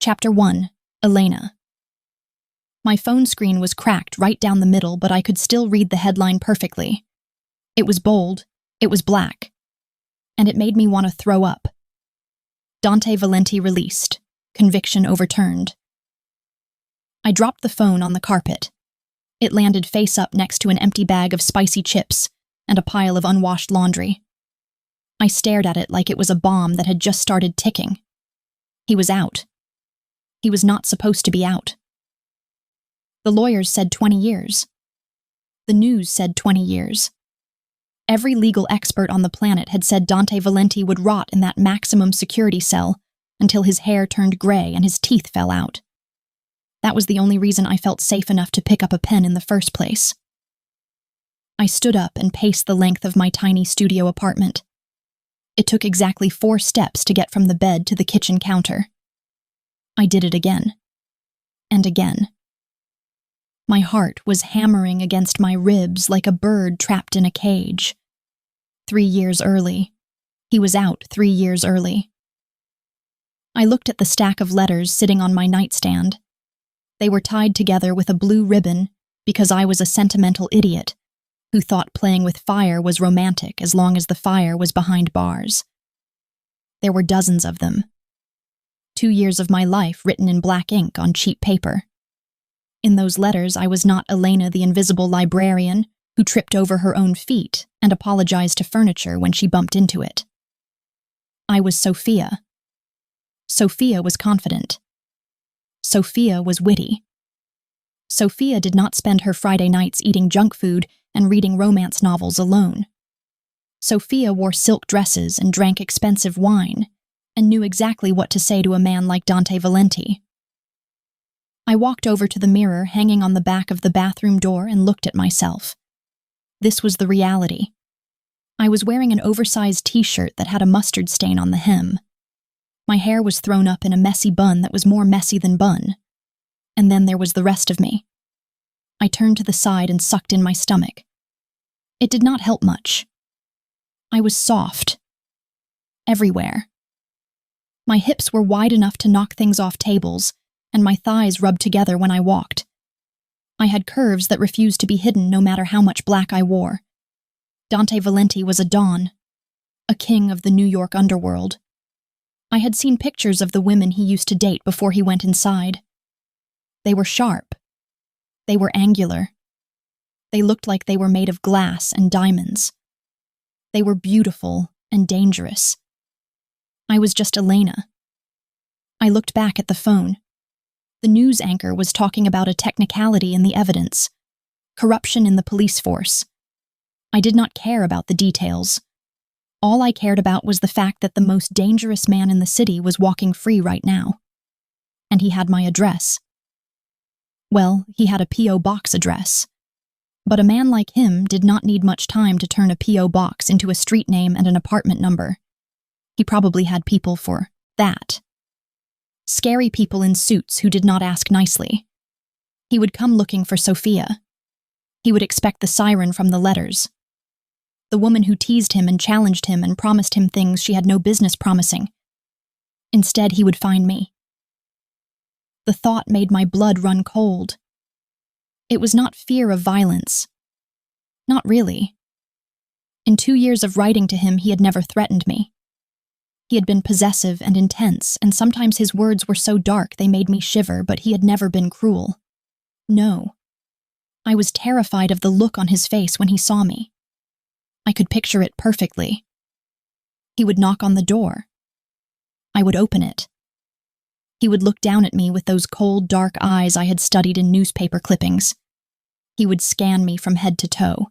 Chapter 1. Elena. My phone screen was cracked right down the middle, but I could still read the headline perfectly. It was bold, it was black, and it made me want to throw up. Dante Valenti released. Conviction overturned. I dropped the phone on the carpet. It landed face up next to an empty bag of spicy chips and a pile of unwashed laundry. I stared at it like it was a bomb that had just started ticking. He was out. He was not supposed to be out. The lawyers said 20 years. The news said 20 years. Every legal expert on the planet had said Dante Valenti would rot in that maximum security cell until his hair turned gray and his teeth fell out. That was the only reason I felt safe enough to pick up a pen in the first place. I stood up and paced the length of my tiny studio apartment. It took exactly 4 steps to get from the bed to the kitchen counter. I did it again. And again. My heart was hammering against my ribs like a bird trapped in a cage. 3 years early. He was out 3 years early. I looked at the stack of letters sitting on my nightstand. They were tied together with a blue ribbon because I was a sentimental idiot who thought playing with fire was romantic as long as the fire was behind bars. There were dozens of them. 2 years of my life written in black ink on cheap paper. In those letters, I was not Elena the invisible librarian who tripped over her own feet and apologized to furniture when she bumped into it. I was Sophia. Sophia was confident. Sophia was witty. Sophia did not spend her Friday nights eating junk food and reading romance novels alone. Sophia wore silk dresses and drank expensive wine and knew exactly what to say to a man like Dante Valenti. I walked over to the mirror hanging on the back of the bathroom door and looked at myself. This was the reality. I was wearing an oversized t-shirt that had a mustard stain on the hem. My hair was thrown up in a messy bun that was more messy than bun. And then there was the rest of me. I turned to the side and sucked in my stomach. It did not help much. I was soft. Everywhere. My hips were wide enough to knock things off tables, and my thighs rubbed together when I walked. I had curves that refused to be hidden no matter how much black I wore. Dante Valenti was a don, a king of the New York underworld. I had seen pictures of the women he used to date before he went inside. They were sharp. They were angular. They looked like they were made of glass and diamonds. They were beautiful and dangerous. I was just Elena. I looked back at the phone. The news anchor was talking about a technicality in the evidence, corruption in the police force. I did not care about the details. All I cared about was the fact that the most dangerous man in the city was walking free right now. And he had my address. Well, he had a P.O. box address. But a man like him did not need much time to turn a P.O. box into a street name and an apartment number. He probably had people for that. Scary people in suits who did not ask nicely. He would come looking for Sophia. He would expect the siren from the letters. The woman who teased him and challenged him and promised him things she had no business promising. Instead, he would find me. The thought made my blood run cold. It was not fear of violence. Not really. In 2 years of writing to him, he had never threatened me. He had been possessive and intense, and sometimes his words were so dark they made me shiver, but he had never been cruel. No. I was terrified of the look on his face when he saw me. I could picture it perfectly. He would knock on the door. I would open it. He would look down at me with those cold, dark eyes I had studied in newspaper clippings. He would scan me from head to toe.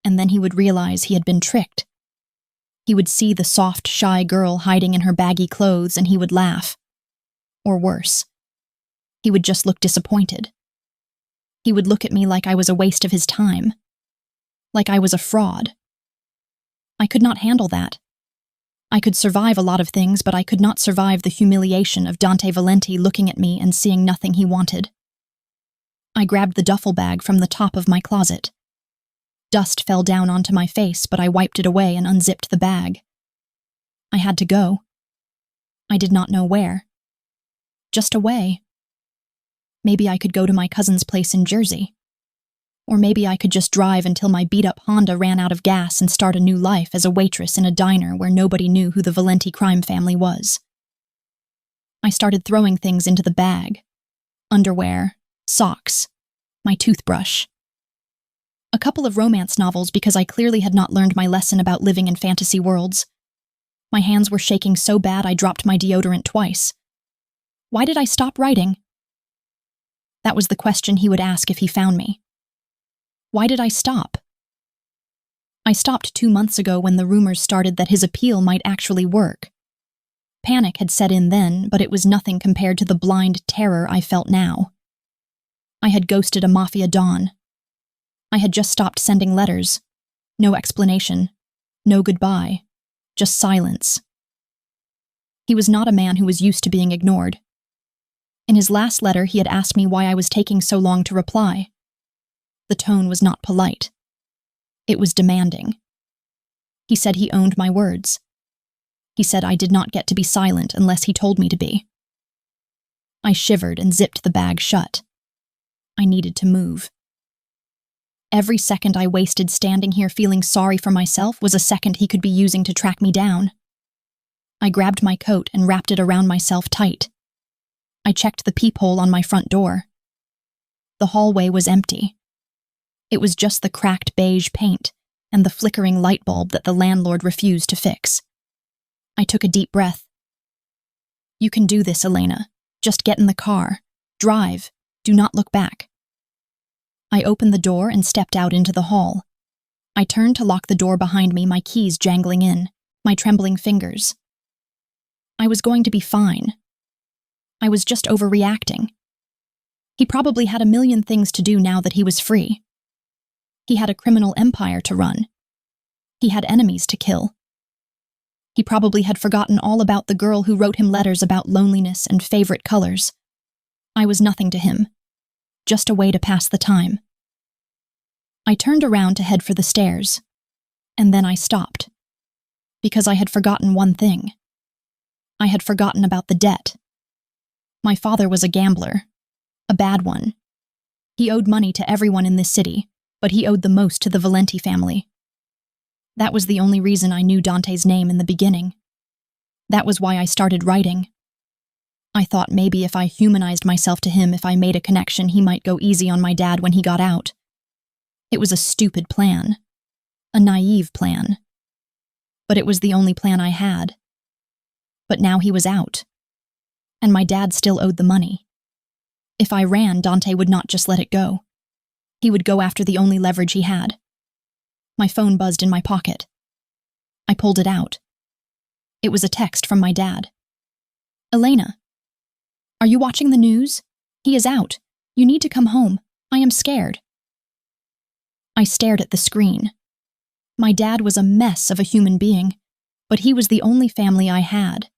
And then he would realize he had been tricked. He would see the soft, shy girl hiding in her baggy clothes, and he would laugh. Or worse. He would just look disappointed. He would look at me like I was a waste of his time. Like I was a fraud. I could not handle that. I could survive a lot of things, but I could not survive the humiliation of Dante Valenti looking at me and seeing nothing he wanted. I grabbed the duffel bag from the top of my closet. Dust fell down onto my face, but I wiped it away and unzipped the bag. I had to go. I did not know where. just away. Maybe I could go to my cousin's place in Jersey. Or maybe I could just drive until my beat-up Honda ran out of gas and start a new life as a waitress in a diner where nobody knew who the Valenti crime family was. I started throwing things into the bag. Underwear, socks, my toothbrush. A couple of romance novels because I clearly had not learned my lesson about living in fantasy worlds. My hands were shaking so bad I dropped my deodorant twice. Why did I stop writing? That was the question he would ask if he found me. Why did I stop? I stopped 2 months ago when the rumors started that his appeal might actually work. Panic had set in then, but it was nothing compared to the blind terror I felt now. I had ghosted a mafia don. I had just stopped sending letters. No explanation. No goodbye. Just silence. He was not a man who was used to being ignored. In his last letter, he had asked me why I was taking so long to reply. The tone was not polite. It was demanding. He said he owned my words. He said I did not get to be silent unless he told me to be. I shivered and zipped the bag shut. I needed to move. Every second I wasted standing here feeling sorry for myself was a second he could be using to track me down. I grabbed my coat and wrapped it around myself tight. I checked the peephole on my front door. The hallway was empty. It was just the cracked beige paint and the flickering light bulb that the landlord refused to fix. I took a deep breath. You can do this, Elena. Just get in the car. Drive. Do not look back. I opened the door and stepped out into the hall. I turned to lock the door behind me, my keys jangling in, my trembling fingers. I was going to be fine. I was just overreacting. He probably had a million things to do now that he was free. He had a criminal empire to run. He had enemies to kill. He probably had forgotten all about the girl who wrote him letters about loneliness and favorite colors. I was nothing to him. Just a way to pass the time. I turned around to head for the stairs, and then I stopped. Because I had forgotten one thing. I had forgotten about the debt. My father was a gambler. A bad one. He owed money to everyone in this city, but he owed the most to the Valenti family. That was the only reason I knew Dante's name in the beginning. That was why I started writing. I thought maybe if I humanized myself to him, if I made a connection, he might go easy on my dad when he got out. It was a stupid plan. A naive plan. But it was the only plan I had. But now he was out. And my dad still owed the money. If I ran, Dante would not just let it go. He would go after the only leverage he had. My phone buzzed in my pocket. I pulled it out. It was a text from my dad. Elena. Are you watching the news? He is out. You need to come home. I am scared. I stared at the screen. My dad was a mess of a human being, but he was the only family I had.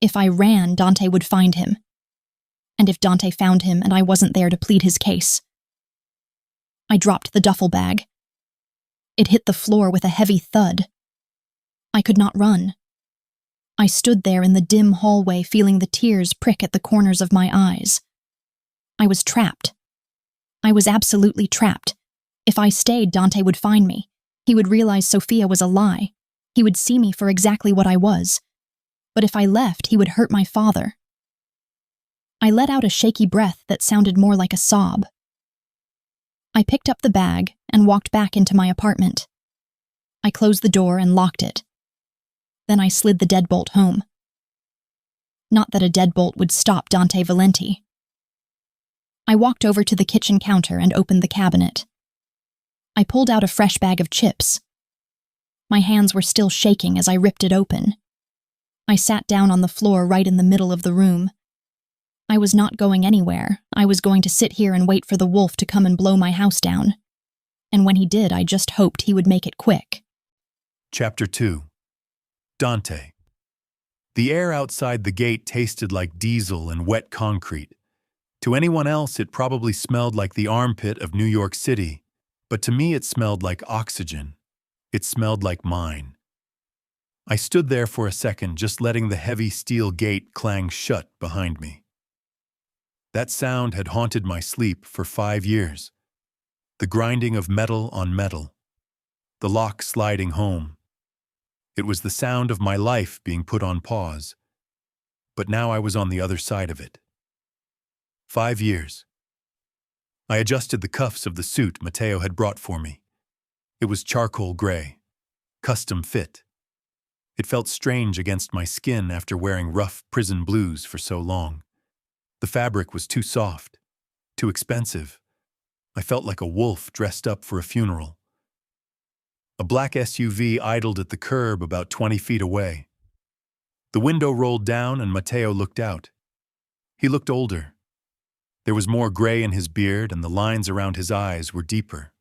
If I ran, Dante would find him. And if Dante found him and I wasn't there to plead his case. I dropped the duffel bag. It hit the floor with a heavy thud. I could not run. I stood there in the dim hallway feeling the tears prick at the corners of my eyes. I was trapped. I was absolutely trapped. If I stayed, Dante would find me. He would realize Sophia was a lie. He would see me for exactly what I was. But if I left, he would hurt my father. I let out a shaky breath that sounded more like a sob. I picked up the bag and walked back into my apartment. I closed the door and locked it. Then I slid the deadbolt home. Not that a deadbolt would stop Dante Valenti. I walked over to the kitchen counter and opened the cabinet. I pulled out a fresh bag of chips. My hands were still shaking as I ripped it open. I sat down on the floor right in the middle of the room. I was not going anywhere. I was going to sit here and wait for the wolf to come and blow my house down. And when he did, I just hoped he would make it quick. Chapter 2. Dante. The air outside the gate tasted like diesel and wet concrete. To anyone else, it probably smelled like the armpit of New York City, but to me it smelled like oxygen. It smelled like mine. I stood there for a second, just letting the heavy steel gate clang shut behind me. That sound had haunted my sleep for 5 years. The grinding of metal on metal. The lock sliding home. It was the sound of my life being put on pause. But now I was on the other side of it. 5 years. I adjusted the cuffs of the suit Matteo had brought for me. It was charcoal gray, custom fit. It felt strange against my skin after wearing rough prison blues for so long. The fabric was too soft, too expensive. I felt like a wolf dressed up for a funeral. A black SUV idled at the curb about 20 feet away. The window rolled down and Matteo looked out. He looked older. There was more gray in his beard and the lines around his eyes were deeper.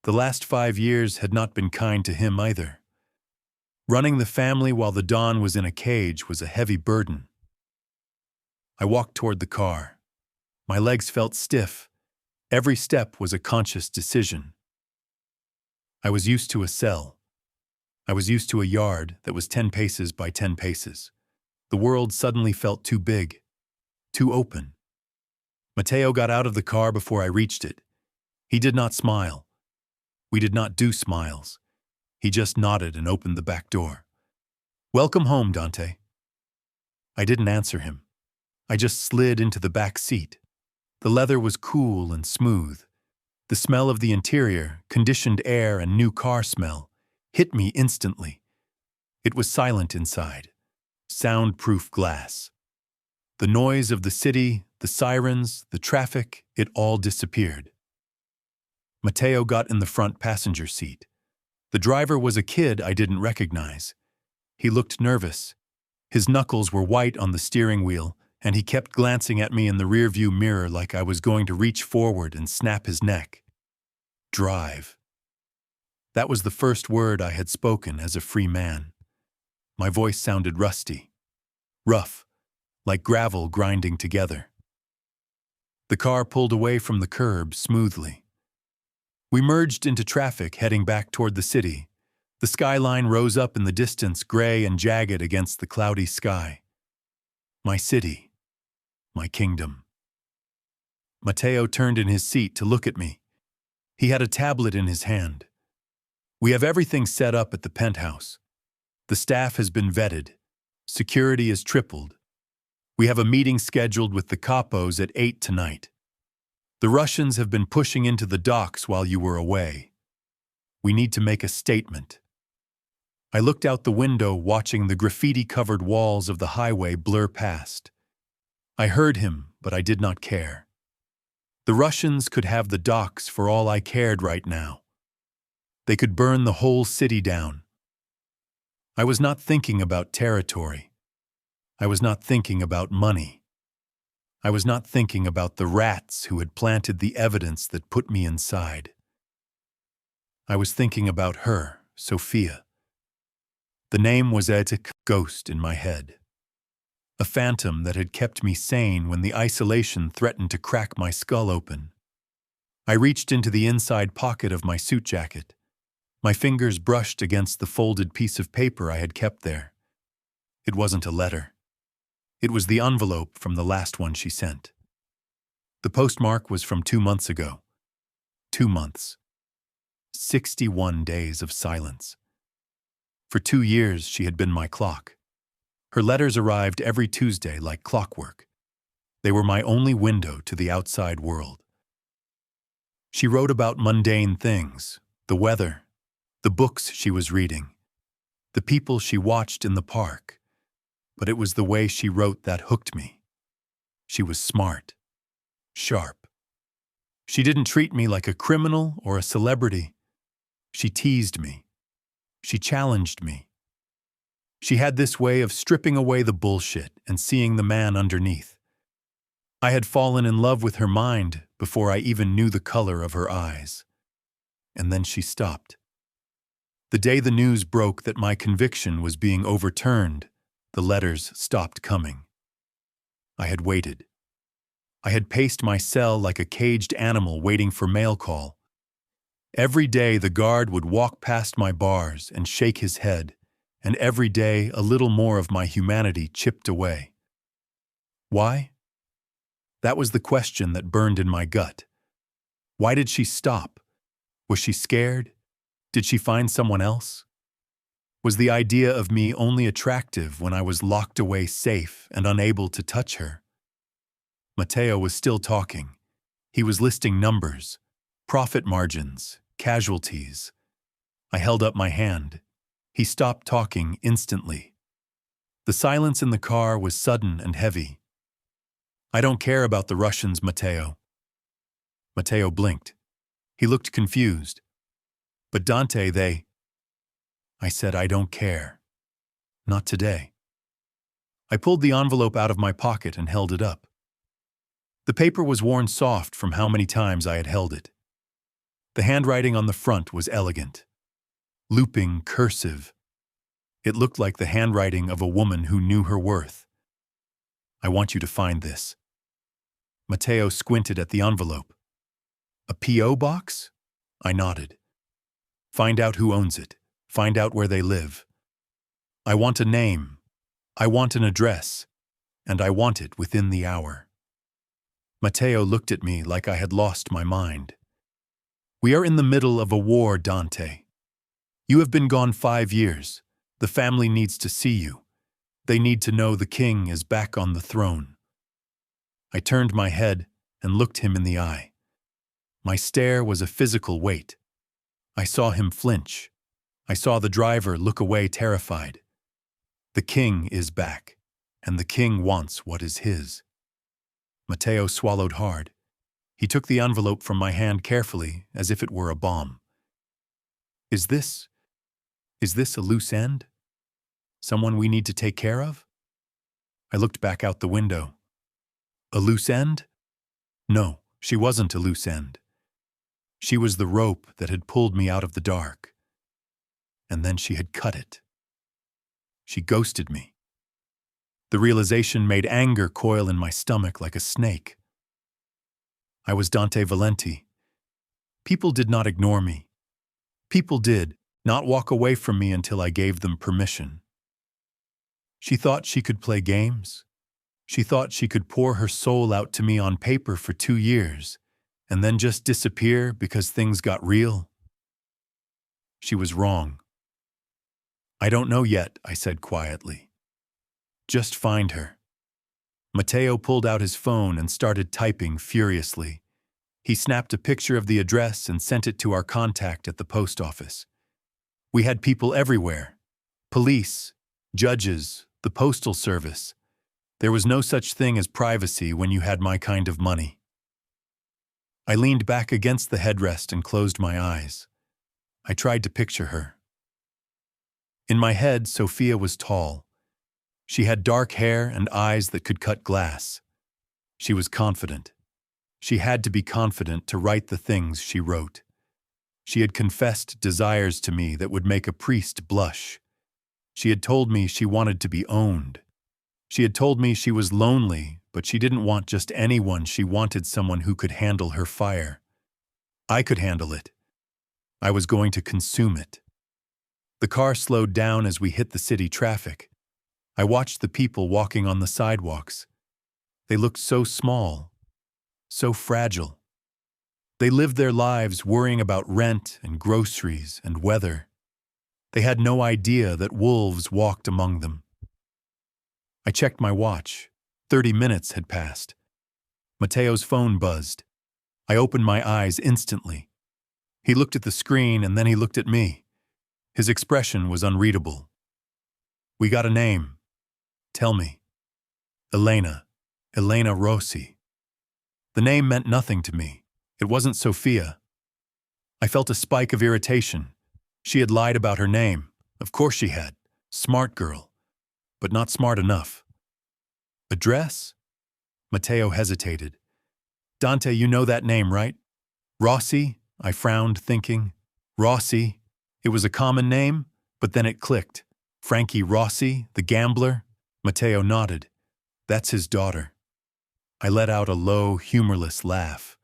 The last 5 years had not been kind to him either. Running the family while the Don was in a cage was a heavy burden. I walked toward the car. My legs felt stiff. Every step was a conscious decision. I was used to a cell. I was used to a yard that was 10 paces by 10 paces. The world suddenly felt too big, too open. Matteo got out of the car before I reached it. He did not smile. We did not do smiles. He just nodded and opened the back door. "Welcome home, Dante." I didn't answer him. I just slid into the back seat. The leather was cool and smooth. The smell of the interior, conditioned air and new car smell, hit me instantly. It was silent inside. Soundproof glass. The noise of the city, the sirens, the traffic, it all disappeared. Matteo got in the front passenger seat. The driver was a kid I didn't recognize. He looked nervous. His knuckles were white on the steering wheel, and he kept glancing at me in the rearview mirror like I was going to reach forward and snap his neck. Drive. That was the first word I had spoken as a free man. My voice sounded rusty, rough, like gravel grinding together. The car pulled away from the curb smoothly. We merged into traffic heading back toward the city. The skyline rose up in the distance, gray and jagged against the cloudy sky. My city. My kingdom. Matteo turned in his seat to look at me. He had a tablet in his hand. "We have everything set up at the penthouse. The staff has been vetted. Security is tripled. We have a meeting scheduled with the capos at 8 tonight. The Russians have been pushing into the docks while you were away. We need to make a statement." I looked out the window, watching the graffiti-covered walls of the highway blur past. I heard him, but I did not care. The Russians could have the docks for all I cared right now. They could burn the whole city down. I was not thinking about territory. I was not thinking about money. I was not thinking about the rats who had planted the evidence that put me inside. I was thinking about her, Sophia. The name was a ghost in my head. A phantom that had kept me sane when the isolation threatened to crack my skull open. I reached into the inside pocket of my suit jacket. My fingers brushed against the folded piece of paper I had kept there. It wasn't a letter. It was the envelope from the last one she sent. The postmark was from 2 months ago. 2 months. 61 days of silence. For 2 years, she had been my clock. Her letters arrived every Tuesday like clockwork. They were my only window to the outside world. She wrote about mundane things, the weather, the books she was reading, the people she watched in the park. But it was the way she wrote that hooked me. She was smart, sharp. She didn't treat me like a criminal or a celebrity. She teased me. She challenged me. She had this way of stripping away the bullshit and seeing the man underneath. I had fallen in love with her mind before I even knew the color of her eyes. And then she stopped. The day the news broke that my conviction was being overturned, the letters stopped coming. I had waited. I had paced my cell like a caged animal waiting for mail call. Every day the guard would walk past my bars and shake his head, and every day a little more of my humanity chipped away. Why? That was the question that burned in my gut. Why did she stop? Was she scared? Did she find someone else? Was the idea of me only attractive when I was locked away safe and unable to touch her? Matteo was still talking. He was listing numbers, profit margins, casualties. I held up my hand. He stopped talking instantly. The silence in the car was sudden and heavy. I don't care about the Russians, Matteo. Matteo blinked. He looked confused. But Dante, I said, I don't care. Not today. I pulled the envelope out of my pocket and held it up. The paper was worn soft from how many times I had held it. The handwriting on the front was elegant. Looping cursive. It looked like the handwriting of a woman who knew her worth. I want you to find this. Matteo squinted at the envelope. A P.O. box? I nodded. Find out who owns it. Find out where they live. I want a name. I want an address. And I want it within the hour. Matteo looked at me like I had lost my mind. We are in the middle of a war, Dante. You have been gone 5 years. The family needs to see you. They need to know the king is back on the throne. I turned my head and looked him in the eye. My stare was a physical weight. I saw him flinch. I saw the driver look away terrified. The king is back, and the king wants what is his. Matteo swallowed hard. He took the envelope from my hand carefully, as if it were a bomb. Is this a loose end? Someone we need to take care of? I looked back out the window. A loose end? No, she wasn't a loose end. She was the rope that had pulled me out of the dark. And then she had cut it. She ghosted me. The realization made anger coil in my stomach like a snake. I was Dante Valenti. People did not ignore me. People did not walk away from me until I gave them permission. She thought she could play games. She thought she could pour her soul out to me on paper for 2 years and then just disappear because things got real. She was wrong. I don't know yet, I said quietly. Just find her. Matteo pulled out his phone and started typing furiously. He snapped a picture of the address and sent it to our contact at the post office. We had people everywhere. Police, judges, the postal service. There was no such thing as privacy when you had my kind of money. I leaned back against the headrest and closed my eyes. I tried to picture her. In my head, Sophia was tall. She had dark hair and eyes that could cut glass. She was confident. She had to be confident to write the things she wrote. She had confessed desires to me that would make a priest blush. She had told me she wanted to be owned. She had told me she was lonely, but she didn't want just anyone. She wanted someone who could handle her fire. I could handle it. I was going to consume it. The car slowed down as we hit the city traffic. I watched the people walking on the sidewalks. They looked so small, so fragile. They lived their lives worrying about rent and groceries and weather. They had no idea that wolves walked among them. I checked my watch. 30 minutes had passed. Matteo's phone buzzed. I opened my eyes instantly. He looked at the screen and then he looked at me. His expression was unreadable. We got a name. Tell me. Elena. Elena Rossi. The name meant nothing to me. It wasn't Sophia. I felt a spike of irritation. She had lied about her name. Of course she had. Smart girl. But not smart enough. Address? Matteo hesitated. Dante, you know that name, right? Rossi? I frowned, thinking. Rossi? It was a common name, but then it clicked. Frankie Rossi, the gambler? Matteo nodded. That's his daughter. I let out a low, humorless laugh.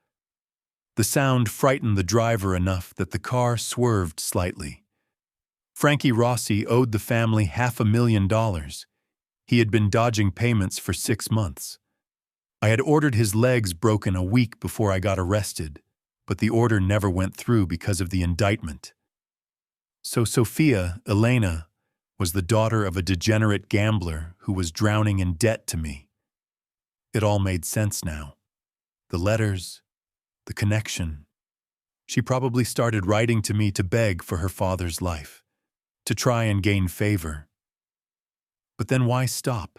The sound frightened the driver enough that the car swerved slightly. Frankie Rossi owed the family $500,000. He had been dodging payments for 6 months. I had ordered his legs broken a week before I got arrested, but the order never went through because of the indictment. So Sophia, Elena, was the daughter of a degenerate gambler who was drowning in debt to me. It all made sense now. The letters, the connection. She probably started writing to me to beg for her father's life, to try and gain favor. But then why stop?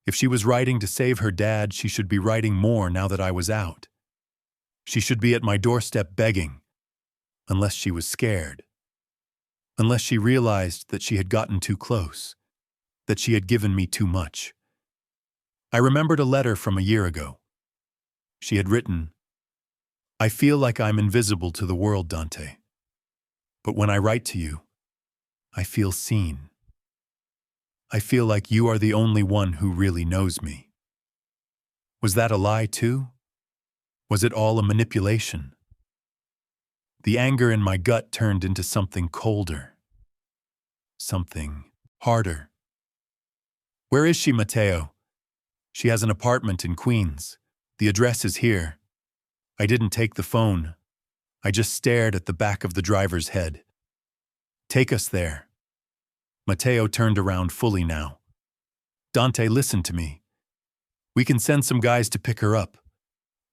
If she was writing to save her dad, she should be writing more now that I was out. She should be at my doorstep begging, unless she was scared. Unless she realized that she had gotten too close, that she had given me too much. I remembered a letter from a year ago. She had written, "I feel like I'm invisible to the world, Dante. But when I write to you, I feel seen. I feel like you are the only one who really knows me." Was that a lie too? Was it all a manipulation? The anger in my gut turned into something colder. Something harder. "Where is she, Matteo?" "She has an apartment in Queens. The address is here." I didn't take the phone. I just stared at the back of the driver's head. "Take us there." Matteo turned around fully now. "Dante, listen to me. We can send some guys to pick her up.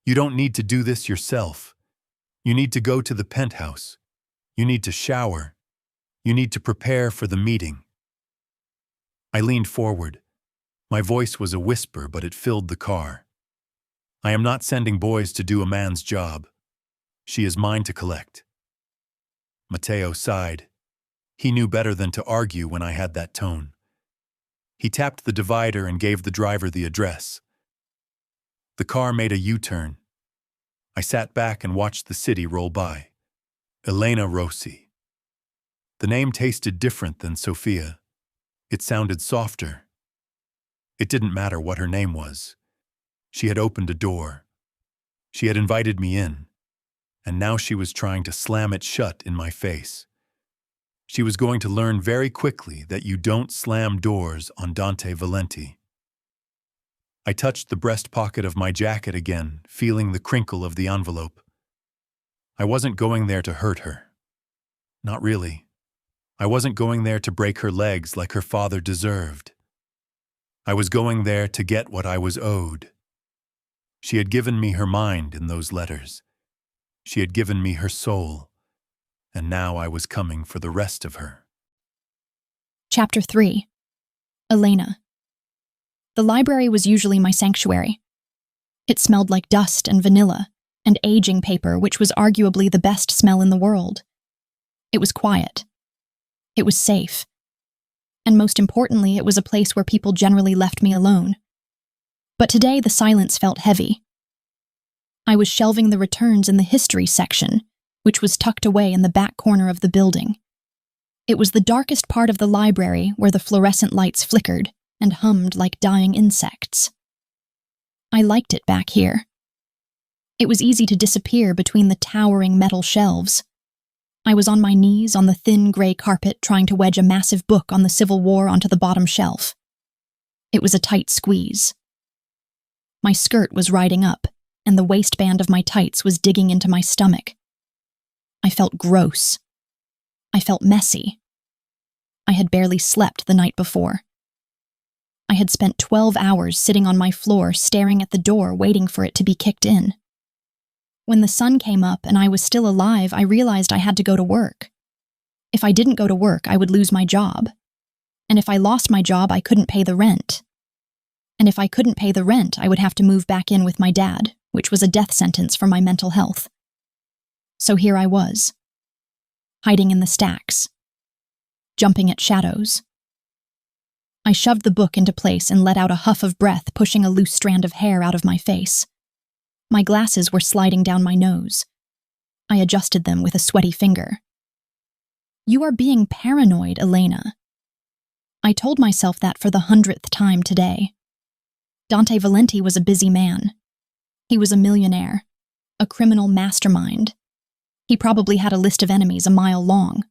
You don't need to do this yourself. You need to go to the penthouse. You need to shower. You need to prepare for the meeting." I leaned forward. My voice was a whisper, but it filled the car. "I am not sending boys to do a man's job. She is mine to collect." Matteo sighed. He knew better than to argue when I had that tone. He tapped the divider and gave the driver the address. The car made a U-turn. I sat back and watched the city roll by. Elena Rossi. The name tasted different than Sophia. It sounded softer. It didn't matter what her name was. She had opened a door. She had invited me in, and now she was trying to slam it shut in my face. She was going to learn very quickly that you don't slam doors on Dante Valenti. I touched the breast pocket of my jacket again, feeling the crinkle of the envelope. I wasn't going there to hurt her. Not really. I wasn't going there to break her legs like her father deserved. I was going there to get what I was owed. She had given me her mind in those letters. She had given me her soul, and now I was coming for the rest of her. Chapter 3. Elena. The library was usually my sanctuary. It smelled like dust and vanilla, and aging paper, which was arguably the best smell in the world. It was quiet. It was safe. And most importantly, it was a place where people generally left me alone. But today the silence felt heavy. I was shelving the returns in the history section, which was tucked away in the back corner of the building. It was the darkest part of the library where the fluorescent lights flickered and hummed like dying insects. I liked it back here. It was easy to disappear between the towering metal shelves. I was on my knees on the thin gray carpet trying to wedge a massive book on the Civil War onto the bottom shelf. It was a tight squeeze. My skirt was riding up, and the waistband of my tights was digging into my stomach. I felt gross. I felt messy. I had barely slept the night before. I had spent 12 hours sitting on my floor staring at the door waiting for it to be kicked in. When the sun came up and I was still alive, I realized I had to go to work. If I didn't go to work, I would lose my job. And if I lost my job, I couldn't pay the rent. And if I couldn't pay the rent, I would have to move back in with my dad, which was a death sentence for my mental health. So here I was, hiding in the stacks, jumping at shadows. I shoved the book into place and let out a huff of breath, pushing a loose strand of hair out of my face. My glasses were sliding down my nose. I adjusted them with a sweaty finger. "You are being paranoid, Elena." I told myself that for the 100th time today. Dante Valenti was a busy man. He was a millionaire, a criminal mastermind. He probably had a list of enemies a mile long.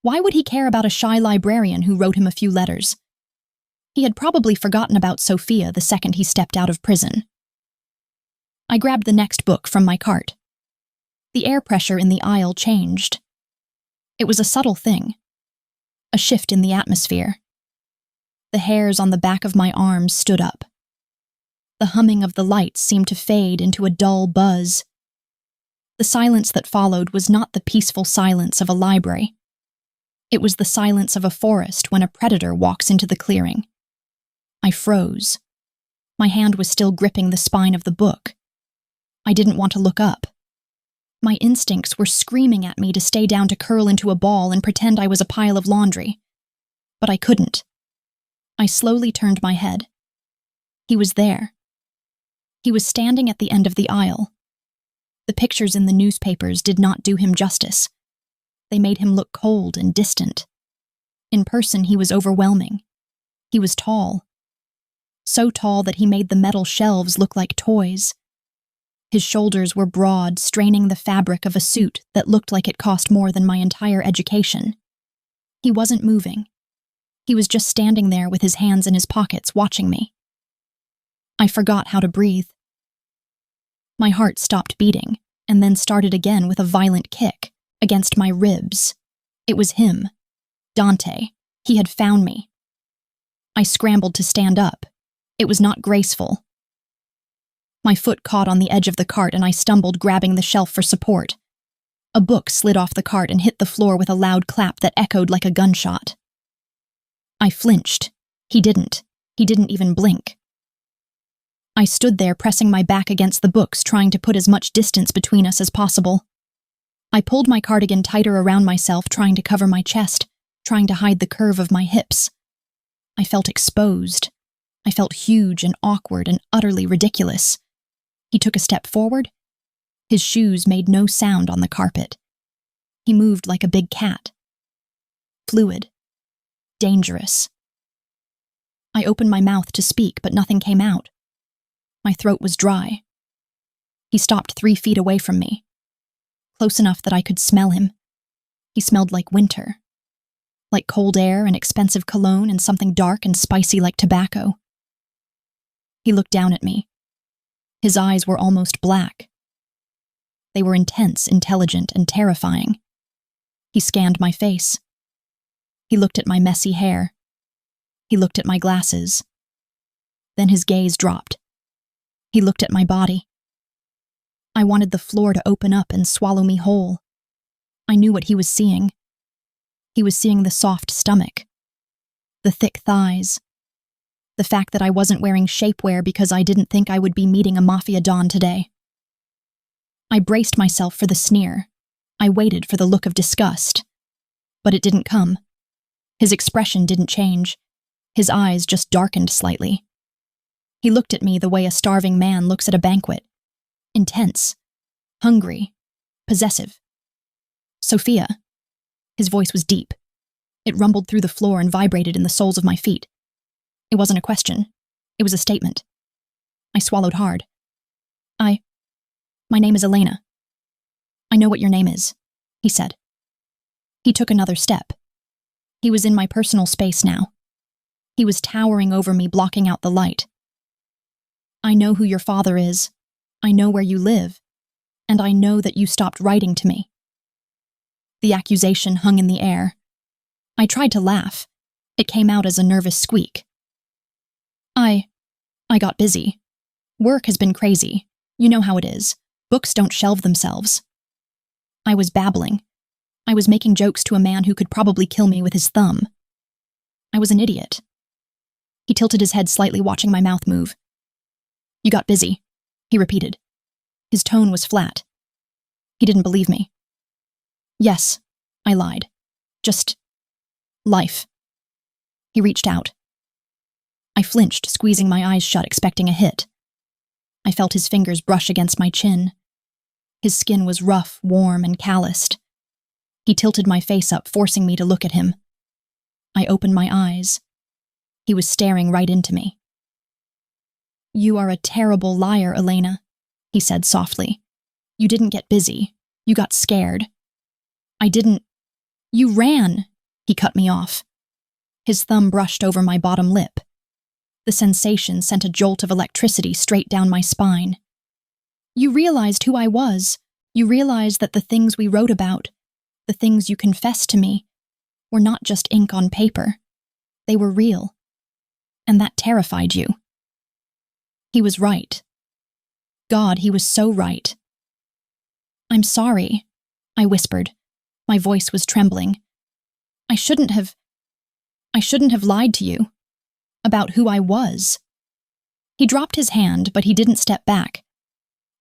Why would he care about a shy librarian who wrote him a few letters? He had probably forgotten about Sophia the second he stepped out of prison. I grabbed the next book from my cart. The air pressure in the aisle changed. It was a subtle thing, a shift in the atmosphere. The hairs on the back of my arms stood up. The humming of the lights seemed to fade into a dull buzz. The silence that followed was not the peaceful silence of a library. It was the silence of a forest when a predator walks into the clearing. I froze. My hand was still gripping the spine of the book. I didn't want to look up. My instincts were screaming at me to stay down to curl into a ball and pretend I was a pile of laundry. But I couldn't. I slowly turned my head. He was there. He was standing at the end of the aisle. The pictures in the newspapers did not do him justice. They made him look cold and distant. In person, he was overwhelming. He was tall. So tall that he made the metal shelves look like toys. His shoulders were broad, straining the fabric of a suit that looked like it cost more than my entire education. He wasn't moving. He was just standing there with his hands in his pockets, watching me. I forgot how to breathe. My heart stopped beating, and then started again with a violent kick against my ribs. It was him. Dante. He had found me. I scrambled to stand up. It was not graceful. My foot caught on the edge of the cart and I stumbled, grabbing the shelf for support. A book slid off the cart and hit the floor with a loud clap that echoed like a gunshot. I flinched. He didn't. He didn't even blink. I stood there, pressing my back against the books, trying to put as much distance between us as possible. I pulled my cardigan tighter around myself, trying to cover my chest, trying to hide the curve of my hips. I felt exposed. I felt huge and awkward and utterly ridiculous. He took a step forward. His shoes made no sound on the carpet. He moved like a big cat. Fluid. Dangerous. I opened my mouth to speak, but nothing came out. My throat was dry. He stopped 3 feet away from me, close enough that I could smell him. He smelled like winter, like cold air and expensive cologne and something dark and spicy like tobacco. He looked down at me. His eyes were almost black. They were intense, intelligent, and terrifying. He scanned my face. He looked at my messy hair. He looked at my glasses. Then his gaze dropped. He looked at my body. I wanted the floor to open up and swallow me whole. I knew what he was seeing. He was seeing the soft stomach, the thick thighs, the fact that I wasn't wearing shapewear because I didn't think I would be meeting a mafia don today. I braced myself for the sneer. I waited for the look of disgust. But it didn't come. His expression didn't change. His eyes just darkened slightly. He looked at me the way a starving man looks at a banquet. Intense. Hungry. Possessive. Sophia. His voice was deep. It rumbled through the floor and vibrated in the soles of my feet. It wasn't a question. It was a statement. I swallowed hard. My name is Elena. I know what your name is, he said. He took another step. He was in my personal space now. He was towering over me, blocking out the light. I know who your father is. I know where you live. And I know that you stopped writing to me. The accusation hung in the air. I tried to laugh. It came out as a nervous squeak. I got busy. Work has been crazy. You know how it is. Books don't shelve themselves. I was babbling. I was making jokes to a man who could probably kill me with his thumb. I was an idiot. He tilted his head slightly, watching my mouth move. You got busy, he repeated. His tone was flat. He didn't believe me. Yes, I lied. Just life. He reached out. I flinched, squeezing my eyes shut, expecting a hit. I felt his fingers brush against my chin. His skin was rough, warm, and calloused. He tilted my face up, forcing me to look at him. I opened my eyes. He was staring right into me. You are a terrible liar, Elena, he said softly. You didn't get busy. You got scared. I didn't. You ran, he cut me off. His thumb brushed over my bottom lip. The sensation sent a jolt of electricity straight down my spine. You realized who I was. You realized that the things we wrote about, the things you confessed to me, were not just ink on paper. They were real. And that terrified you. He was right. God, he was so right. I'm sorry, I whispered. My voice was trembling. I shouldn't have lied to you about who I was. He dropped his hand, but he didn't step back.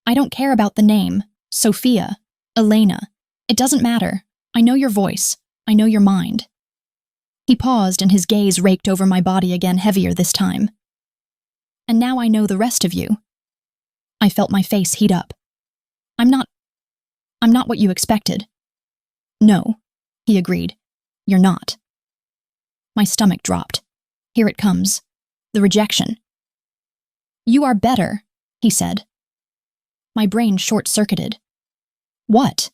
I don't care about the name, Sophia, Elena. It doesn't matter. I know your voice. I know your mind. He paused and his gaze raked over my body again, heavier this time. And now I know the rest of you. I felt my face heat up. I'm not what you expected. No, he agreed. You're not. My stomach dropped. Here it comes. The rejection. You are better, he said. My brain short-circuited. What?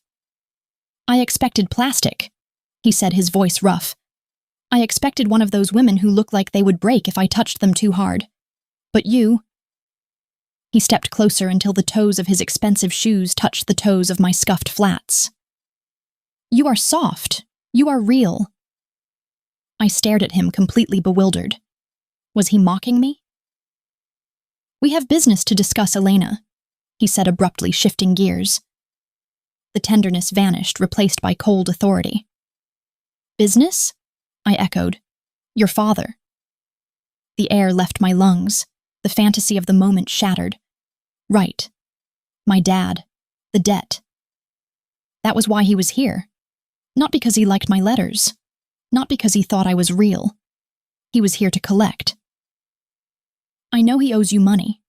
I expected plastic, he said, his voice rough. I expected one of those women who look like they would break if I touched them too hard. But you... He stepped closer until the toes of his expensive shoes touched the toes of my scuffed flats. You are soft. You are real. I stared at him, completely bewildered. Was he mocking me? We have business to discuss, Elena, he said abruptly, shifting gears. The tenderness vanished, replaced by cold authority. Business? I echoed. Your father. The air left my lungs. The fantasy of the moment shattered. Right. My dad. The debt. That was why he was here. Not because he liked my letters. Not because he thought I was real. He was here to collect. I know he owes you money,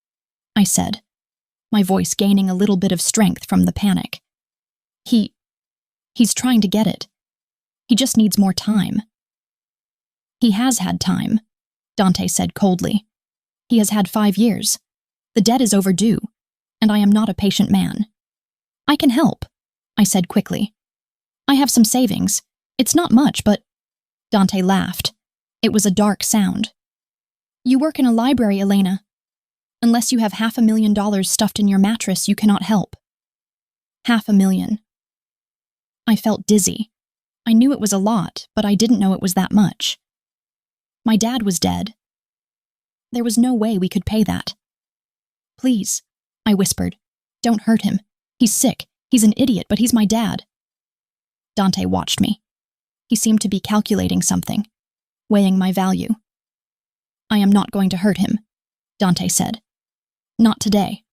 I said, my voice gaining a little bit of strength from the panic. He's trying to get it. He just needs more time. He has had time, Dante said coldly. He has had 5 years. The debt is overdue, and I am not a patient man. I can help, I said quickly. I have some savings. It's not much, but... Dante laughed. It was a dark sound. You work in a library, Elena. Unless you have $500,000 stuffed in your mattress, you cannot help. $500,000. I felt dizzy. I knew it was a lot, but I didn't know it was that much. My dad was dead. There was no way we could pay that. Please, I whispered. Don't hurt him. He's sick. He's an idiot, but he's my dad. Dante watched me. He seemed to be calculating something, weighing my value. I am not going to hurt him, Dante said. Not today.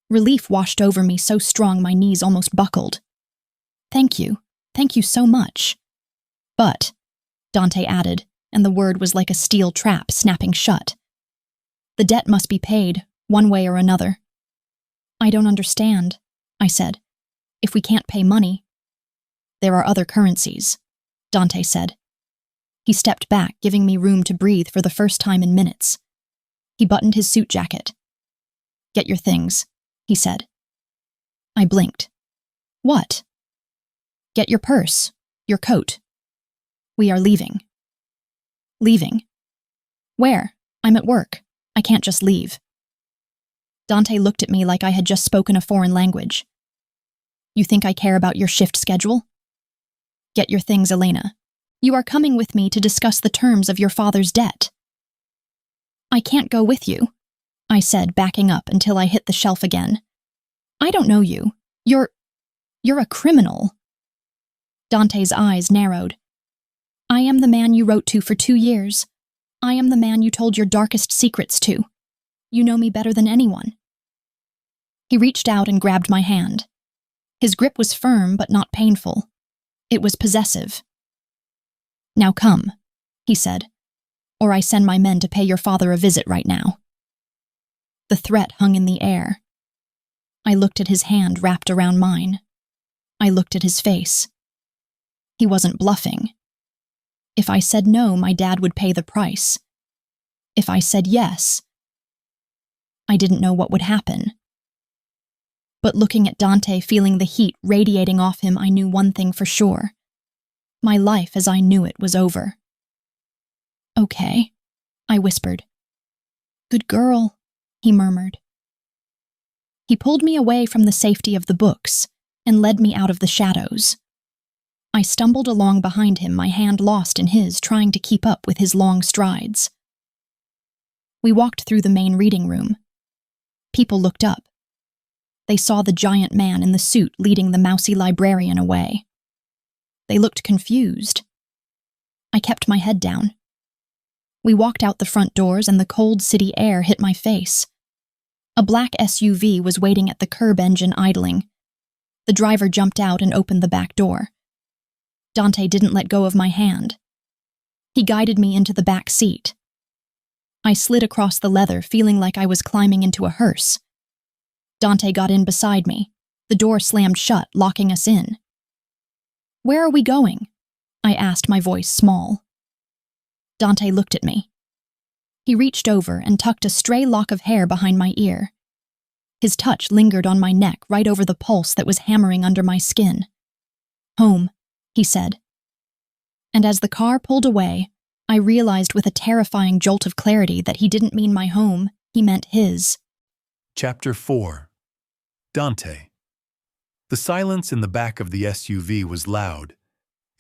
Relief washed over me so strong my knees almost buckled. Thank you so much. But, Dante added, and the word was like a steel trap snapping shut. The debt must be paid, one way or another. I don't understand, I said. If we can't pay money... There are other currencies, Dante said. He stepped back, giving me room to breathe for the first time in minutes. He buttoned his suit jacket. Get your things, he said. I blinked. What? Get your purse, your coat. We are leaving. Leaving? Where? I'm at work. I can't just leave. Dante looked at me like I had just spoken a foreign language. You think I care about your shift schedule? Get your things, Elena. You are coming with me to discuss the terms of your father's debt. I can't go with you, I said, backing up until I hit the shelf again. I don't know you. You're a criminal. Dante's eyes narrowed. I am the man you wrote to for 2 years. I am the man you told your darkest secrets to. You know me better than anyone. He reached out and grabbed my hand. His grip was firm but not painful. It was possessive. Now come, he said, or I send my men to pay your father a visit right now. The threat hung in the air. I looked at his hand wrapped around mine. I looked at his face. He wasn't bluffing. If I said no, my dad would pay the price. If I said yes, I didn't know what would happen. But looking at Dante, feeling the heat radiating off him, I knew one thing for sure. My life as I knew it was over. Okay, I whispered, Good girl, he murmured. He pulled me away from the safety of the books and led me out of the shadows. I stumbled along behind him, my hand lost in his, trying to keep up with his long strides. We walked through the main reading room. People looked up. They saw the giant man in the suit leading the mousy librarian away. They looked confused. I kept my head down. We walked out the front doors and the cold city air hit my face. A black SUV was waiting at the curb, engine idling. The driver jumped out and opened the back door. Dante didn't let go of my hand. He guided me into the back seat. I slid across the leather, feeling like I was climbing into a hearse. Dante got in beside me. The door slammed shut, locking us in. Where are we going? I asked, my voice small. Dante looked at me. He reached over and tucked a stray lock of hair behind my ear. His touch lingered on my neck, right over the pulse that was hammering under my skin. Home, he said. And as the car pulled away, I realized with a terrifying jolt of clarity that he didn't mean my home, he meant his. Chapter 4. Dante. The silence in the back of the SUV was loud.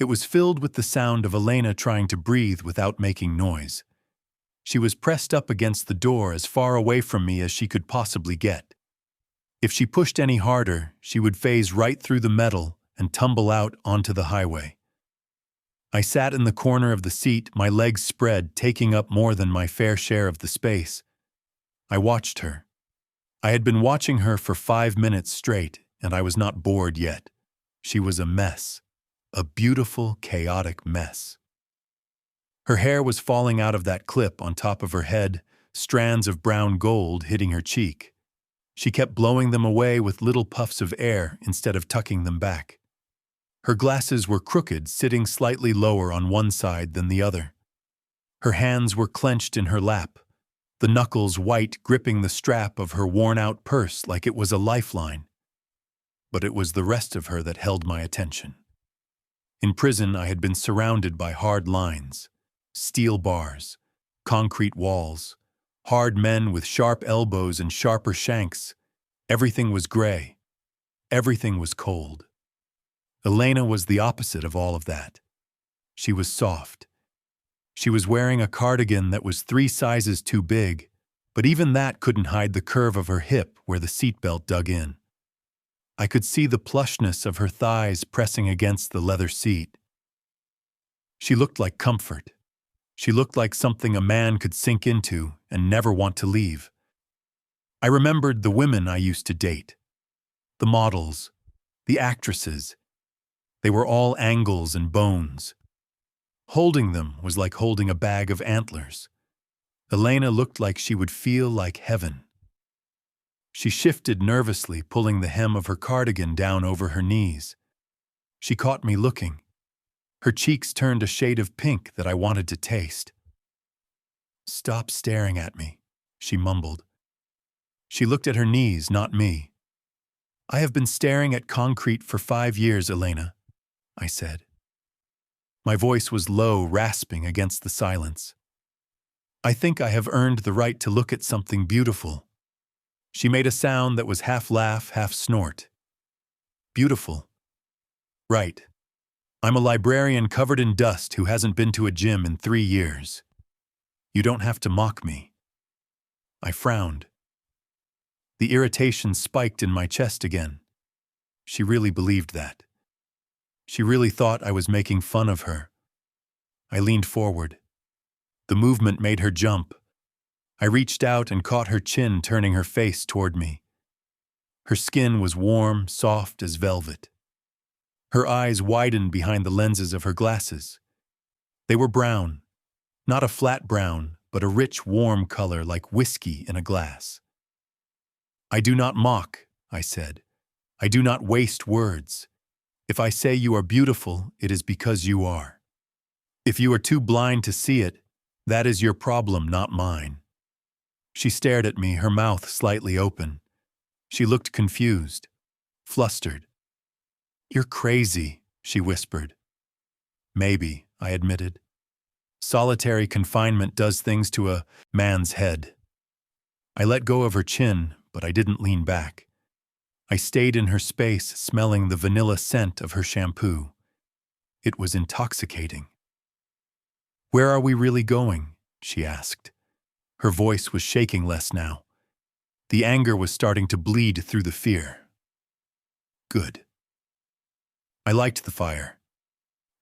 It was filled with the sound of Elena trying to breathe without making noise. She was pressed up against the door as far away from me as she could possibly get. If she pushed any harder, she would phase right through the metal and tumble out onto the highway. I sat in the corner of the seat, my legs spread, taking up more than my fair share of the space. I watched her. I had been watching her for 5 minutes straight, and I was not bored yet. She was a mess. A beautiful, chaotic mess. Her hair was falling out of that clip on top of her head, strands of brown gold hitting her cheek. She kept blowing them away with little puffs of air instead of tucking them back. Her glasses were crooked, sitting slightly lower on one side than the other. Her hands were clenched in her lap, the knuckles white, gripping the strap of her worn-out purse like it was a lifeline. But it was the rest of her that held my attention. In prison, I had been surrounded by hard lines, steel bars, concrete walls, hard men with sharp elbows and sharper shanks. Everything was gray. Everything was cold. Elena was the opposite of all of that. She was soft. She was wearing a cardigan that was 3 sizes too big, but even that couldn't hide the curve of her hip where the seatbelt dug in. I could see the plushness of her thighs pressing against the leather seat. She looked like comfort. She looked like something a man could sink into and never want to leave. I remembered the women I used to date. The models, the actresses. They were all angles and bones. Holding them was like holding a bag of antlers. Elena looked like she would feel like heaven. She shifted nervously, pulling the hem of her cardigan down over her knees. She caught me looking. Her cheeks turned a shade of pink that I wanted to taste. "Stop staring at me," she mumbled. She looked at her knees, not me. "I have been staring at concrete for 5 years, Elena," I said. My voice was low, rasping against the silence. "I think I have earned the right to look at something beautiful." She made a sound that was half laugh, half snort. "Beautiful. Right. I'm a librarian covered in dust who hasn't been to a gym in 3 years. You don't have to mock me." I frowned. The irritation spiked in my chest again. She really believed that. She really thought I was making fun of her. I leaned forward. The movement made her jump. I reached out and caught her chin, turning her face toward me. Her skin was warm, soft as velvet. Her eyes widened behind the lenses of her glasses. They were brown, not a flat brown, but a rich, warm color like whiskey in a glass. "I do not mock," I said. "I do not waste words. If I say you are beautiful, it is because you are. If you are too blind to see it, that is your problem, not mine." She stared at me, her mouth slightly open. She looked confused, flustered. "You're crazy," she whispered. "Maybe," I admitted. "Solitary confinement does things to a man's head." I let go of her chin, but I didn't lean back. I stayed in her space, smelling the vanilla scent of her shampoo. It was intoxicating. "Where are we really going?" she asked. Her voice was shaking less now. The anger was starting to bleed through the fear. Good. I liked the fire.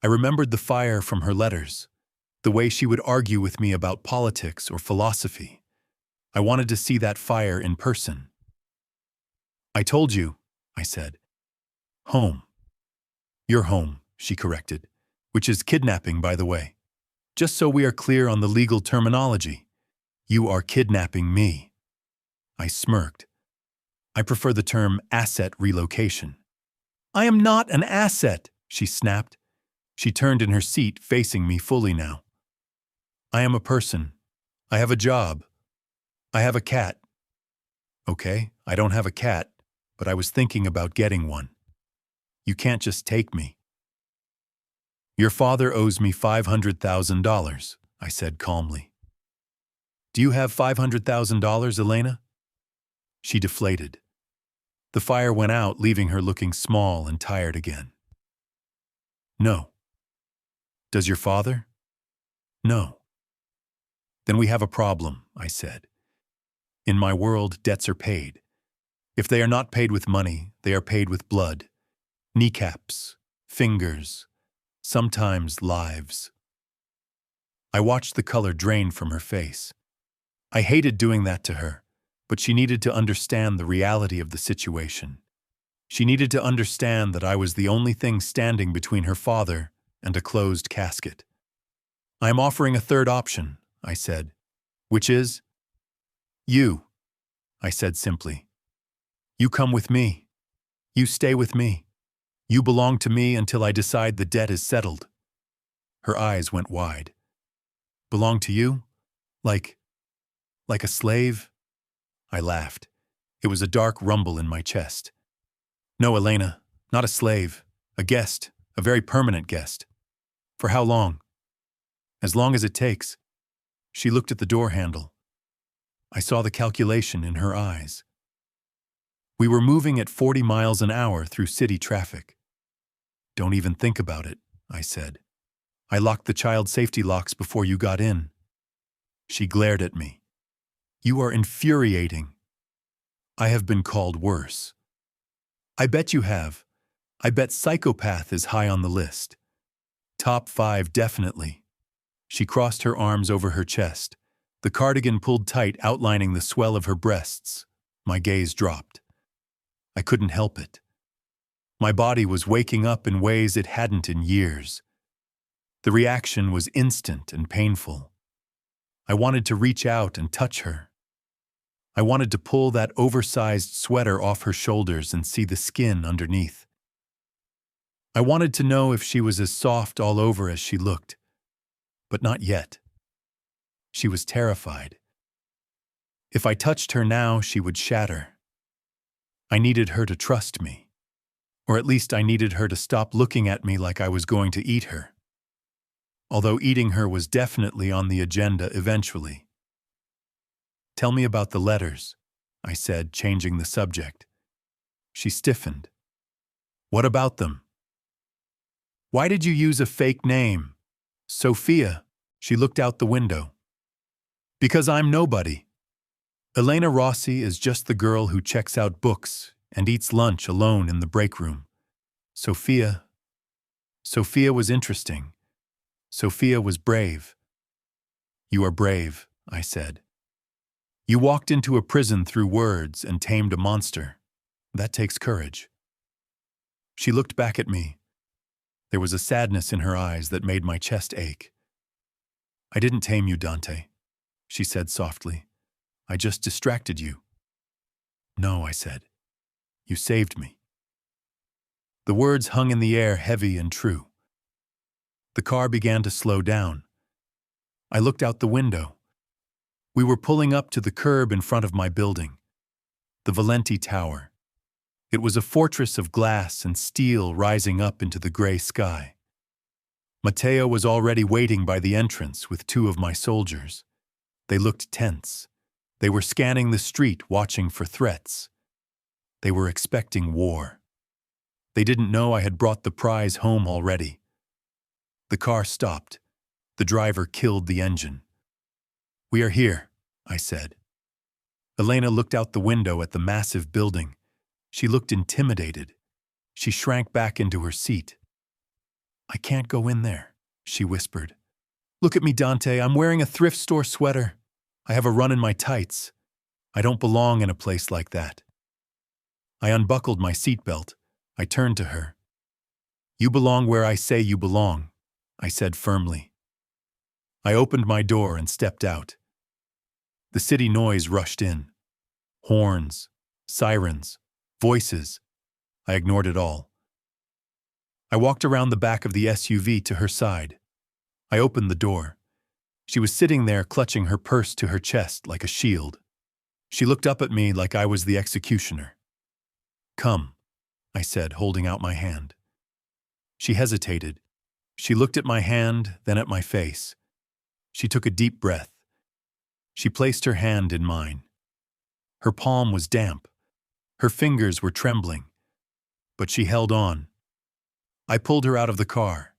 I remembered the fire from her letters, the way she would argue with me about politics or philosophy. I wanted to see that fire in person. "I told you," I said. "Home." "You're home," she corrected, "which is kidnapping, by the way. Just so we are clear on the legal terminology, you are kidnapping me." I smirked. I prefer the term asset relocation. "I am not an asset," she snapped. She turned in her seat, facing me fully now. "I am a person. I have a job. I have a cat." "Okay, I don't have a cat, but I was thinking about getting one. You can't just take me." "Your father owes me $500,000, I said calmly. "Do you have $500,000, Elena?" She deflated. The fire went out, leaving her looking small and tired again. "No." "Does your father?" "No." "Then we have a problem," I said. "In my world, debts are paid. If they are not paid with money, they are paid with blood. Kneecaps, fingers, sometimes lives." I watched the color drain from her face. I hated doing that to her, but she needed to understand the reality of the situation. She needed to understand that I was the only thing standing between her father and a closed casket. "I am offering a third option," I said. "Which is?" "You," I said simply. "You come with me. You stay with me. You belong to me until I decide the debt is settled." Her eyes went wide. "Belong to you? Like a slave?" I laughed. It was a dark rumble in my chest. "No, Elena, not a slave. A guest, a very permanent guest." "For how long?" "As long as it takes." She looked at the door handle. I saw the calculation in her eyes. We were moving at 40 miles an hour through city traffic. "Don't even think about it," I said. "I locked the child safety locks before you got in." She glared at me. "You are infuriating." "I have been called worse." "I bet you have. I bet psychopath is high on the list." "Top 5 definitely." She crossed her arms over her chest. The cardigan pulled tight, outlining the swell of her breasts. My gaze dropped. I couldn't help it. My body was waking up in ways it hadn't in years. The reaction was instant and painful. I wanted to reach out and touch her. I wanted to pull that oversized sweater off her shoulders and see the skin underneath. I wanted to know if she was as soft all over as she looked. But not yet. She was terrified. If I touched her now, she would shatter. I needed her to trust me. Or at least I needed her to stop looking at me like I was going to eat her. Although eating her was definitely on the agenda eventually. "Tell me about the letters," I said, changing the subject. She stiffened. "What about them?" "Why did you use a fake name?" "Sophia." She looked out the window. "Because I'm nobody. Elena Rossi is just the girl who checks out books and eats lunch alone in the break room. Sophia was interesting. Sophia was brave." "You are brave," I said. "You walked into a prison through words and tamed a monster. That takes courage." She looked back at me. There was a sadness in her eyes that made my chest ache. "I didn't tame you, Dante," she said softly. "I just distracted you." "No," I said. "You saved me." The words hung in the air, heavy and true. The car began to slow down. I looked out the window. We were pulling up to the curb in front of my building, the Valenti Tower. It was a fortress of glass and steel rising up into the gray sky. Matteo was already waiting by the entrance with 2 of my soldiers. They looked tense. They were scanning the street, watching for threats. They were expecting war. They didn't know I had brought the prize home already. The car stopped. The driver killed the engine. "We are here," I said. Elena looked out the window at the massive building. She looked intimidated. She shrank back into her seat. "I can't go in there," she whispered. "Look at me, Dante. I'm wearing a thrift store sweater. I have a run in my tights. I don't belong in a place like that." I unbuckled my seatbelt. I turned to her. "You belong where I say you belong," I said firmly. I opened my door and stepped out. The city noise rushed in. Horns, sirens, voices. I ignored it all. I walked around the back of the SUV to her side. I opened the door. She was sitting there clutching her purse to her chest like a shield. She looked up at me like I was the executioner. "Come," I said, holding out my hand. She hesitated. She looked at my hand, then at my face. She took a deep breath. She placed her hand in mine. Her palm was damp. Her fingers were trembling. But she held on. I pulled her out of the car.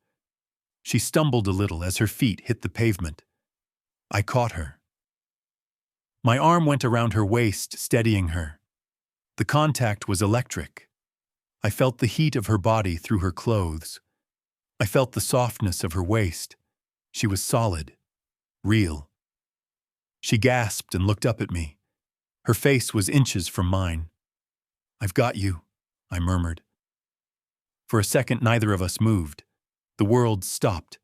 She stumbled a little as her feet hit the pavement. I caught her. My arm went around her waist, steadying her. The contact was electric. I felt the heat of her body through her clothes. I felt the softness of her waist. She was solid, real. She gasped and looked up at me. Her face was inches from mine. "I've got you," I murmured. For a second, neither of us moved. The world stopped.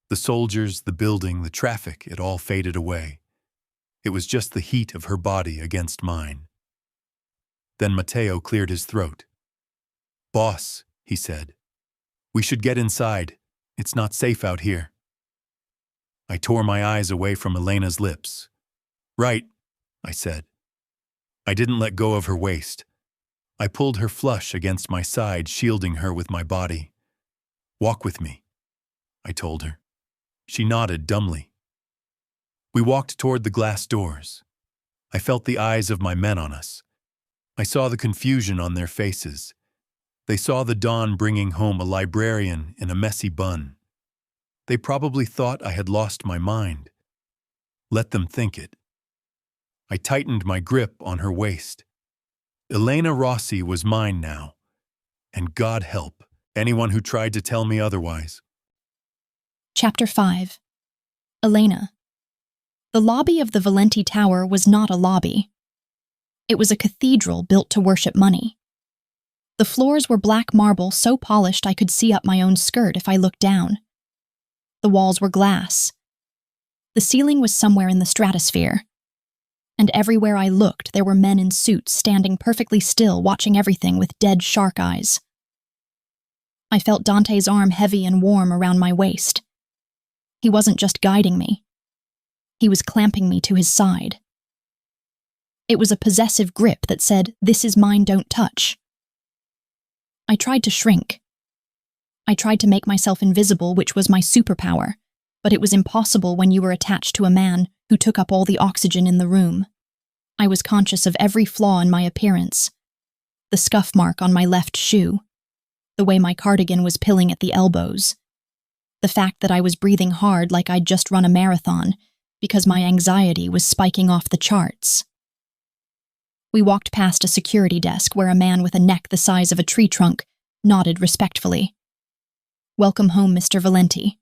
The soldiers, the building, the traffic, it all faded away. It was just the heat of her body against mine. Then Matteo cleared his throat. "Boss," he said, "we should get inside. It's not safe out here." I tore my eyes away from Elena's lips. "Right," I said. I didn't let go of her waist. I pulled her flush against my side, shielding her with my body. "Walk with me," I told her. She nodded dumbly. We walked toward the glass doors. I felt the eyes of my men on us. I saw the confusion on their faces. They saw the dawn bringing home a librarian in a messy bun. They probably thought I had lost my mind. Let them think it. I tightened my grip on her waist. Elena Rossi was mine now, and God help anyone who tried to tell me otherwise. Chapter 5. Elena. The lobby of the Valenti Tower was not a lobby. It was a cathedral built to worship money. The floors were black marble so polished I could see up my own skirt if I looked down. The walls were glass. The ceiling was somewhere in the stratosphere. And everywhere I looked, there were men in suits standing perfectly still, watching everything with dead shark eyes. I felt Dante's arm heavy and warm around my waist. He wasn't just guiding me. He was clamping me to his side. It was a possessive grip that said, "This is mine, don't touch." I tried to shrink. I tried to make myself invisible, which was my superpower, but it was impossible when you were attached to a man who took up all the oxygen in the room. I was conscious of every flaw in my appearance. The scuff mark on my left shoe. The way my cardigan was pilling at the elbows. The fact that I was breathing hard like I'd just run a marathon because my anxiety was spiking off the charts. We walked past a security desk where a man with a neck the size of a tree trunk nodded respectfully. "Welcome home, Mr. Valenti."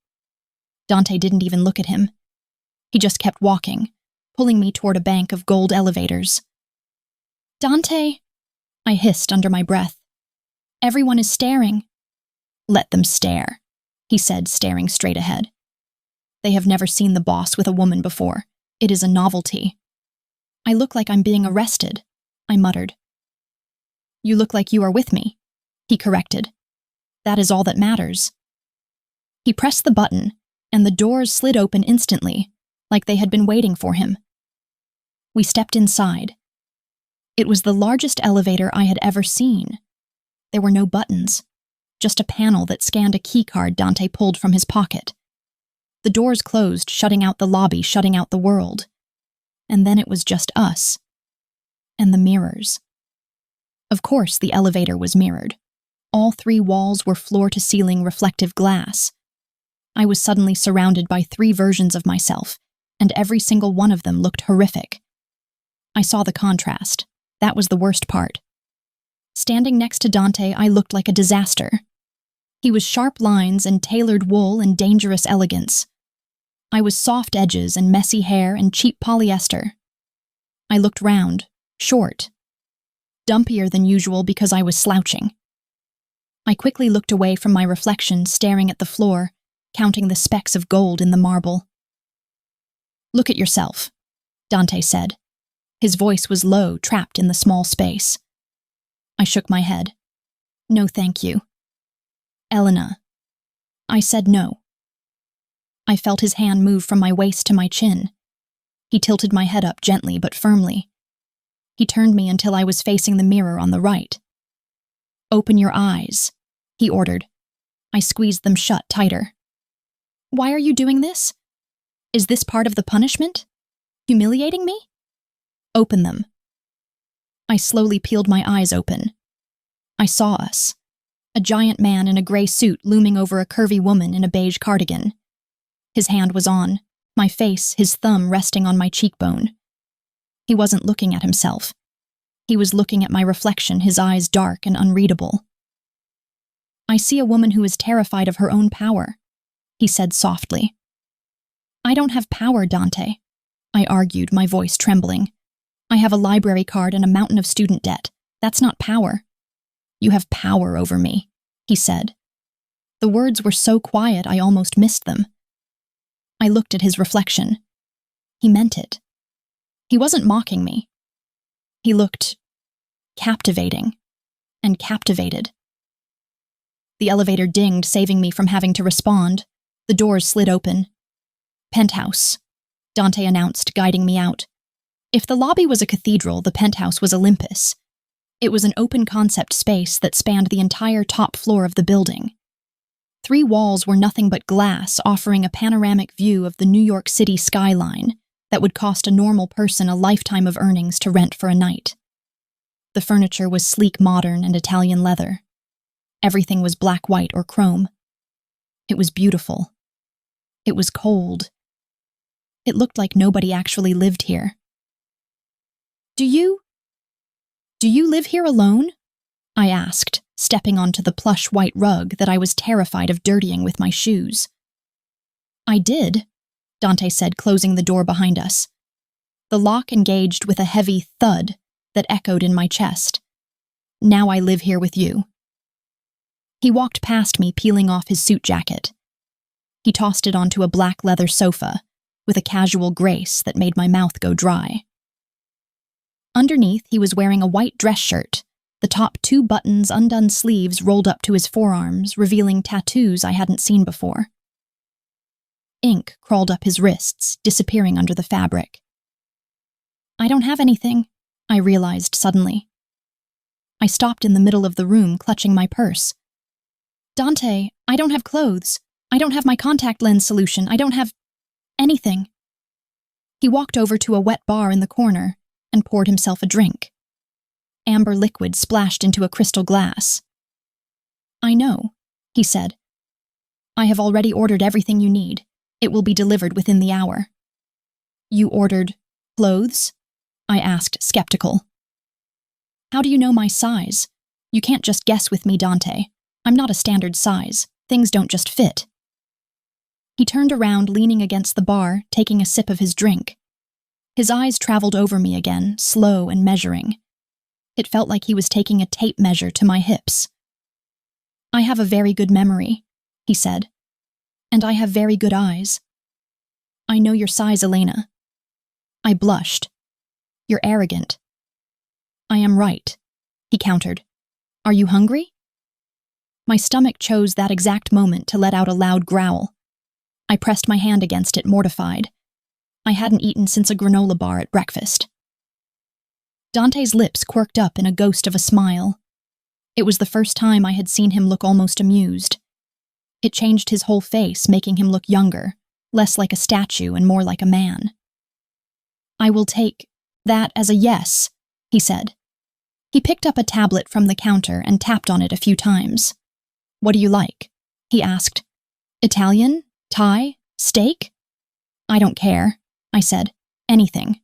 Dante didn't even look at him. He just kept walking, pulling me toward a bank of gold elevators. "Dante," I hissed under my breath. "Everyone is staring." "Let them stare," he said, staring straight ahead. "They have never seen the boss with a woman before. It is a novelty." "I look like I'm being arrested," I muttered. "You look like you are with me," he corrected. "That is all that matters." He pressed the button, and the doors slid open instantly, like they had been waiting for him. We stepped inside. It was the largest elevator I had ever seen. There were no buttons, just a panel that scanned a keycard Dante pulled from his pocket. The doors closed, shutting out the lobby, shutting out the world. And then it was just us. And the mirrors. Of course, the elevator was mirrored. All 3 walls were floor-to-ceiling reflective glass. I was suddenly surrounded by 3 versions of myself, and every single one of them looked horrific. I saw the contrast. That was the worst part. Standing next to Dante, I looked like a disaster. He was sharp lines and tailored wool and dangerous elegance. I was soft edges and messy hair and cheap polyester. I looked round, short, dumpier than usual because I was slouching. I quickly looked away from my reflection, staring at the floor, counting the specks of gold in the marble. "Look at yourself," Dante said. His voice was low, trapped in the small space. I shook my head. "No, thank you." "Elena." I said no. I felt his hand move from my waist to my chin. He tilted my head up gently but firmly. He turned me until I was facing the mirror on the right. "Open your eyes," he ordered. I squeezed them shut tighter. "Why are you doing this? Is this part of the punishment? Humiliating me?" "Open them." I slowly peeled my eyes open. I saw us. A giant man in a gray suit looming over a curvy woman in a beige cardigan. His hand was on my face, his thumb resting on my cheekbone. He wasn't looking at himself. He was looking at my reflection, his eyes dark and unreadable. "I see a woman who is terrified of her own power," he said softly. "I don't have power, Dante," I argued, my voice trembling. "I have a library card and a mountain of student debt. That's not power." "You have power over me," he said. The words were so quiet I almost missed them. I looked at his reflection. He meant it. He wasn't mocking me. He looked captivating and captivated. The elevator dinged, saving me from having to respond. The doors slid open. "Penthouse," Dante announced, guiding me out. If the lobby was a cathedral, the penthouse was Olympus. It was an open-concept space that spanned the entire top floor of the building. 3 walls were nothing but glass, offering a panoramic view of the New York City skyline that would cost a normal person a lifetime of earnings to rent for a night. The furniture was sleek, modern, and Italian leather. Everything was black, white, or chrome. It was beautiful. It was cold. It looked like nobody actually lived here. Do you live here alone?" I asked, stepping onto the plush white rug that I was terrified of dirtying with my shoes. "I did," Dante said, closing the door behind us. The lock engaged with a heavy thud that echoed in my chest. "Now I live here with you." He walked past me, peeling off his suit jacket. He tossed it onto a black leather sofa with a casual grace that made my mouth go dry. Underneath, he was wearing a white dress shirt, the top 2 buttons undone, sleeves rolled up to his forearms, revealing tattoos I hadn't seen before. Ink crawled up his wrists, disappearing under the fabric. "I don't have anything," I realized suddenly. I stopped in the middle of the room, clutching my purse. "Dante, I don't have clothes. I don't have my contact lens solution. I don't have anything." He walked over to a wet bar in the corner and poured himself a drink. Amber liquid splashed into a crystal glass. "I know," he said. "I have already ordered everything you need. It will be delivered within the hour." "You ordered clothes?" I asked, skeptical. "How do you know my size? You can't just guess with me, Dante. I'm not a standard size. Things don't just fit." He turned around, leaning against the bar, taking a sip of his drink. His eyes traveled over me again, slow and measuring. It felt like he was taking a tape measure to my hips. "I have a very good memory," he said. "And I have very good eyes. I know your size, Elena." I blushed. "You're arrogant." "I am right," he countered. "Are you hungry?" My stomach chose that exact moment to let out a loud growl. I pressed my hand against it, mortified. I hadn't eaten since a granola bar at breakfast. Dante's lips quirked up in a ghost of a smile. It was the first time I had seen him look almost amused. It changed his whole face, making him look younger, less like a statue and more like a man. I will take that as a yes, he said. He picked up a tablet from the counter and tapped on it a few times. What do you like? He asked. Italian? Thai? Steak? I don't care, I said. Anything.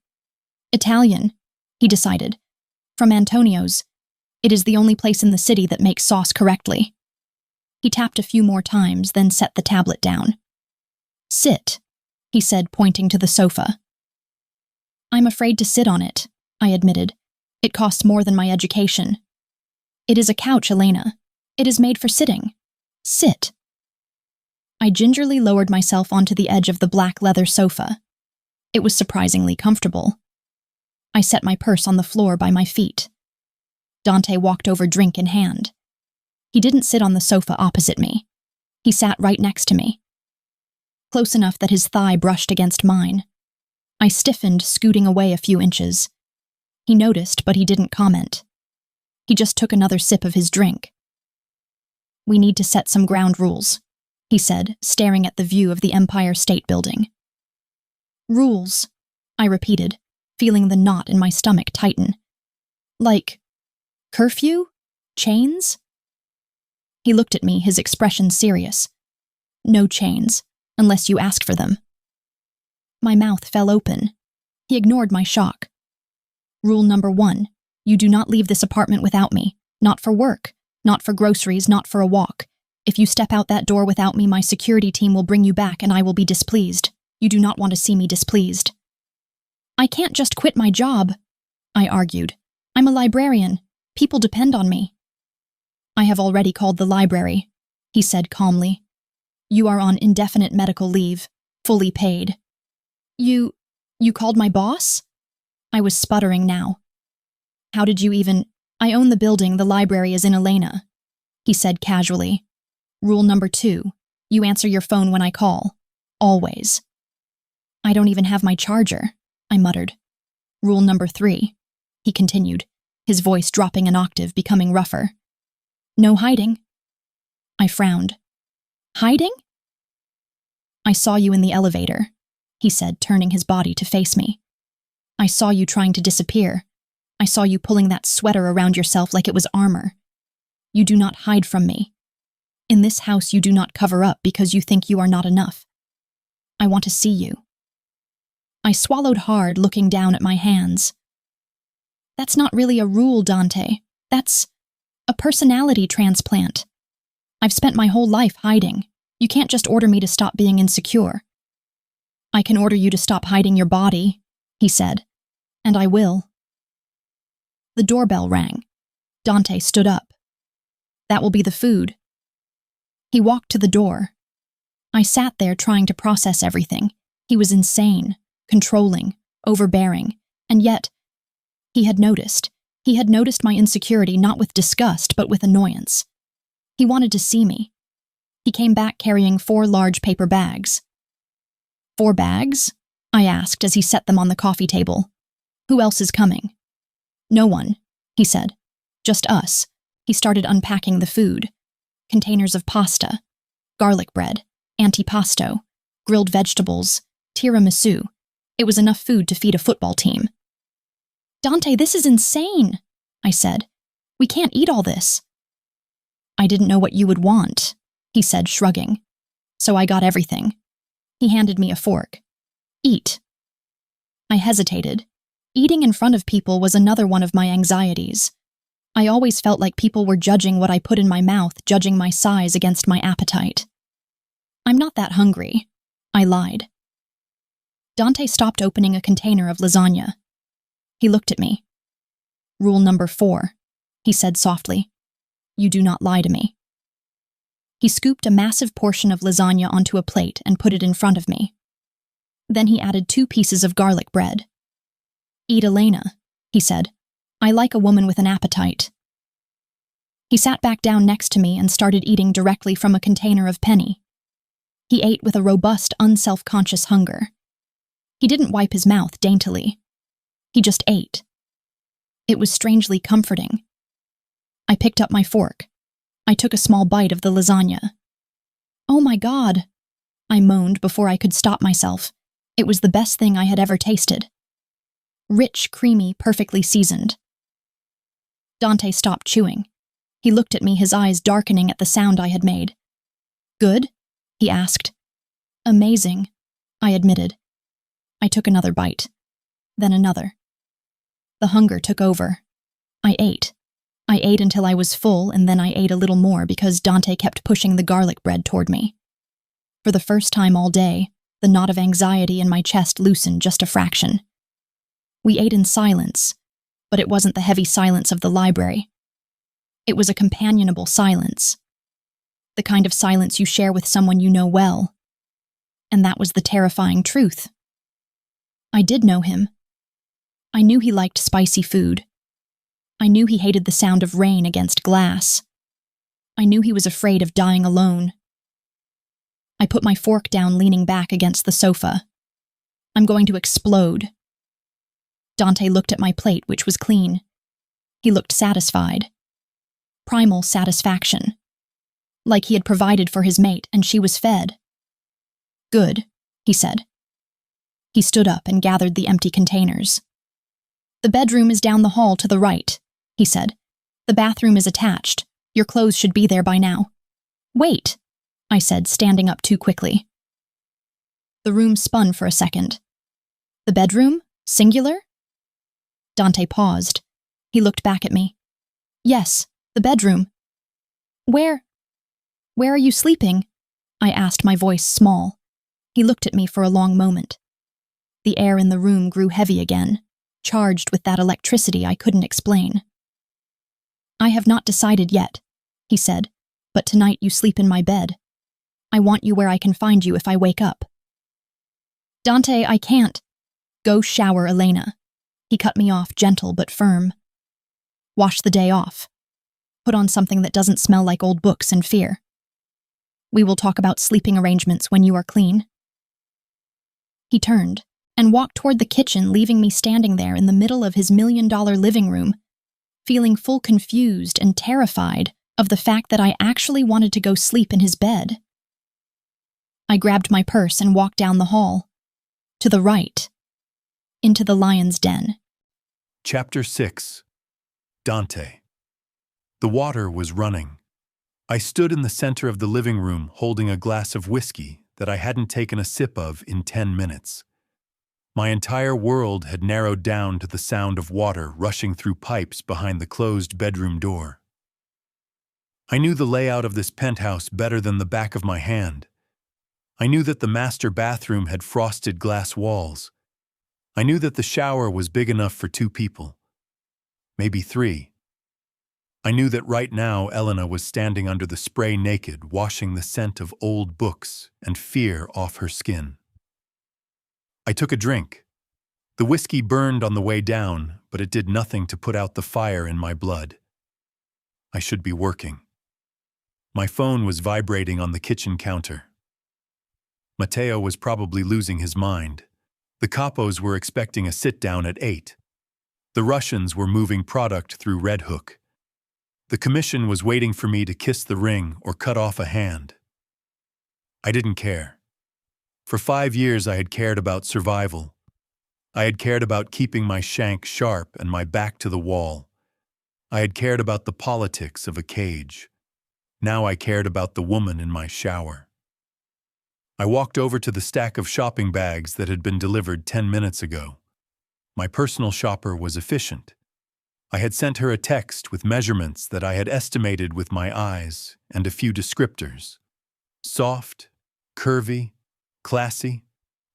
Italian, he decided. From Antonio's. It is the only place in the city that makes sauce correctly. He tapped a few more times, then set the tablet down. Sit, he said, pointing to the sofa. I'm afraid to sit on it, I admitted. It costs more than my education. It is a couch, Elena. It is made for sitting. Sit. I gingerly lowered myself onto the edge of the black leather sofa. It was surprisingly comfortable. I set my purse on the floor by my feet. Dante walked over, drink in hand. He didn't sit on the sofa opposite me. He sat right next to me, close enough that his thigh brushed against mine. I stiffened, scooting away a few inches. He noticed, but he didn't comment. He just took another sip of his drink. We need to set some ground rules, he said, staring at the view of the Empire State Building. Rules, I repeated, feeling the knot in my stomach tighten. Like, curfew? Chains? He looked at me, his expression serious. No chains, unless you ask for them. My mouth fell open. He ignored my shock. Rule number 1, you do not leave this apartment without me. Not for work, not for groceries, not for a walk. If you step out that door without me, my security team will bring you back and I will be displeased. You do not want to see me displeased. I can't just quit my job, I argued. I'm a librarian. People depend on me. I have already called the library, he said calmly. You are on indefinite medical leave, fully paid. You called my boss? I was sputtering now. How did you even— I own the building, the library is in Elena, he said casually. Rule number 2, you answer your phone when I call. Always. I don't even have my charger, I muttered. Rule number 3, he continued, his voice dropping an octave, becoming rougher. No hiding. I frowned. Hiding? I saw you in the elevator, he said, turning his body to face me. I saw you trying to disappear. I saw you pulling that sweater around yourself like it was armor. You do not hide from me. In this house you do not cover up because you think you are not enough. I want to see you. I swallowed hard, looking down at my hands. That's not really a rule, Dante. That's a personality transplant. I've spent my whole life hiding. You can't just order me to stop being insecure. I can order you to stop hiding your body, he said, and I will. The doorbell rang. Dante stood up. That will be the food. He walked to the door. I sat there trying to process everything. He was insane, controlling, overbearing, and yet he had noticed. He had noticed my insecurity not with disgust but with annoyance. He wanted to see me. He came back carrying 4 large paper bags. 4 bags? I asked as he set them on the coffee table. Who else is coming? No one, he said. Just us. He started unpacking the food. Containers of pasta, garlic bread, antipasto, grilled vegetables, tiramisu. It was enough food to feed a football team. Dante, this is insane, I said. We can't eat all this. I didn't know what you would want, he said, shrugging. So I got everything. He handed me a fork. Eat. I hesitated. Eating in front of people was another one of my anxieties. I always felt like people were judging what I put in my mouth, judging my size against my appetite. I'm not that hungry, I lied. Dante stopped opening a container of lasagna. He looked at me. Rule number 4, he said softly. You do not lie to me. He scooped a massive portion of lasagna onto a plate and put it in front of me. Then he added 2 pieces of garlic bread. Eat, Elena, he said. I like a woman with an appetite. He sat back down next to me and started eating directly from a container of penny. He ate with a robust, unself-conscious hunger. He didn't wipe his mouth daintily. He just ate. It was strangely comforting. I picked up my fork. I took a small bite of the lasagna. Oh my God, I moaned before I could stop myself. It was the best thing I had ever tasted. Rich, creamy, perfectly seasoned. Dante stopped chewing. He looked at me, his eyes darkening at the sound I had made. Good? He asked. Amazing, I admitted. I took another bite. Then another. The hunger took over. I ate. I ate until I was full, and then I ate a little more because Dante kept pushing the garlic bread toward me. For the first time all day, the knot of anxiety in my chest loosened just a fraction. We ate in silence, but it wasn't the heavy silence of the library. It was a companionable silence. The kind of silence you share with someone you know well. And that was the terrifying truth. I did know him. I knew he liked spicy food. I knew he hated the sound of rain against glass. I knew he was afraid of dying alone. I put my fork down, leaning back against the sofa. I'm going to explode. Dante looked at my plate, which was clean. He looked satisfied. Primal satisfaction. Like he had provided for his mate and she was fed. Good, he said. He stood up and gathered the empty containers. The bedroom is down the hall to the right, he said. The bathroom is attached. Your clothes should be there by now. Wait, I said, standing up too quickly. The room spun for a second. The bedroom? Singular? Dante paused. He looked back at me. Yes, the bedroom. Where are you sleeping? I asked, my voice small. He looked at me for a long moment. The air in the room grew heavy again, charged with that electricity I couldn't explain. I have not decided yet, he said, but tonight you sleep in my bed. I want you where I can find you if I wake up. Dante, I can't. Go shower, Elena. He cut me off, gentle but firm. Wash the day off. Put on something that doesn't smell like old books and fear. We will talk about sleeping arrangements when you are clean. He turned and walked toward the kitchen, leaving me standing there in the middle of his $1 million living room, feeling full confused and terrified of the fact that I actually wanted to go sleep in his bed. I grabbed my purse and walked down the hall. To the right. Into the lion's den. Chapter 6. Dante. The water was running. I stood in the center of the living room holding a glass of whiskey that I hadn't taken a sip of in 10 minutes. My entire world had narrowed down to the sound of water rushing through pipes behind the closed bedroom door. I knew the layout of this penthouse better than the back of my hand. I knew that the master bathroom had frosted glass walls. I knew that the shower was big enough for 2 people. Maybe 3. I knew that right now Elena was standing under the spray naked, washing the scent of old books and fear off her skin. I took a drink. The whiskey burned on the way down, but it did nothing to put out the fire in my blood. I should be working. My phone was vibrating on the kitchen counter. Matteo was probably losing his mind. The capos were expecting a sit-down at 8. The Russians were moving product through Red Hook. The commission was waiting for me to kiss the ring or cut off a hand. I didn't care. For 5 years I had cared about survival. I had cared about keeping my shank sharp and my back to the wall. I had cared about the politics of a cage. Now I cared about the woman in my shower. I walked over to the stack of shopping bags that had been delivered 10 minutes ago. My personal shopper was efficient. I had sent her a text with measurements that I had estimated with my eyes and a few descriptors. Soft, curvy, classy,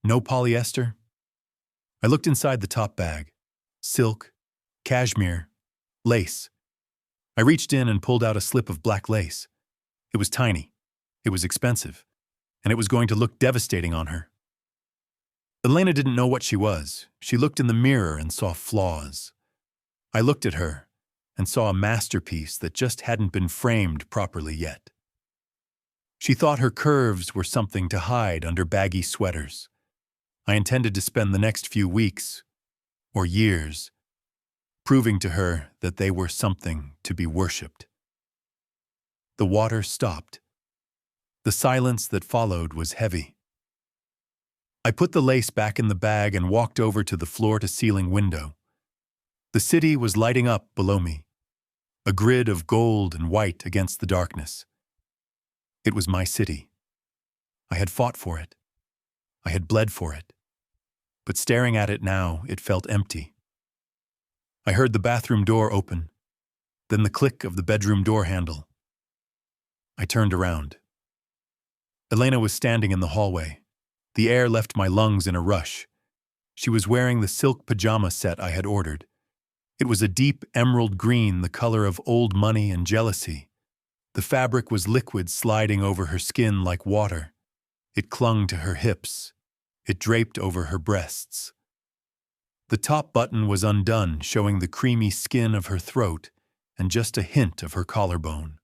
no polyester. I looked inside the top bag. Silk, cashmere, lace. I reached in and pulled out a slip of black lace. It was tiny. It was expensive. And it was going to look devastating on her. Elena didn't know what she was. She looked in the mirror and saw flaws. I looked at her and saw a masterpiece that just hadn't been framed properly yet. She thought her curves were something to hide under baggy sweaters. I intended to spend the next few weeks, or years, proving to her that they were something to be worshipped. The water stopped. The silence that followed was heavy. I put the lace back in the bag and walked over to the floor-to-ceiling window. The city was lighting up below me, a grid of gold and white against the darkness. It was my city. I had fought for it. I had bled for it. But staring at it now, it felt empty. I heard the bathroom door open, then the click of the bedroom door handle. I turned around. Elena was standing in the hallway. The air left my lungs in a rush. She was wearing the silk pajama set I had ordered. It was a deep emerald green, the color of old money and jealousy. The fabric was liquid, sliding over her skin like water. It clung to her hips. It draped over her breasts. The top button was undone, showing the creamy skin of her throat and just a hint of her collarbone.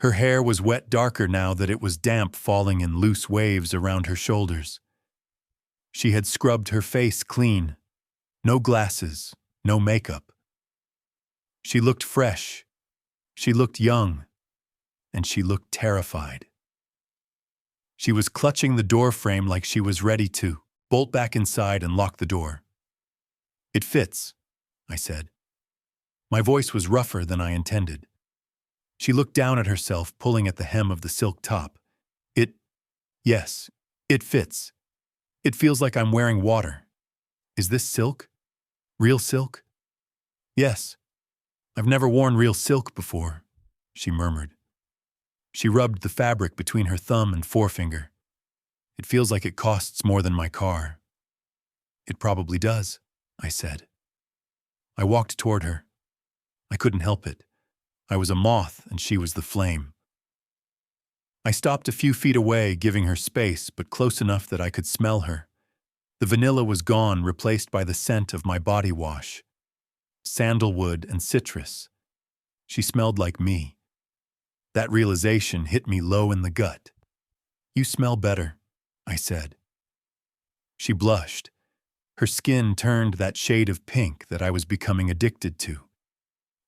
Her hair was wet, darker now that it was damp, falling in loose waves around her shoulders. She had scrubbed her face clean. No glasses, no makeup. She looked fresh. She looked young. And she looked terrified. She was clutching the door frame like she was ready to bolt back inside and lock the door. "It fits," I said. My voice was rougher than I intended. She looked down at herself, pulling at the hem of the silk top. Yes, it fits. It feels like I'm wearing water. Is this silk? Real silk?" "Yes. I've never worn real silk before," she murmured. She rubbed the fabric between her thumb and forefinger. "It feels like it costs more than my car." "It probably does," I said. I walked toward her. I couldn't help it. I was a moth and she was the flame. I stopped a few feet away, giving her space, but close enough that I could smell her. The vanilla was gone, replaced by the scent of my body wash. Sandalwood and citrus. She smelled like me. That realization hit me low in the gut. "You smell better," I said. She blushed. Her skin turned that shade of pink that I was becoming addicted to.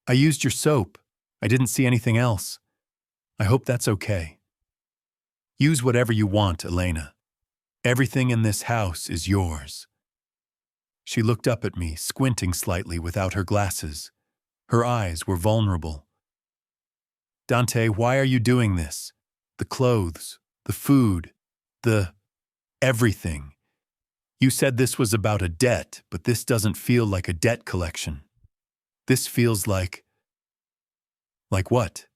"I used your soap. I didn't see anything else. I hope that's okay." "Use whatever you want, Elena. Everything in this house is yours." She looked up at me, squinting slightly without her glasses. Her eyes were vulnerable. "Dante, why are you doing this? The clothes, the food, everything. You said this was about a debt, but this doesn't feel like a debt collection. This feels like..." "Like what?"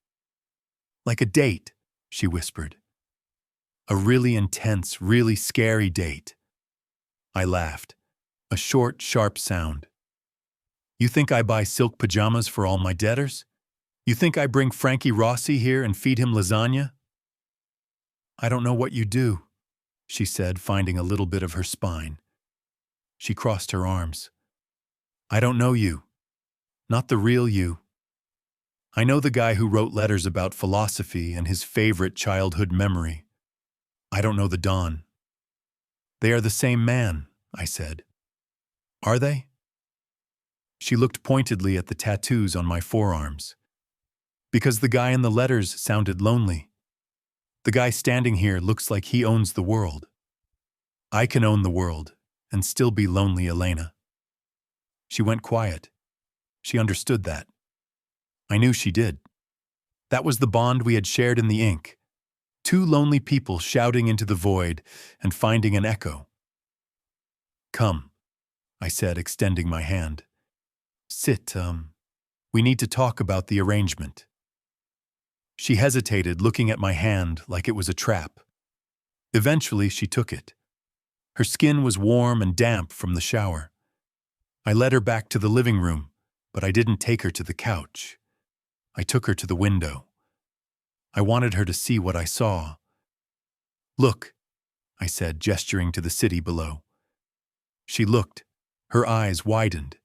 "Like a date," she whispered. "A really intense, really scary date." I laughed. A short, sharp sound. "You think I buy silk pajamas for all my debtors? You think I bring Frankie Rossi here and feed him lasagna?" "I don't know what you do," she said, finding a little bit of her spine. She crossed her arms. "I don't know you. Not the real you. I know the guy who wrote letters about philosophy and his favorite childhood memory. I don't know the Don." "They are the same man," I said. "Are they?" She looked pointedly at the tattoos on my forearms. "Because the guy in the letters sounded lonely. The guy standing here looks like he owns the world. I can own the world and still be lonely, Elena." She went quiet. She understood that. I knew she did. That was the bond we had shared in the ink. Two lonely people shouting into the void and finding an echo. "Come," I said, extending my hand. "Sit, we need to talk about the arrangement." She hesitated, looking at my hand like it was a trap. Eventually, she took it. Her skin was warm and damp from the shower. I led her back to the living room, but I didn't take her to the couch. I took her to the window. I wanted her to see what I saw. "Look," I said, gesturing to the city below. She looked. Her eyes widened.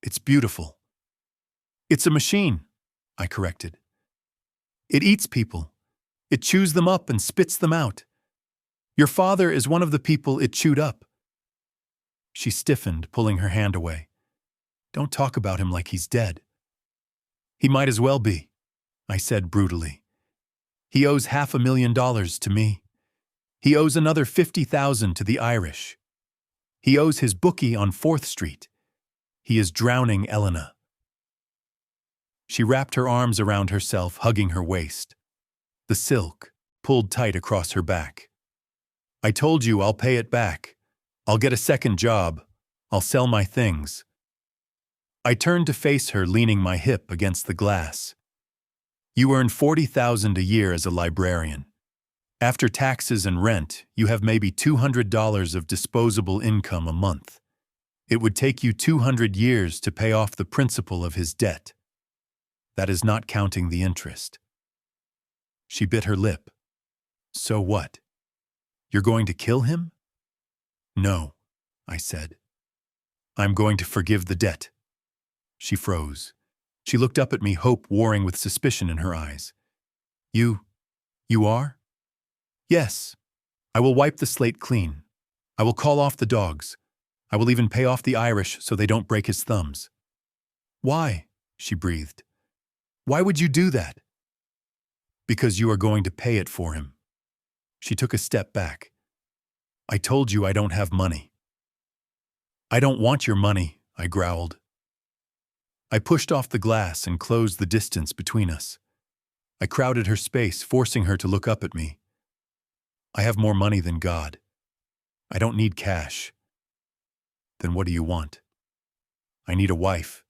"It's beautiful." "It's a machine," I corrected. "It eats people. It chews them up and spits them out. Your father is one of the people it chewed up." She stiffened, pulling her hand away. "Don't talk about him like he's dead." "He might as well be," I said brutally. "He owes $500,000 to me. He owes another $50,000 to the Irish. He owes his bookie on 4th Street. He is drowning Elena. She wrapped her arms around herself, hugging her waist. The silk pulled tight across her back. I told you I'll pay it back. I'll get a second job. I'll sell my things. I turned to face her, leaning my hip against the glass. You earn $40,000 a year as a librarian. After taxes and rent, you have maybe $200 of disposable income a month. It would take you 200 years to pay off the principal of his debt. That is not counting the interest. She bit her lip. So what? You're going to kill him? No, I said. I'm going to forgive the debt. She froze. She looked up at me, hope warring with suspicion in her eyes. You are? Yes. I will wipe the slate clean. I will call off the dogs. I will even pay off the Irish so they don't break his thumbs. Why? She breathed. Why would you do that? Because you are going to pay it for him. She took a step back. I told you I don't have money. I don't want your money, I growled. I pushed off the glass and closed the distance between us. I crowded her space, forcing her to look up at me. I have more money than God. I don't need cash. Then what do you want? I need a wife.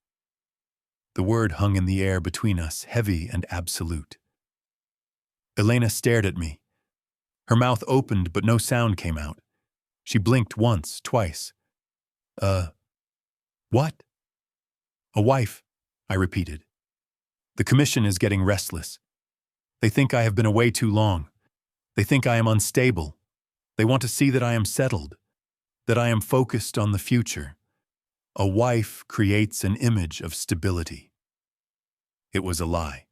The word hung in the air between us, heavy and absolute. Elena stared at me. Her mouth opened, but no sound came out. She blinked once, twice. What? A wife, I repeated. The commission is getting restless. They think I have been away too long. They think I am unstable. They want to see that I am settled, that I am focused on the future. A wife creates an image of stability. It was a lie.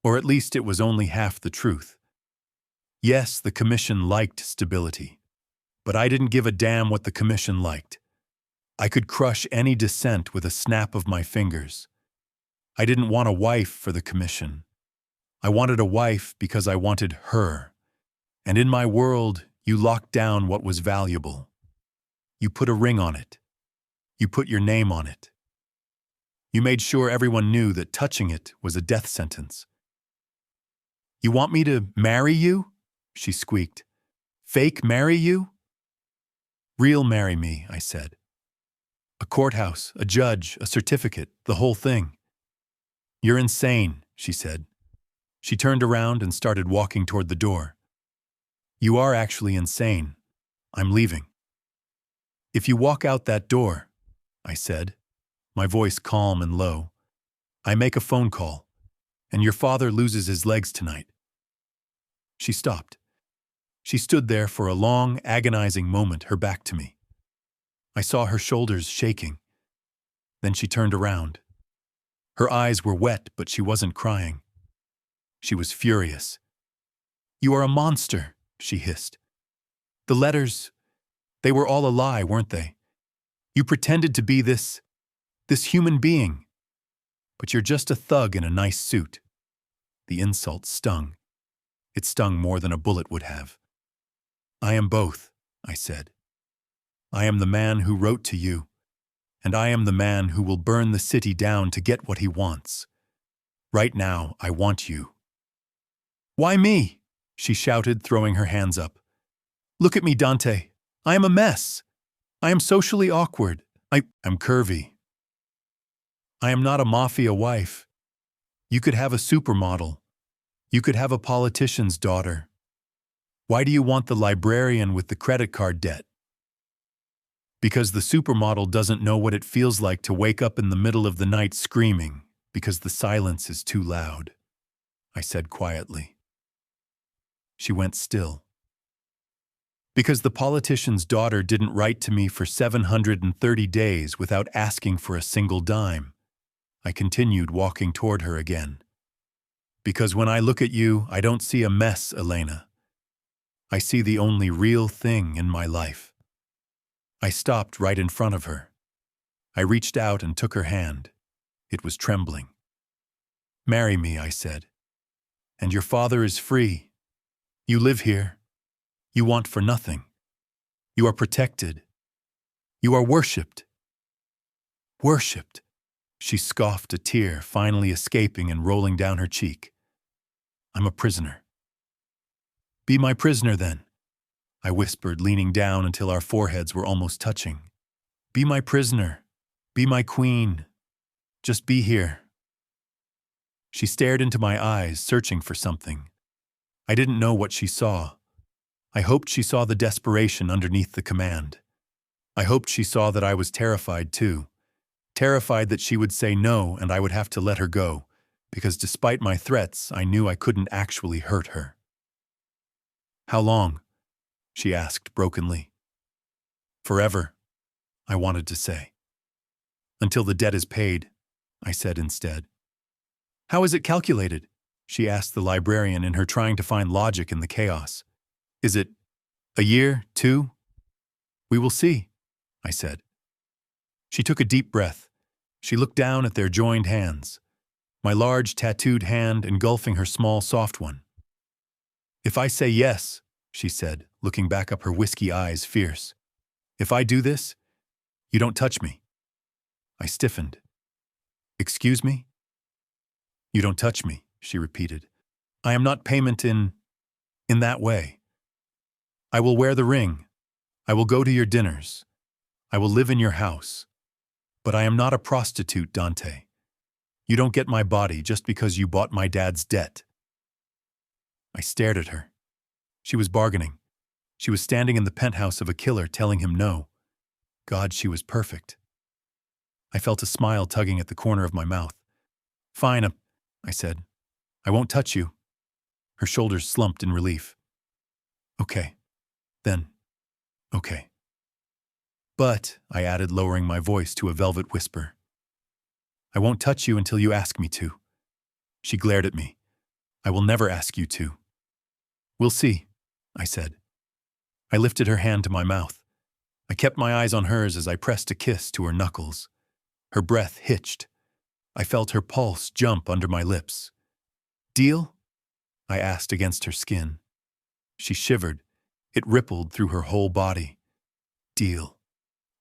Or at least it was only half the truth. Yes, the commission liked stability, but I didn't give a damn what the commission liked. I could crush any dissent with a snap of my fingers. I didn't want a wife for the commission. I wanted a wife because I wanted her. And in my world, you locked down what was valuable. You put a ring on it. You put your name on it. You made sure everyone knew that touching it was a death sentence. You want me to marry you? She squeaked. Fake marry you? Real marry me, I said. A courthouse, a judge, a certificate, the whole thing. You're insane, she said. She turned around and started walking toward the door. You are actually insane. I'm leaving. If you walk out that door, I said, my voice calm and low, I make a phone call, and your father loses his legs tonight. She stopped. She stood there for a long, agonizing moment, her back to me. I saw her shoulders shaking. Then she turned around. Her eyes were wet, but she wasn't crying. She was furious. You are a monster, she hissed. The letters, they were all a lie, weren't they? You pretended to be this human being. But you're just a thug in a nice suit. The insult stung. It stung more than a bullet would have. I am both, I said. I am the man who wrote to you, and I am the man who will burn the city down to get what he wants. Right now, I want you. Why me? She shouted, throwing her hands up. Look at me, Dante. I am a mess. I am socially awkward. I'm curvy. I am not a mafia wife. You could have a supermodel. You could have a politician's daughter. Why do you want the librarian with the credit card debt? Because the supermodel doesn't know what it feels like to wake up in the middle of the night screaming because the silence is too loud, I said quietly. She went still. Because the politician's daughter didn't write to me for 730 days without asking for a single dime, I continued walking toward her again. Because when I look at you, I don't see a mess, Elena. I see the only real thing in my life. I stopped right in front of her. I reached out and took her hand. It was trembling. Marry me, I said. And your father is free. You live here. You want for nothing. You are protected. You are worshipped. Worshipped, she scoffed, a tear finally escaping and rolling down her cheek. I'm a prisoner. Be my prisoner then, I whispered, leaning down until our foreheads were almost touching. Be my prisoner. Be my queen. Just be here. She stared into my eyes, searching for something. I didn't know what she saw. I hoped she saw the desperation underneath the command. I hoped she saw that I was terrified too. Terrified that she would say no and I would have to let her go, because despite my threats, I knew I couldn't actually hurt her. How long? She asked brokenly. Forever, I wanted to say. Until the debt is paid, I said instead. How is it calculated? She asked the librarian in her trying to find logic in the chaos. Is it a year, 2? We will see, I said. She took a deep breath. She looked down at their joined hands, my large tattooed hand engulfing her small soft one. If I say yes, she said, looking back up her whiskey eyes fierce. If I do this, you don't touch me. I stiffened. Excuse me? You don't touch me, she repeated. I am not payment in that way. I will wear the ring. I will go to your dinners. I will live in your house. But I am not a prostitute, Dante. You don't get my body just because you bought my dad's debt. I stared at her. She was bargaining. She was standing in the penthouse of a killer telling him no. God, she was perfect. I felt a smile tugging at the corner of my mouth. Fine, I said. I won't touch you. Her shoulders slumped in relief. Okay. Then, okay. But, I added, lowering my voice to a velvet whisper, I won't touch you until you ask me to. She glared at me. I will never ask you to. We'll see, I said. I lifted her hand to my mouth. I kept my eyes on hers as I pressed a kiss to her knuckles. Her breath hitched. I felt her pulse jump under my lips. Deal? I asked against her skin. She shivered. It rippled through her whole body. Deal,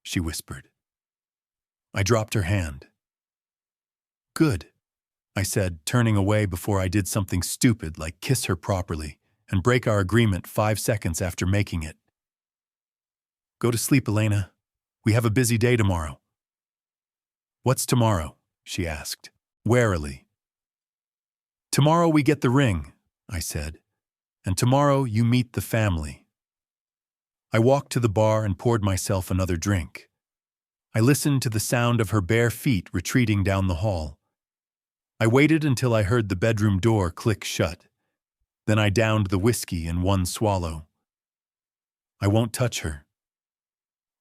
she whispered. I dropped her hand. Good, I said, turning away before I did something stupid like kiss her properly and break our agreement 5 seconds after making it. Go to sleep, Elena. We have a busy day tomorrow. What's tomorrow? She asked, warily. Tomorrow we get the ring, I said, and tomorrow you meet the family. I walked to the bar and poured myself another drink. I listened to the sound of her bare feet retreating down the hall. I waited until I heard the bedroom door click shut. Then I downed the whiskey in one swallow. I won't touch her.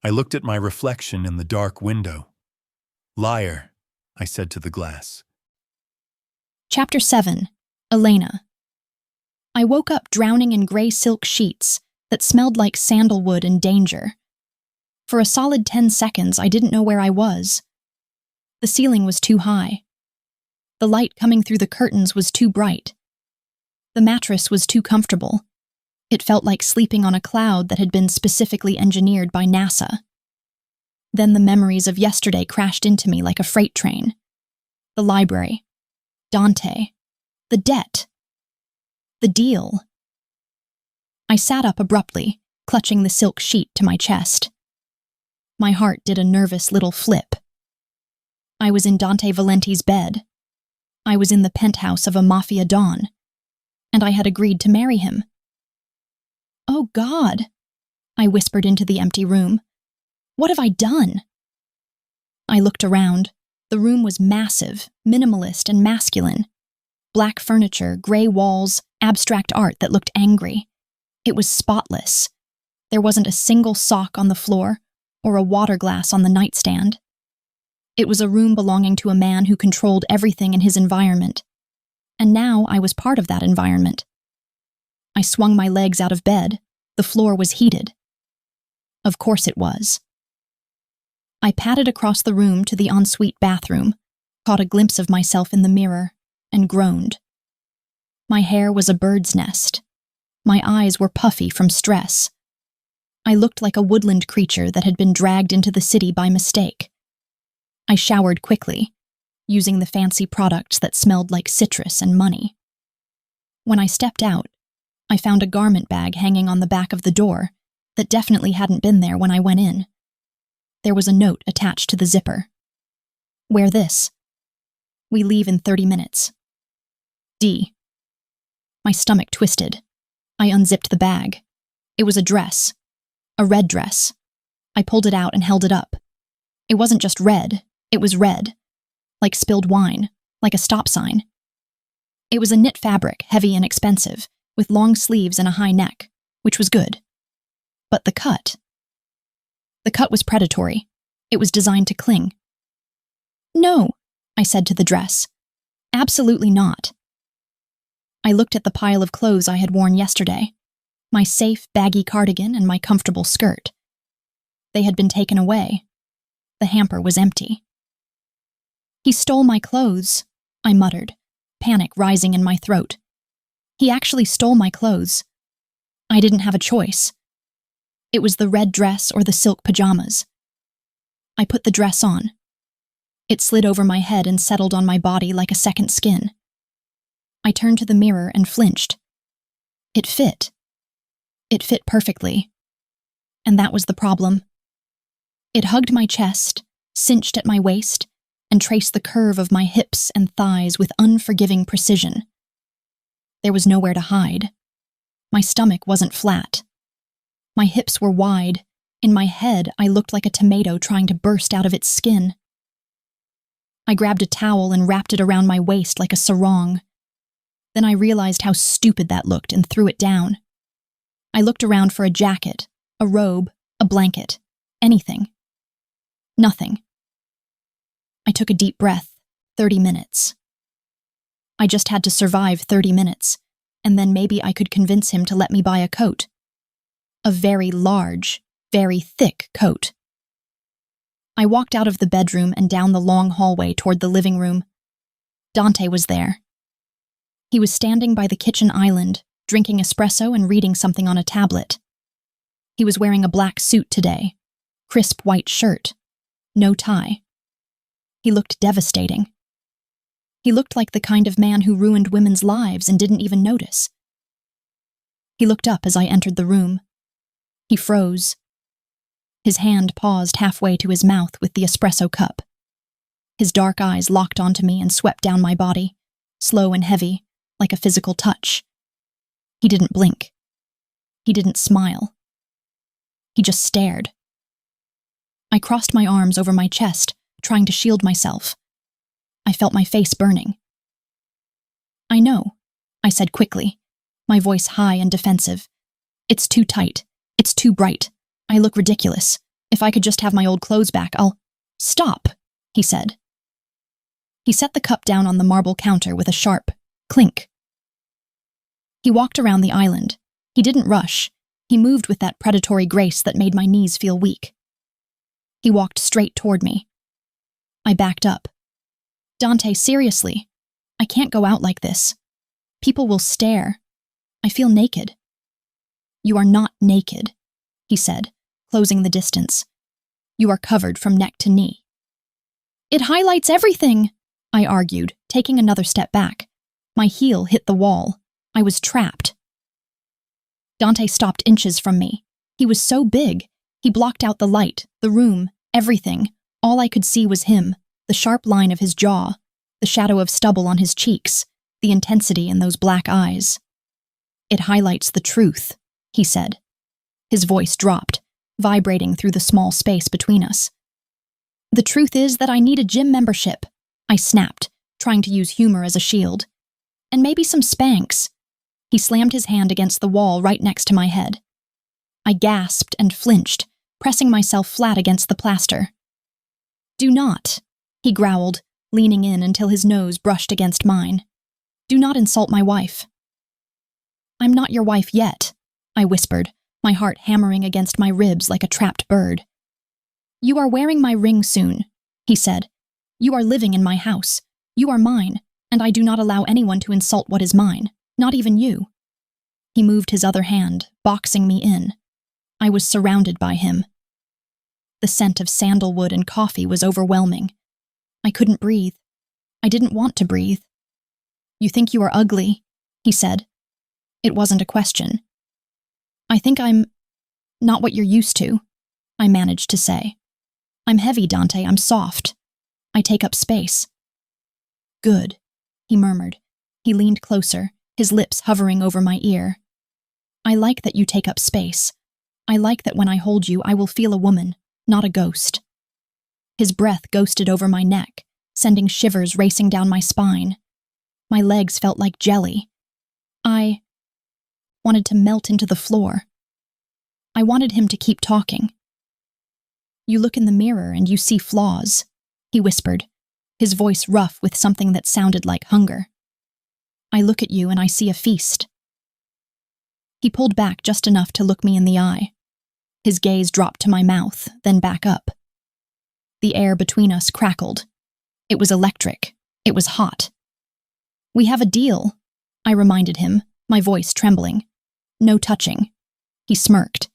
I looked at my reflection in the dark window. Liar, I said to the glass. Chapter 7. Elena. I woke up drowning in gray silk sheets that smelled like sandalwood and danger. For a solid 10 seconds, I didn't know where I was. The ceiling was too high. The light coming through the curtains was too bright. The mattress was too comfortable. It felt like sleeping on a cloud that had been specifically engineered by NASA. Then the memories of yesterday crashed into me like a freight train. The library. Dante. The debt. The deal. I sat up abruptly, clutching the silk sheet to my chest. My heart did a nervous little flip. I was in Dante Valenti's bed. I was in the penthouse of a mafia don. And I had agreed to marry him. Oh, God, I whispered into the empty room. What have I done? I looked around. The room was massive, minimalist, and masculine. Black furniture, gray walls, abstract art that looked angry. It was spotless. There wasn't a single sock on the floor or a water glass on the nightstand. It was a room belonging to a man who controlled everything in his environment. And now I was part of that environment. I swung my legs out of bed. The floor was heated. Of course it was. I padded across the room to the ensuite bathroom, caught a glimpse of myself in the mirror, and groaned. My hair was a bird's nest. My eyes were puffy from stress. I looked like a woodland creature that had been dragged into the city by mistake. I showered quickly, using the fancy products that smelled like citrus and money. When I stepped out, I found a garment bag hanging on the back of the door that definitely hadn't been there when I went in. There was a note attached to the zipper. Wear this. We leave in 30 minutes. D. My stomach twisted. I unzipped the bag. It was a dress. A red dress. I pulled it out and held it up. It wasn't just red, it was red. Like spilled wine, like a stop sign. It was a knit fabric, heavy and expensive, with long sleeves and a high neck, which was good. But the cut. The cut was predatory. It was designed to cling. No, I said to the dress. Absolutely not. I looked at the pile of clothes I had worn yesterday. My safe, baggy cardigan and my comfortable skirt. They had been taken away. The hamper was empty. He stole my clothes, I muttered, panic rising in my throat. He actually stole my clothes. I didn't have a choice. It was the red dress or the silk pajamas. I put the dress on. It slid over my head and settled on my body like a second skin. I turned to the mirror and flinched. It fit. It fit perfectly. And that was the problem. It hugged my chest, cinched at my waist, and traced the curve of my hips and thighs with unforgiving precision. There was nowhere to hide. My stomach wasn't flat. My hips were wide. In my head, I looked like a tomato trying to burst out of its skin. I grabbed a towel and wrapped it around my waist like a sarong. Then I realized how stupid that looked and threw it down. I looked around for a jacket, a robe, a blanket, anything. Nothing. I took a deep breath. 30 minutes. I just had to survive 30 minutes, and then maybe I could convince him to let me buy a coat. A very large, very thick coat. I walked out of the bedroom and down the long hallway toward the living room. Dante was there. He was standing by the kitchen island, drinking espresso and reading something on a tablet. He was wearing a black suit today, crisp white shirt, no tie. He looked devastating. He looked like the kind of man who ruined women's lives and didn't even notice. He looked up as I entered the room. He froze. His hand paused halfway to his mouth with the espresso cup. His dark eyes locked onto me and swept down my body, slow and heavy, like a physical touch. He didn't blink. He didn't smile. He just stared. I crossed my arms over my chest, trying to shield myself. I felt my face burning. I know, I said quickly, my voice high and defensive. It's too tight. It's too bright. I look ridiculous. If I could just have my old clothes back, I'll... Stop, he said. He set the cup down on the marble counter with a sharp clink. He walked around the island. He didn't rush. He moved with that predatory grace that made my knees feel weak. He walked straight toward me. I backed up. Dante, seriously. I can't go out like this. People will stare. I feel naked. You are not naked, he said, closing the distance. You are covered from neck to knee. It highlights everything, I argued, taking another step back. My heel hit the wall. I was trapped. Dante stopped inches from me. He was so big. He blocked out the light, the room, everything. All I could see was him, the sharp line of his jaw, the shadow of stubble on his cheeks, the intensity in those black eyes. It highlights the truth, he said. His voice dropped, vibrating through the small space between us. The truth is that I need a gym membership, I snapped, trying to use humor as a shield. And maybe some Spanx. He slammed his hand against the wall right next to my head. I gasped and flinched, pressing myself flat against the plaster. Do not, he growled, leaning in until his nose brushed against mine. Do not insult my wife. I'm not your wife yet, I whispered, my heart hammering against my ribs like a trapped bird. You are wearing my ring soon, he said. You are living in my house. You are mine, and I do not allow anyone to insult what is mine, not even you. He moved his other hand, boxing me in. I was surrounded by him. The scent of sandalwood and coffee was overwhelming. I couldn't breathe. I didn't want to breathe. "You think you are ugly," he said. It wasn't a question. "I think I'm not what you're used to," I managed to say. "I'm heavy, Dante. I'm soft. I take up space." "Good," he murmured. He leaned closer, his lips hovering over my ear. "I like that you take up space. I like that when I hold you, I will feel a woman, not a ghost." His breath ghosted over my neck, sending shivers racing down my spine. My legs felt like jelly. I wanted to melt into the floor. I wanted him to keep talking. "You look in the mirror and you see flaws," he whispered, his voice rough with something that sounded like hunger. "I look at you and I see a feast." He pulled back just enough to look me in the eye. His gaze dropped to my mouth, then back up. The air between us crackled. It was electric. It was hot. "We have a deal," I reminded him, my voice trembling. "No touching." He smirked.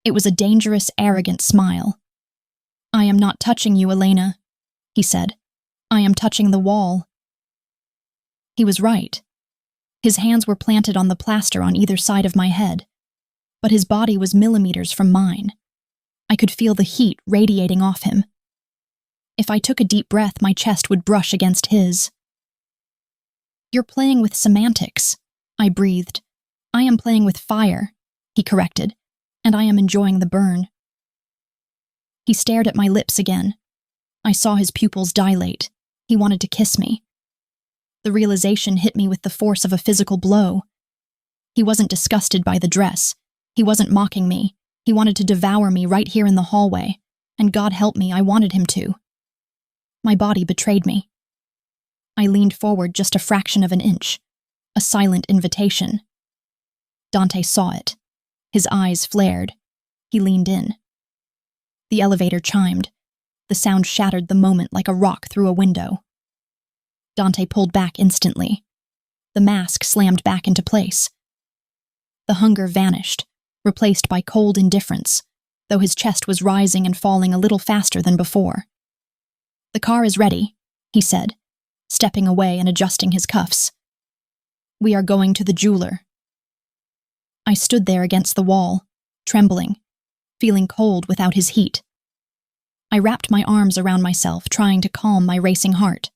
It was a dangerous, arrogant smile. "I am not touching you, Elena," he said. "I am touching the wall." He was right. His hands were planted on the plaster on either side of my head, but his body was millimeters from mine. I could feel the heat radiating off him. If I took a deep breath, my chest would brush against his. "You're playing with semantics," I breathed. "I am playing with fire," he corrected, "and I am enjoying the burn." He stared at my lips again. I saw his pupils dilate. He wanted to kiss me. The realization hit me with the force of a physical blow. He wasn't disgusted by the dress. He wasn't mocking me. He wanted to devour me right here in the hallway, and God help me, I wanted him to. My body betrayed me. I leaned forward just a fraction of an inch, a silent invitation. Dante saw it. His eyes flared. He leaned in. The elevator chimed. The sound shattered the moment like a rock through a window. Dante pulled back instantly. The mask slammed back into place. The hunger vanished, replaced by cold indifference, though his chest was rising and falling a little faster than before. "The car is ready," he said, stepping away and adjusting his cuffs. "We are going to the jeweler." I stood there against the wall, trembling, feeling cold without his heat. I wrapped my arms around myself, trying to calm my racing heart.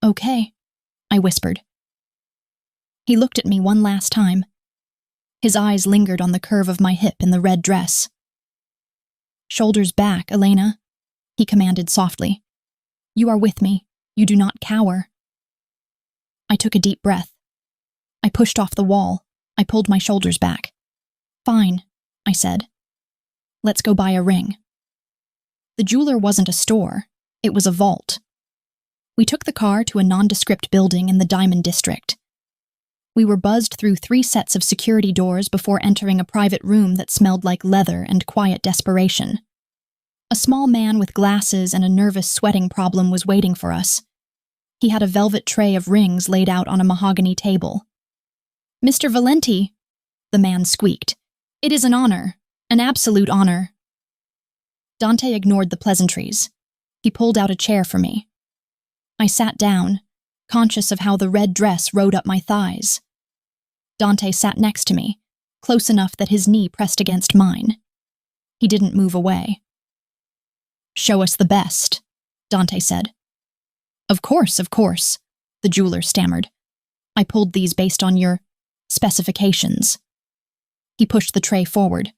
"Okay," I whispered. He looked at me one last time. His eyes lingered on the curve of my hip in the red dress. "Shoulders back, Elena," he commanded softly. "You are with me. You do not cower." I took a deep breath. I pushed off the wall. I pulled my shoulders back. "Fine," I said. "Let's go buy a ring." The jeweler wasn't a store. It was a vault. We took the car to a nondescript building in the Diamond District. We were buzzed through 3 sets of security doors before entering a private room that smelled like leather and quiet desperation. A small man with glasses and a nervous sweating problem was waiting for us. He had a velvet tray of rings laid out on a mahogany table. "Mr. Valenti," the man squeaked. "It is an honor, an absolute honor." Dante ignored the pleasantries. He pulled out a chair for me. I sat down, conscious of how the red dress rode up my thighs. Dante sat next to me, close enough that his knee pressed against mine. He didn't move away. "Show us the best," Dante said. Of course," the jeweler stammered. "I pulled these based on your specifications." He pushed the tray forward.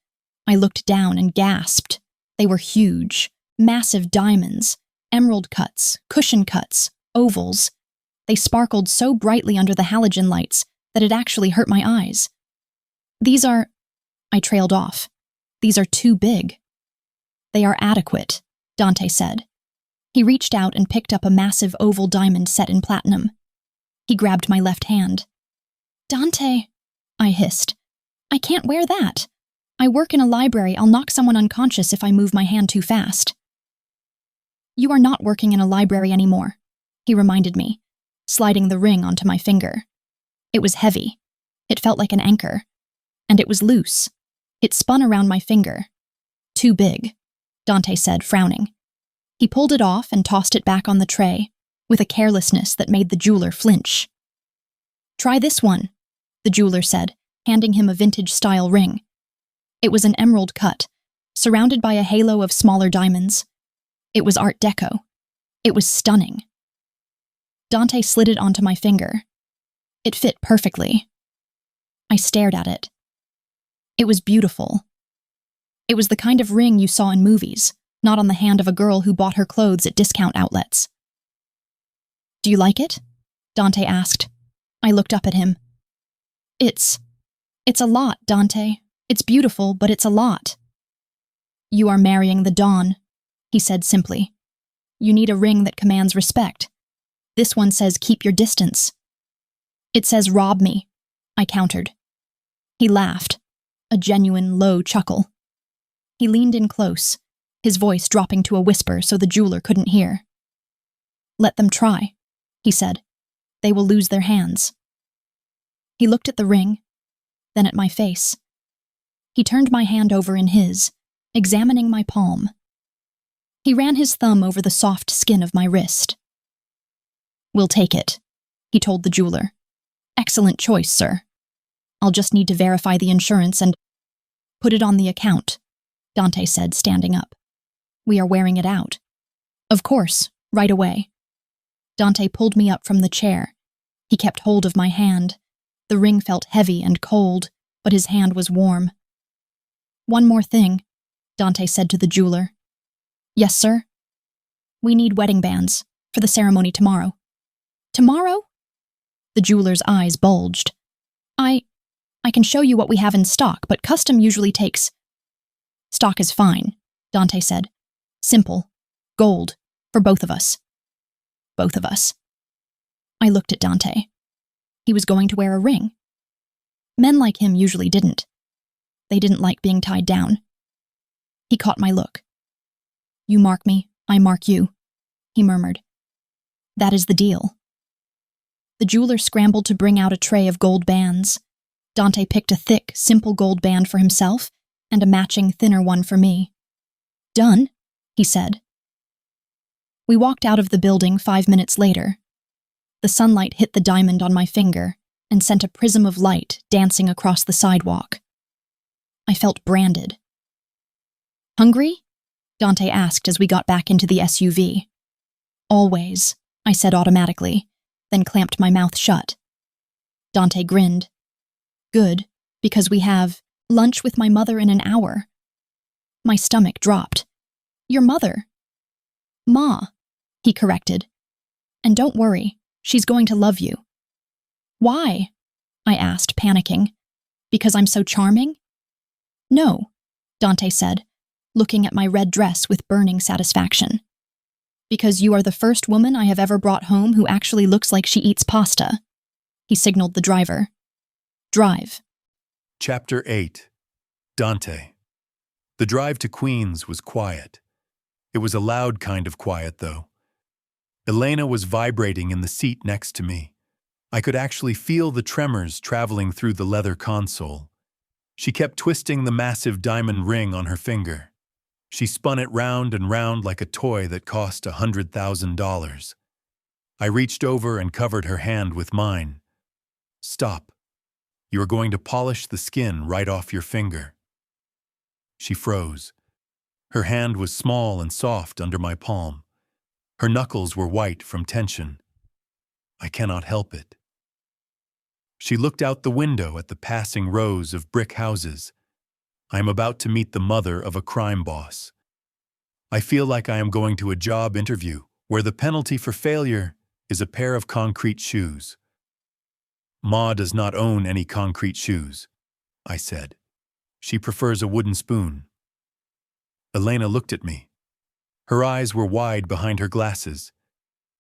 I looked down and gasped. They were huge, massive diamonds, emerald cuts, cushion cuts, ovals. They sparkled so brightly under the halogen lights that it actually hurt my eyes. "These are—" I trailed off. "These are too big." "They are adequate," Dante said. He reached out and picked up a massive oval diamond set in platinum. He grabbed my left hand. "Dante," I hissed. "I can't wear that. I work in a library. I'll knock someone unconscious if I move my hand too fast." "You are not working in a library anymore," he reminded me, sliding the ring onto my finger. It was heavy. It felt like an anchor. And it was loose. It spun around my finger. Too big, Dante said, frowning. He pulled it off and tossed it back on the tray, with a carelessness that made the jeweler flinch. Try this one, the jeweler said, handing him a vintage-style ring. It was an emerald cut, surrounded by a halo of smaller diamonds. It was Art Deco. It was stunning. Dante slid it onto my finger. It fit perfectly. I stared at it. It was beautiful. It was the kind of ring you saw in movies, not on the hand of a girl who bought her clothes at discount outlets. Do you like it? Dante asked. I looked up at him. It's a lot, Dante. It's beautiful, but it's a lot. You are marrying the Dawn, he said simply. You need a ring that commands respect. This one says keep your distance. It says rob me, I countered. He laughed, a genuine low chuckle. He leaned in close, his voice dropping to a whisper so the jeweler couldn't hear. Let them try, he said. They will lose their hands. He looked at the ring, then at my face. He turned my hand over in his, examining my palm. He ran his thumb over the soft skin of my wrist. We'll take it, he told the jeweler. Excellent choice, sir. I'll just need to verify the insurance and put it on the account, Dante said, standing up. We are wearing it out. Of course, right away. Dante pulled me up from the chair. He kept hold of my hand. The ring felt heavy and cold, but his hand was warm. One more thing, Dante said to the jeweler. Yes, sir? We need wedding bands for the ceremony tomorrow. Tomorrow? The jeweler's eyes bulged. I can show you what we have in stock, but custom usually takes... Stock is fine, Dante said. Simple. Gold. For both of us. Both of us. I looked at Dante. He was going to wear a ring. Men like him usually didn't. They didn't like being tied down. He caught my look. You mark me, I mark you, he murmured. That is the deal. The jeweler scrambled to bring out a tray of gold bands. Dante picked a thick, simple gold band for himself and a matching, thinner one for me. Done, he said. We walked out of the building 5 minutes later. The sunlight hit the diamond on my finger and sent a prism of light dancing across the sidewalk. I felt branded. Hungry? Dante asked as we got back into the SUV. Always, I said automatically, then clamped my mouth shut. Dante grinned. Good, because we have lunch with my mother in an hour. My stomach dropped. Your mother? Ma, he corrected. And don't worry, she's going to love you. Why? I asked, panicking. Because I'm so charming? No, Dante said, looking at my red dress with burning satisfaction. Because you are the first woman I have ever brought home who actually looks like she eats pasta. He signaled the driver. Drive. Chapter 8. Dante. The drive to Queens was quiet. It was a loud kind of quiet, though. Elena was vibrating in the seat next to me. I could actually feel the tremors traveling through the leather console. She kept twisting the massive diamond ring on her finger. She spun it round and round like a toy that cost $100,000. I reached over and covered her hand with mine. Stop. You are going to polish the skin right off your finger. She froze. Her hand was small and soft under my palm. Her knuckles were white from tension. I cannot help it. She looked out the window at the passing rows of brick houses. I am about to meet the mother of a crime boss. I feel like I am going to a job interview where the penalty for failure is a pair of concrete shoes. Ma does not own any concrete shoes, I said. She prefers a wooden spoon. Elena looked at me. Her eyes were wide behind her glasses.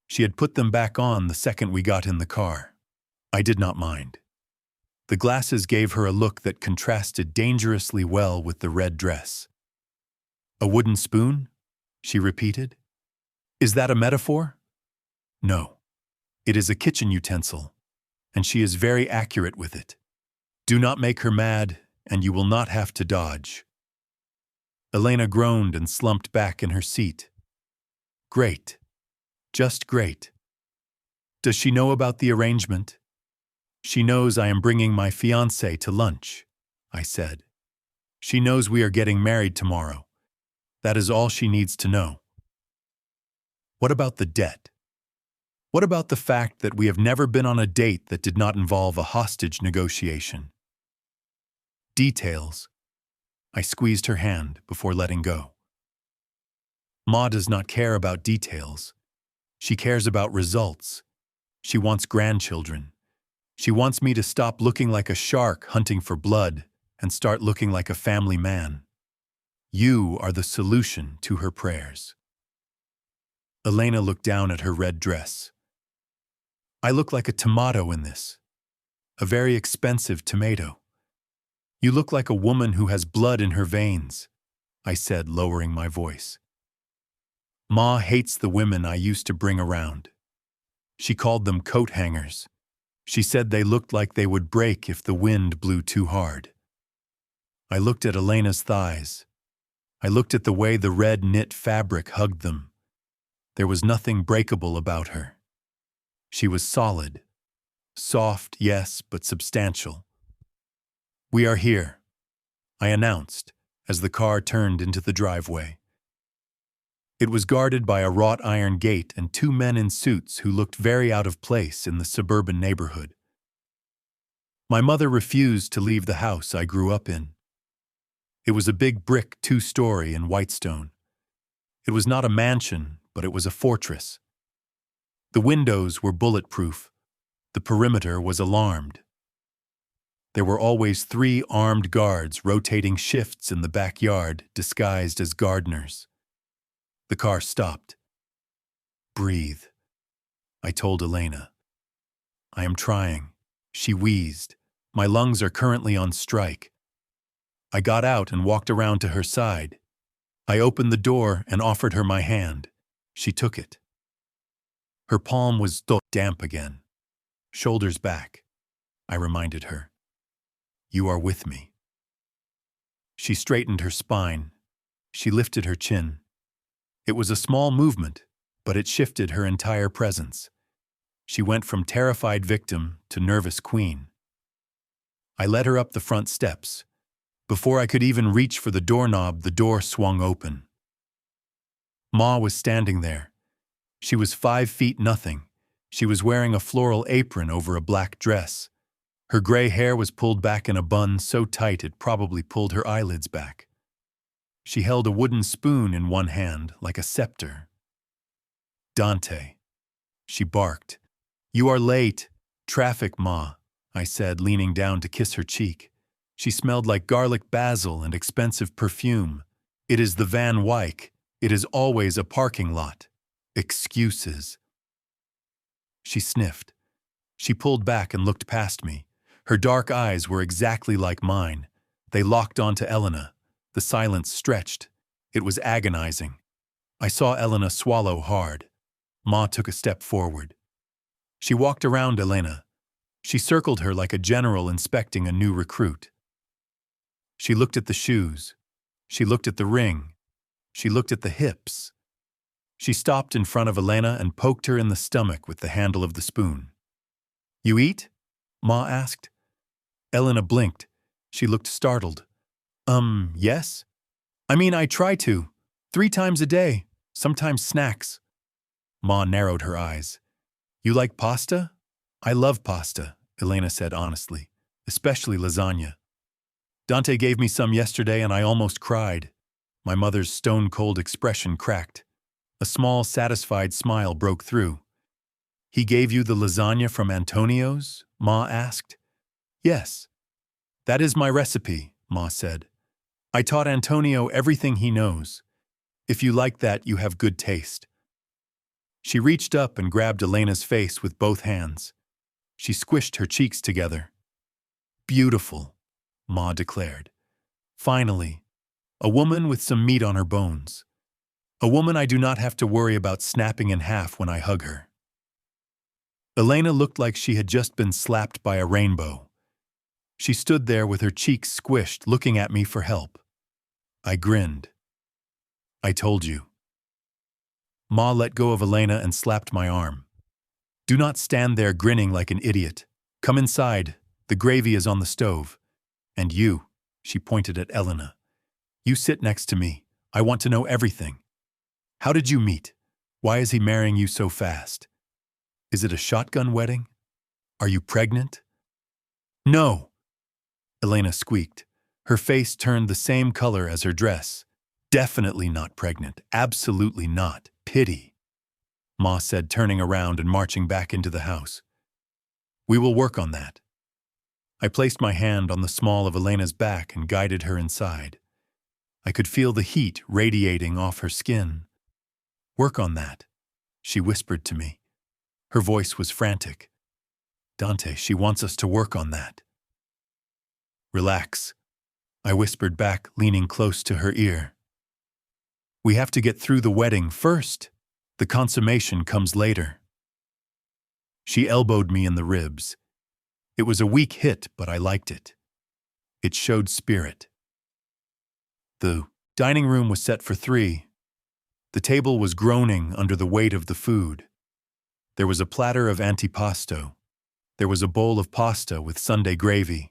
She had put them back on the second we got in the car. I did not mind. The glasses gave her a look that contrasted dangerously well with the red dress. A wooden spoon? She repeated. Is that a metaphor? No. It is a kitchen utensil, and she is very accurate with it. Do not make her mad, and you will not have to dodge. Elena groaned and slumped back in her seat. Great. Just great. Does she know about the arrangement? She knows I am bringing my fiancé to lunch, I said. She knows we are getting married tomorrow. That is all she needs to know. What about the debt? What about the fact that we have never been on a date that did not involve a hostage negotiation? Details. I squeezed her hand before letting go. Ma does not care about details. She cares about results. She wants grandchildren. She wants me to stop looking like a shark hunting for blood and start looking like a family man. You are the solution to her prayers. Elena looked down at her red dress. I look like a tomato in this. A very expensive tomato. You look like a woman who has blood in her veins, I said, lowering my voice. Ma hates the women I used to bring around. She called them coat hangers. She said they looked like they would break if the wind blew too hard. I looked at Elena's thighs. I looked at the way the red knit fabric hugged them. There was nothing breakable about her. She was solid. Soft, yes, but substantial. We are here, I announced as the car turned into the driveway. It was guarded by a wrought iron gate and two men in suits who looked very out of place in the suburban neighborhood. My mother refused to leave the house I grew up in. It was a big brick 2-story in Whitestone. It was not a mansion, but it was a fortress. The windows were bulletproof. The perimeter was alarmed. There were always 3 armed guards rotating shifts in the backyard, disguised as gardeners. The car stopped. Breathe, I told Elena. I am trying, she wheezed. My lungs are currently on strike. I got out and walked around to her side. I opened the door and offered her my hand. She took it. Her palm was damp again. Shoulders back, I reminded her. You are with me. She straightened her spine. She lifted her chin. It was a small movement, but it shifted her entire presence. She went from terrified victim to nervous queen. I led her up the front steps. Before I could even reach for the doorknob, the door swung open. Ma was standing there. She was 5 feet nothing. She was wearing a floral apron over a black dress. Her gray hair was pulled back in a bun so tight it probably pulled her eyelids back. She held a wooden spoon in one hand, like a scepter. Dante, she barked. You are late. Traffic, Ma, I said, leaning down to kiss her cheek. She smelled like garlic basil and expensive perfume. It is the Van Wyck. It is always a parking lot. Excuses. She sniffed. She pulled back and looked past me. Her dark eyes were exactly like mine. They locked onto Elena. The silence stretched. It was agonizing. I saw Elena swallow hard. Ma took a step forward. She walked around Elena. She circled her like a general inspecting a new recruit. She looked at the shoes. She looked at the ring. She looked at the hips. She stopped in front of Elena and poked her in the stomach with the handle of the spoon. You eat? Ma asked. Elena blinked. She looked startled. Yes? I mean, I try to. 3 times a day, sometimes snacks. Ma narrowed her eyes. You like pasta? I love pasta, Elena said honestly, especially lasagna. Dante gave me some yesterday and I almost cried. My mother's stone-cold expression cracked. A small, satisfied smile broke through. He gave you the lasagna from Antonio's? Ma asked. Yes. That is my recipe, Ma said. I taught Antonio everything he knows. If you like that, you have good taste. She reached up and grabbed Elena's face with both hands. She squished her cheeks together. Beautiful, Ma declared. Finally, a woman with some meat on her bones. A woman I do not have to worry about snapping in half when I hug her. Elena looked like she had just been slapped by a rainbow. She stood there with her cheeks squished, looking at me for help. I grinned. I told you. Ma let go of Elena and slapped my arm. Do not stand there grinning like an idiot. Come inside. The gravy is on the stove. And you, she pointed at Elena. You sit next to me. I want to know everything. How did you meet? Why is he marrying you so fast? Is it a shotgun wedding? Are you pregnant? No, Elena squeaked. Her face turned the same color as her dress. Definitely not pregnant. Absolutely not. Pity, Ma said, turning around and marching back into the house. We will work on that. I placed my hand on the small of Elena's back and guided her inside. I could feel the heat radiating off her skin. Work on that, she whispered to me. Her voice was frantic. Dante, she wants us to work on that. Relax, I whispered back, leaning close to her ear. We have to get through the wedding first. The consummation comes later. She elbowed me in the ribs. It was a weak hit, but I liked it. It showed spirit. The dining room was set for 3. The table was groaning under the weight of the food. There was a platter of antipasto. There was a bowl of pasta with Sunday gravy.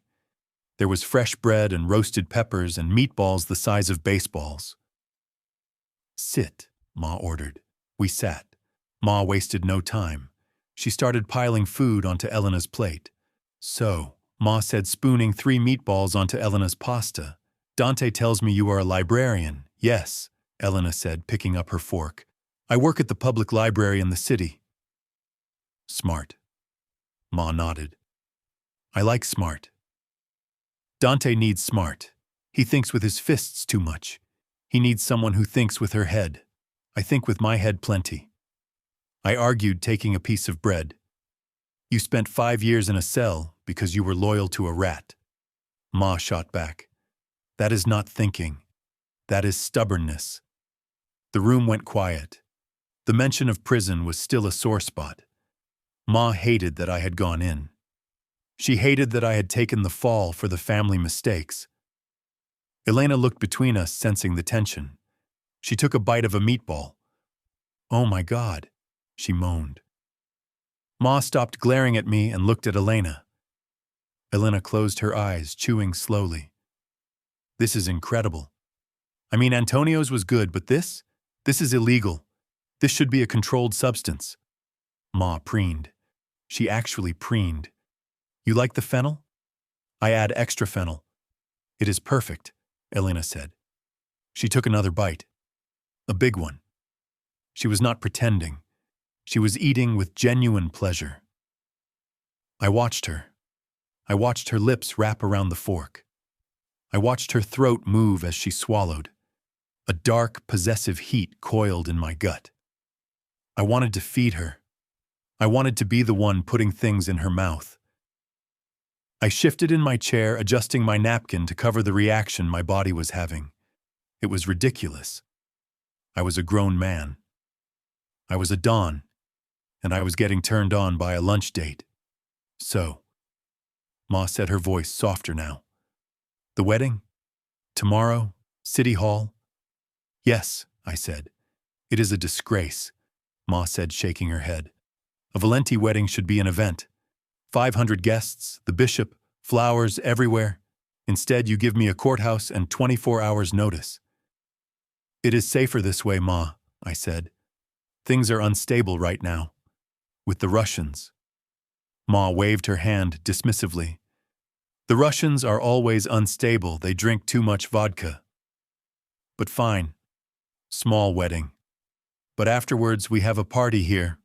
There was fresh bread and roasted peppers and meatballs the size of baseballs. Sit, Ma ordered. We sat. Ma wasted no time. She started piling food onto Elena's plate. So, Ma said, spooning 3 meatballs onto Elena's pasta. Dante tells me you are a librarian. Yes, Elena said, picking up her fork. I work at the public library in the city. Smart. Ma nodded. I like smart. Dante needs smart. He thinks with his fists too much. He needs someone who thinks with her head. I think with my head plenty. I argued, taking a piece of bread. You spent 5 years in a cell because you were loyal to a rat. Ma shot back. That is not thinking. That is stubbornness. The room went quiet. The mention of prison was still a sore spot. Ma hated that I had gone in. She hated that I had taken the fall for the family mistakes. Elena looked between us, sensing the tension. She took a bite of a meatball. Oh my God, she moaned. Ma stopped glaring at me and looked at Elena. Elena closed her eyes, chewing slowly. This is incredible. I mean, Antonio's was good, but this is illegal. This should be a controlled substance. Ma preened. She actually preened. You like the fennel? I add extra fennel. It is perfect, Elena said. She took another bite. A big one. She was not pretending. She was eating with genuine pleasure. I watched her. I watched her lips wrap around the fork. I watched her throat move as she swallowed. A dark, possessive heat coiled in my gut. I wanted to feed her. I wanted to be the one putting things in her mouth. I shifted in my chair, adjusting my napkin to cover the reaction my body was having. It was ridiculous. I was a grown man. I was a Don, and I was getting turned on by a lunch date. So, Ma said, her voice softer now. The wedding? Tomorrow? City Hall? Yes, I said. It is a disgrace, Ma said, shaking her head. A Valenti wedding should be an event. 500 guests, the bishop, flowers everywhere. Instead, you give me a courthouse and 24 hours notice. It is safer this way, Ma, I said. Things are unstable right now. With the Russians. Ma waved her hand dismissively. The Russians are always unstable. They drink too much vodka. But fine. Small wedding. But afterwards we have a party here.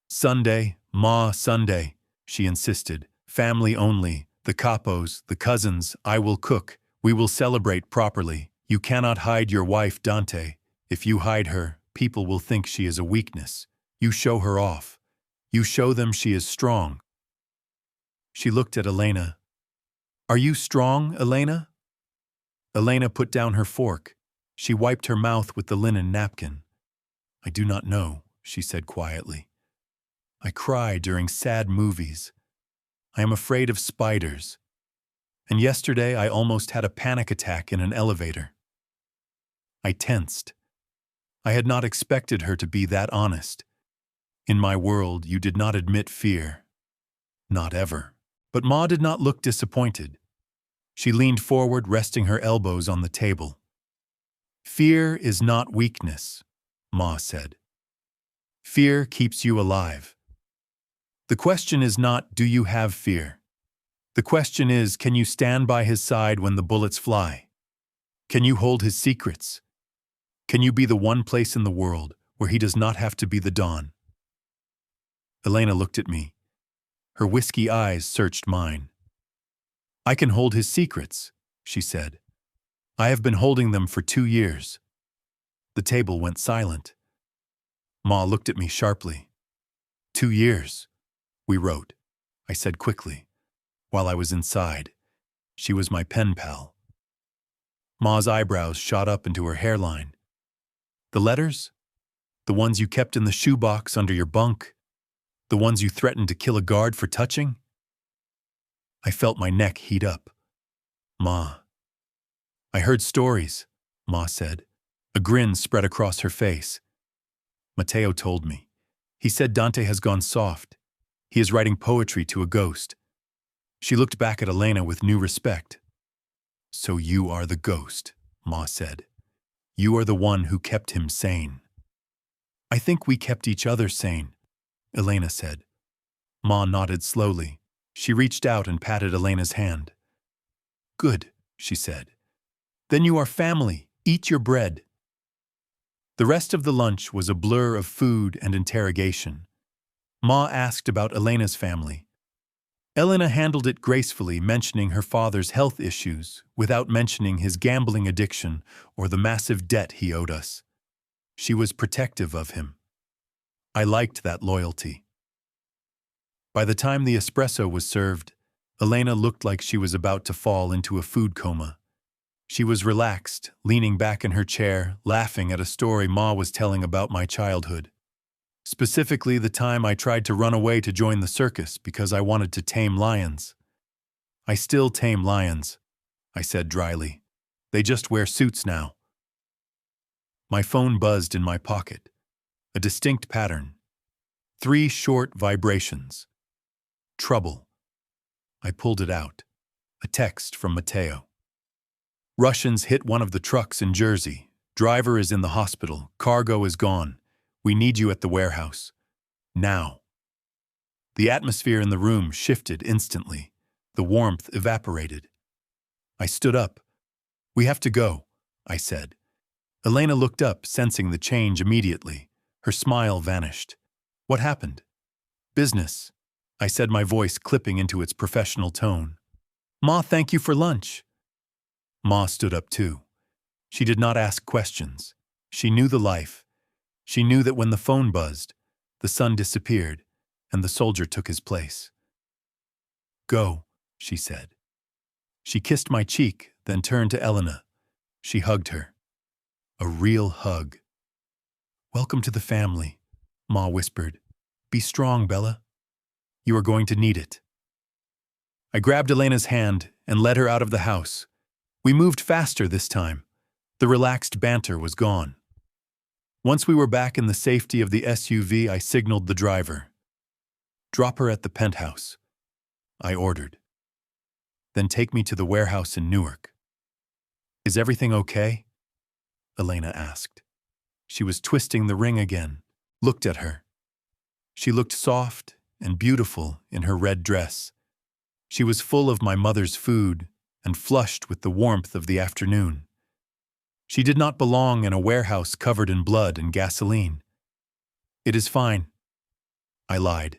Sunday, Ma, Sunday, she insisted. Family only. The capos, the cousins, I will cook. We will celebrate properly. You cannot hide your wife, Dante. If you hide her, people will think she is a weakness. You show her off. You show them she is strong. She looked at Elena. Are you strong, Elena? Elena put down her fork. She wiped her mouth with the linen napkin. I do not know, she said quietly. I cry during sad movies. I am afraid of spiders. And yesterday I almost had a panic attack in an elevator. I tensed. I had not expected her to be that honest. In my world, you did not admit fear. Not ever. But Ma did not look disappointed. She leaned forward, resting her elbows on the table. Fear is not weakness, Ma said. Fear keeps you alive. The question is not, do you have fear? The question is, can you stand by his side when the bullets fly? Can you hold his secrets? Can you be the one place in the world where he does not have to be the Don? Elena looked at me. Her whiskey eyes searched mine. I can hold his secrets, she said. I have been holding them for 2 years. The table went silent. Ma looked at me sharply. 2 years, we wrote, I said quickly. While I was inside, she was my pen pal. Ma's eyebrows shot up into her hairline. The letters? The ones you kept in the shoebox under your bunk? The ones you threatened to kill a guard for touching? I felt my neck heat up. Ma. I heard stories, Ma said. A grin spread across her face. Matteo told me. He said Dante has gone soft. He is writing poetry to a ghost. She looked back at Elena with new respect. So you are the ghost, Ma said. You are the one who kept him sane. I think we kept each other sane, Elena said. Ma nodded slowly. She reached out and patted Elena's hand. Good, she said. Then you are family. Eat your bread. The rest of the lunch was a blur of food and interrogation. Ma asked about Elena's family. Elena handled it gracefully, mentioning her father's health issues without mentioning his gambling addiction or the massive debt he owed us. She was protective of him. I liked that loyalty. By the time the espresso was served, Elena looked like she was about to fall into a food coma. She was relaxed, leaning back in her chair, laughing at a story Ma was telling about my childhood. Specifically, the time I tried to run away to join the circus because I wanted to tame lions. I still tame lions, I said dryly. They just wear suits now. My phone buzzed in my pocket. A distinct pattern. 3 short vibrations. Trouble. I pulled it out. A text from Matteo. Russians hit one of the trucks in Jersey. Driver is in the hospital. Cargo is gone. We need you at the warehouse. Now. The atmosphere in the room shifted instantly. The warmth evaporated. I stood up. We have to go, I said. Elena looked up, sensing the change immediately. Her smile vanished. What happened? Business, I said, my voice clipping into its professional tone. Ma, thank you for lunch. Ma stood up too. She did not ask questions. She knew the life. She knew that when the phone buzzed, the sun disappeared, and the soldier took his place. Go, she said. She kissed my cheek, then turned to Elena. She hugged her. A real hug. Welcome to the family, Ma whispered. Be strong, Bella. You are going to need it. I grabbed Elena's hand and led her out of the house. We moved faster this time. The relaxed banter was gone. Once we were back in the safety of the SUV, I signaled the driver. Drop her at the penthouse, I ordered. Then take me to the warehouse in Newark. Is everything okay? Elena asked. She was twisting the ring again, looked at her. She looked soft and beautiful in her red dress. She was full of my mother's food and flushed with the warmth of the afternoon. She did not belong in a warehouse covered in blood and gasoline. It is fine, I lied.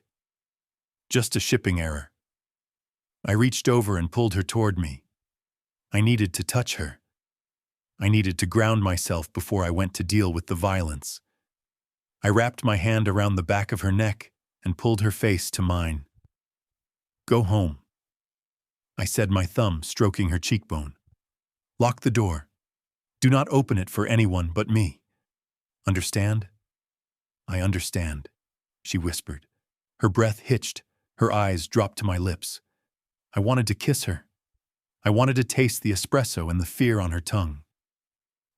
Just a shipping error. I reached over and pulled her toward me. I needed to touch her. I needed to ground myself before I went to deal with the violence. I wrapped my hand around the back of her neck and pulled her face to mine. Go home, I said, my thumb stroking her cheekbone. Lock the door. Do not open it for anyone but me. Understand? I understand, she whispered. Her breath hitched, her eyes dropped to my lips. I wanted to kiss her. I wanted to taste the espresso and the fear on her tongue.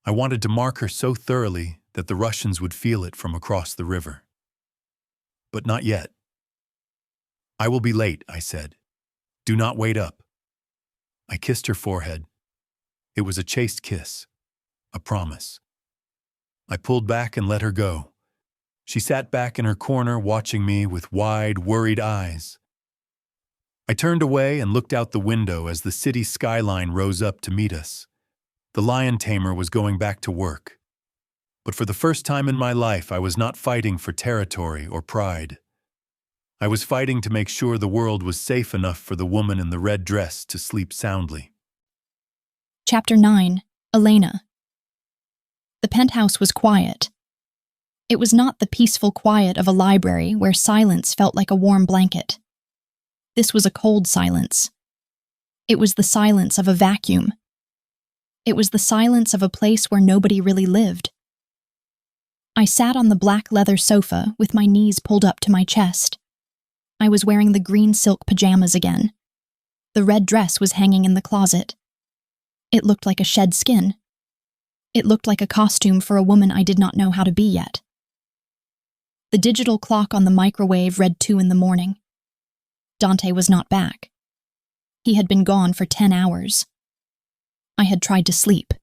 I wanted to mark her so thoroughly that the Russians would feel it from across the river. But not yet. "I will be late," I said. "Do not wait up." I kissed her forehead. It was a chaste kiss, a promise. I pulled back and let her go. She sat back in her corner watching me with wide, worried eyes. I turned away and looked out the window as the city skyline rose up to meet us. The lion tamer was going back to work. But for the first time in my life, I was not fighting for territory or pride. I was fighting to make sure the world was safe enough for the woman in the red dress to sleep soundly. Chapter 9. Elena. The penthouse was quiet. It was not the peaceful quiet of a library where silence felt like a warm blanket. This was a cold silence. It was the silence of a vacuum. It was the silence of a place where nobody really lived. I sat on the black leather sofa with my knees pulled up to my chest. I was wearing the green silk pajamas again. The red dress was hanging in the closet. It looked like a shed skin. It looked like a costume for a woman I did not know how to be yet. The digital clock on the microwave read 2 a.m. Dante was not back. He had been gone for 10 hours. I had tried to sleep.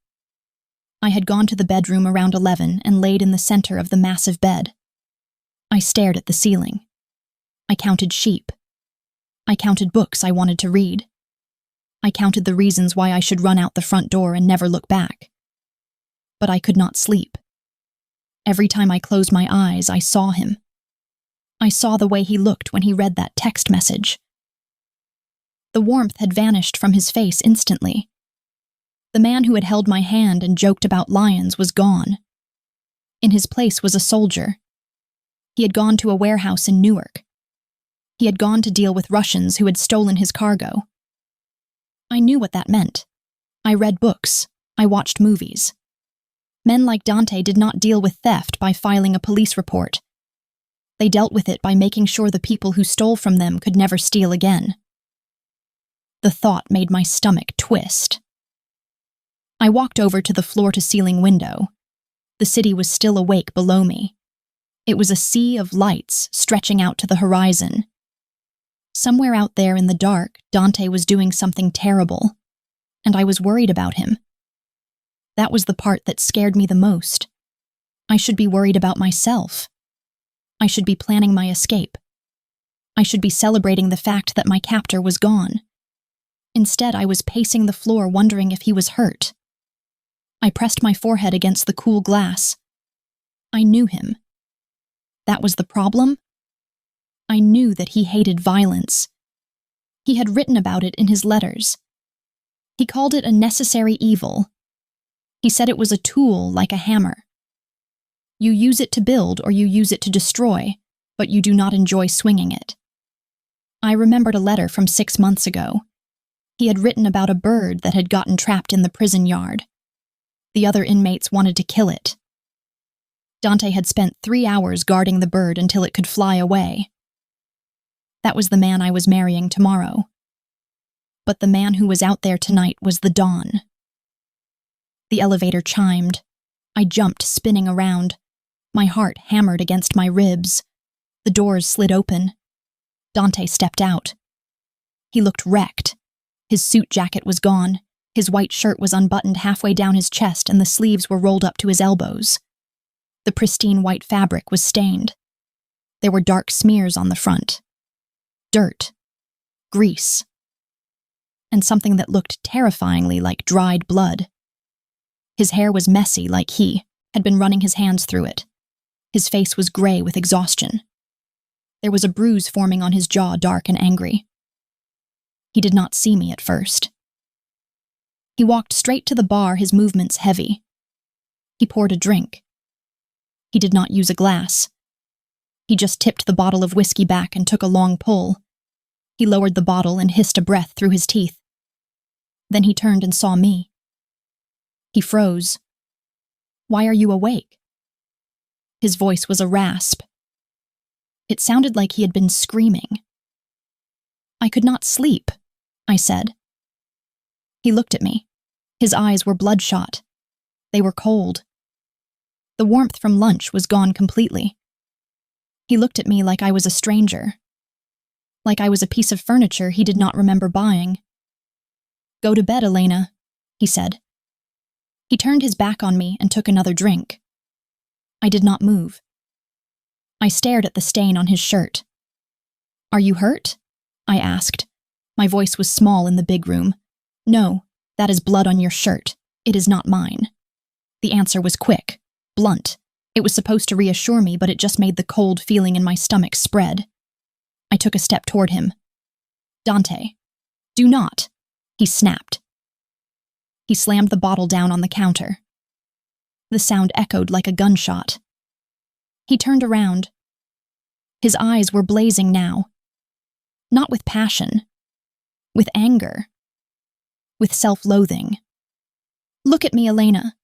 I had gone to the bedroom around 11 and laid in the center of the massive bed. I stared at the ceiling. I counted sheep. I counted books I wanted to read. I counted the reasons why I should run out the front door and never look back. But I could not sleep. Every time I closed my eyes, I saw him. I saw the way he looked when he read that text message. The warmth had vanished from his face instantly. The man who had held my hand and joked about lions was gone. In his place was a soldier. He had gone to a warehouse in Newark. He had gone to deal with Russians who had stolen his cargo. I knew what that meant. I read books. I watched movies. Men like Dante did not deal with theft by filing a police report. They dealt with it by making sure the people who stole from them could never steal again. The thought made my stomach twist. I walked over to the floor-to-ceiling window. The city was still awake below me. It was a sea of lights stretching out to the horizon. Somewhere out there in the dark, Dante was doing something terrible, and I was worried about him. That was the part that scared me the most. I should be worried about myself. I should be planning my escape. I should be celebrating the fact that my captor was gone. Instead, I was pacing the floor wondering if he was hurt. I pressed my forehead against the cool glass. I knew him. That was the problem? I knew that he hated violence. He had written about it in his letters. He called it a necessary evil. He said it was a tool like a hammer. You use it to build or you use it to destroy, but you do not enjoy swinging it. I remembered a letter from 6 months ago. He had written about a bird that had gotten trapped in the prison yard. The other inmates wanted to kill it. Dante had spent 3 hours guarding the bird until it could fly away. That was the man I was marrying tomorrow. But the man who was out there tonight was the Dawn. The elevator chimed. I jumped, spinning around. My heart hammered against my ribs. The doors slid open. Dante stepped out. He looked wrecked. His suit jacket was gone. His white shirt was unbuttoned halfway down his chest and the sleeves were rolled up to his elbows. The pristine white fabric was stained. There were dark smears on the front. Dirt. Grease. And something that looked terrifyingly like dried blood. His hair was messy like he had been running his hands through it. His face was gray with exhaustion. There was a bruise forming on his jaw, dark and angry. He did not see me at first. He walked straight to the bar, his movements heavy. He poured a drink. He did not use a glass. He just tipped the bottle of whiskey back and took a long pull. He lowered the bottle and hissed a breath through his teeth. Then he turned and saw me. He froze. "Why are you awake?" His voice was a rasp. It sounded like he had been screaming. "I could not sleep," I said. He looked at me. His eyes were bloodshot. They were cold. The warmth from lunch was gone completely. He looked at me like I was a stranger. Like I was a piece of furniture he did not remember buying. "Go to bed, Elena," he said. He turned his back on me and took another drink. I did not move. I stared at the stain on his shirt. "Are you hurt?" I asked. My voice was small in the big room. "No, that is blood on your shirt. It is not mine." The answer was quick, blunt. It was supposed to reassure me, but it just made the cold feeling in my stomach spread. I took a step toward him. "Dante, do not," he snapped. He slammed the bottle down on the counter. The sound echoed like a gunshot. He turned around. His eyes were blazing now. Not with passion. With anger. With self-loathing. "Look at me, Elena,"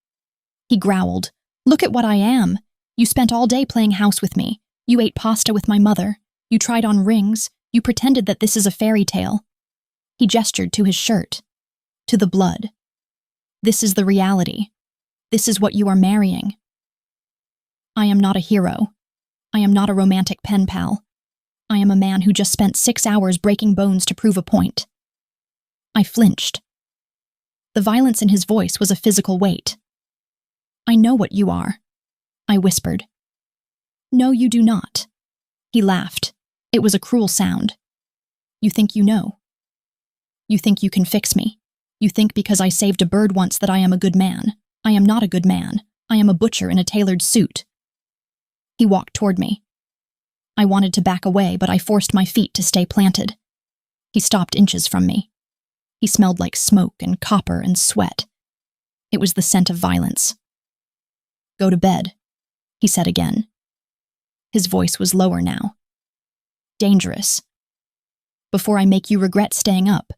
he growled. "Look at what I am. You spent all day playing house with me. You ate pasta with my mother. You tried on rings. You pretended that this is a fairy tale." He gestured to his shirt. "To the blood. This is the reality. This is what you are marrying." I am not a hero. I am not a romantic pen pal. I am a man who just spent 6 hours breaking bones to prove a point. I flinched. The violence in his voice was a physical weight. "I know what you are," I whispered. "No, you do not." He laughed. It was a cruel sound. "You think you know. You think you can fix me. You think because I saved a bird once that I am a good man. I am not a good man. I am a butcher in a tailored suit." He walked toward me. I wanted to back away, but I forced my feet to stay planted. He stopped inches from me. He smelled like smoke and copper and sweat. It was the scent of violence. "Go to bed," he said again. His voice was lower now. "Dangerous. Before I make you regret staying up."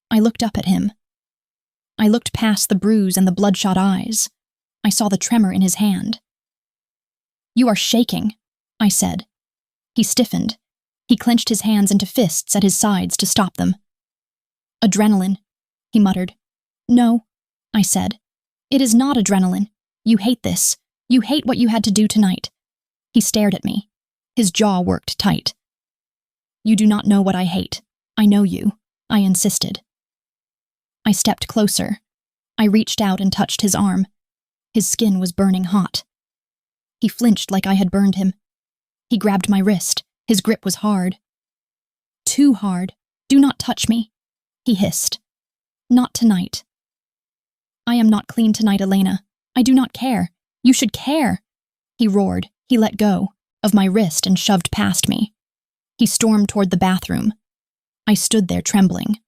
I looked up at him. I looked past the bruise and the bloodshot eyes. I saw the tremor in his hand. "You are shaking," I said. He stiffened. He clenched his hands into fists at his sides to stop them. "Adrenaline," he muttered. "No," I said. "It is not adrenaline. You hate this. You hate what you had to do tonight." He stared at me. His jaw worked tight. "You do not know what I hate. I know you," I insisted. I stepped closer. I reached out and touched his arm. His skin was burning hot. He flinched like I had burned him. He grabbed my wrist. His grip was hard. "Too hard. Do not touch me," he hissed. "Not tonight." "I am not clean tonight, Elena. I do not care. You should care." He roared. He let go of my wrist and shoved past me. He stormed toward the bathroom. I stood there trembling.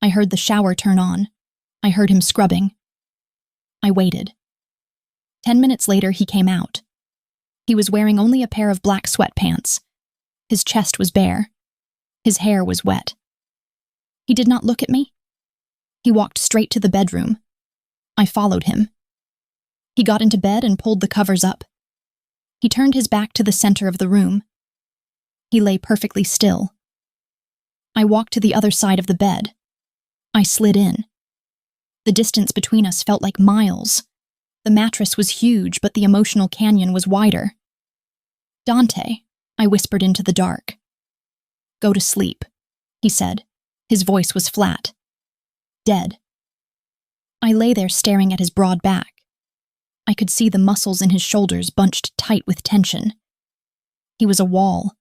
I heard the shower turn on. I heard him scrubbing. I waited. 10 minutes later, he came out. He was wearing only a pair of black sweatpants. His chest was bare. His hair was wet. He did not look at me. He walked straight to the bedroom. I followed him. He got into bed and pulled the covers up. He turned his back to the center of the room. He lay perfectly still. I walked to the other side of the bed. I slid in. The distance between us felt like miles. The mattress was huge, but the emotional canyon was wider. "Dante," I whispered into the dark. "Go to sleep," he said. His voice was flat. "Dead." I lay there staring at his broad back. I could see the muscles in his shoulders bunched tight with tension. He was a wall.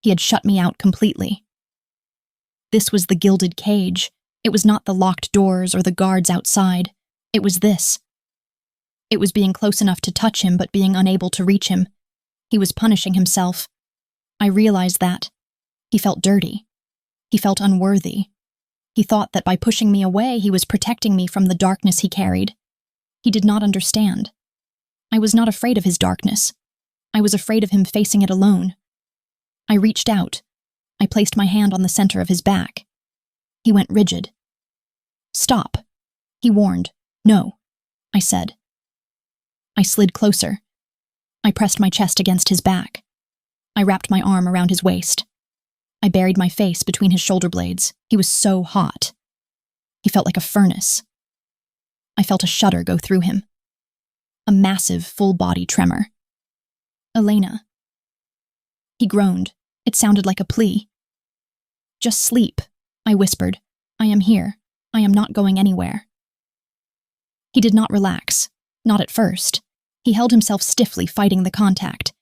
He had shut me out completely. This was the gilded cage. It was not the locked doors or the guards outside. It was this. It was being close enough to touch him, but being unable to reach him. He was punishing himself. I realized that. He felt dirty. He felt unworthy. He thought that by pushing me away, he was protecting me from the darkness he carried. He did not understand. I was not afraid of his darkness. I was afraid of him facing it alone. I reached out. I placed my hand on the center of his back. He went rigid. "Stop," he warned. "No," I said. I slid closer. I pressed my chest against his back. I wrapped my arm around his waist. I buried my face between his shoulder blades. He was so hot. He felt like a furnace. I felt a shudder go through him. A massive, full-body tremor. Elena. He groaned. It sounded like a plea. Just sleep, I whispered. I am here. I am not going anywhere. He did not relax. Not at first. He held himself stiffly, fighting the contact.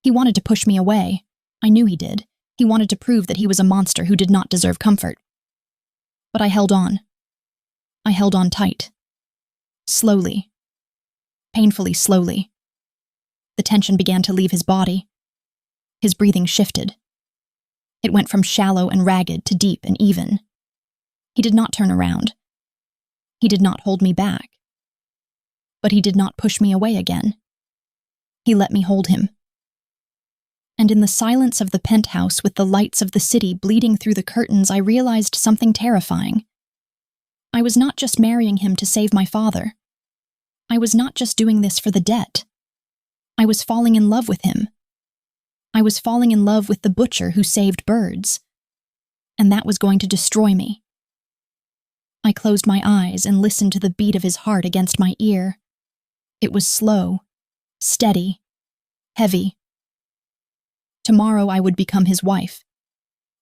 He wanted to push me away. I knew he did. He wanted to prove that he was a monster who did not deserve comfort. But I held on. I held on tight. Slowly. Painfully slowly. The tension began to leave his body. His breathing shifted. It went from shallow and ragged to deep and even. He did not turn around. He did not hold me back. But he did not push me away again. He let me hold him. And in the silence of the penthouse with the lights of the city bleeding through the curtains, I realized something terrifying. I was not just marrying him to save my father. I was not just doing this for the debt. I was falling in love with him. I was falling in love with the butcher who saved birds. And that was going to destroy me. I closed my eyes and listened to the beat of his heart against my ear. It was slow, steady, heavy. Tomorrow I would become his wife.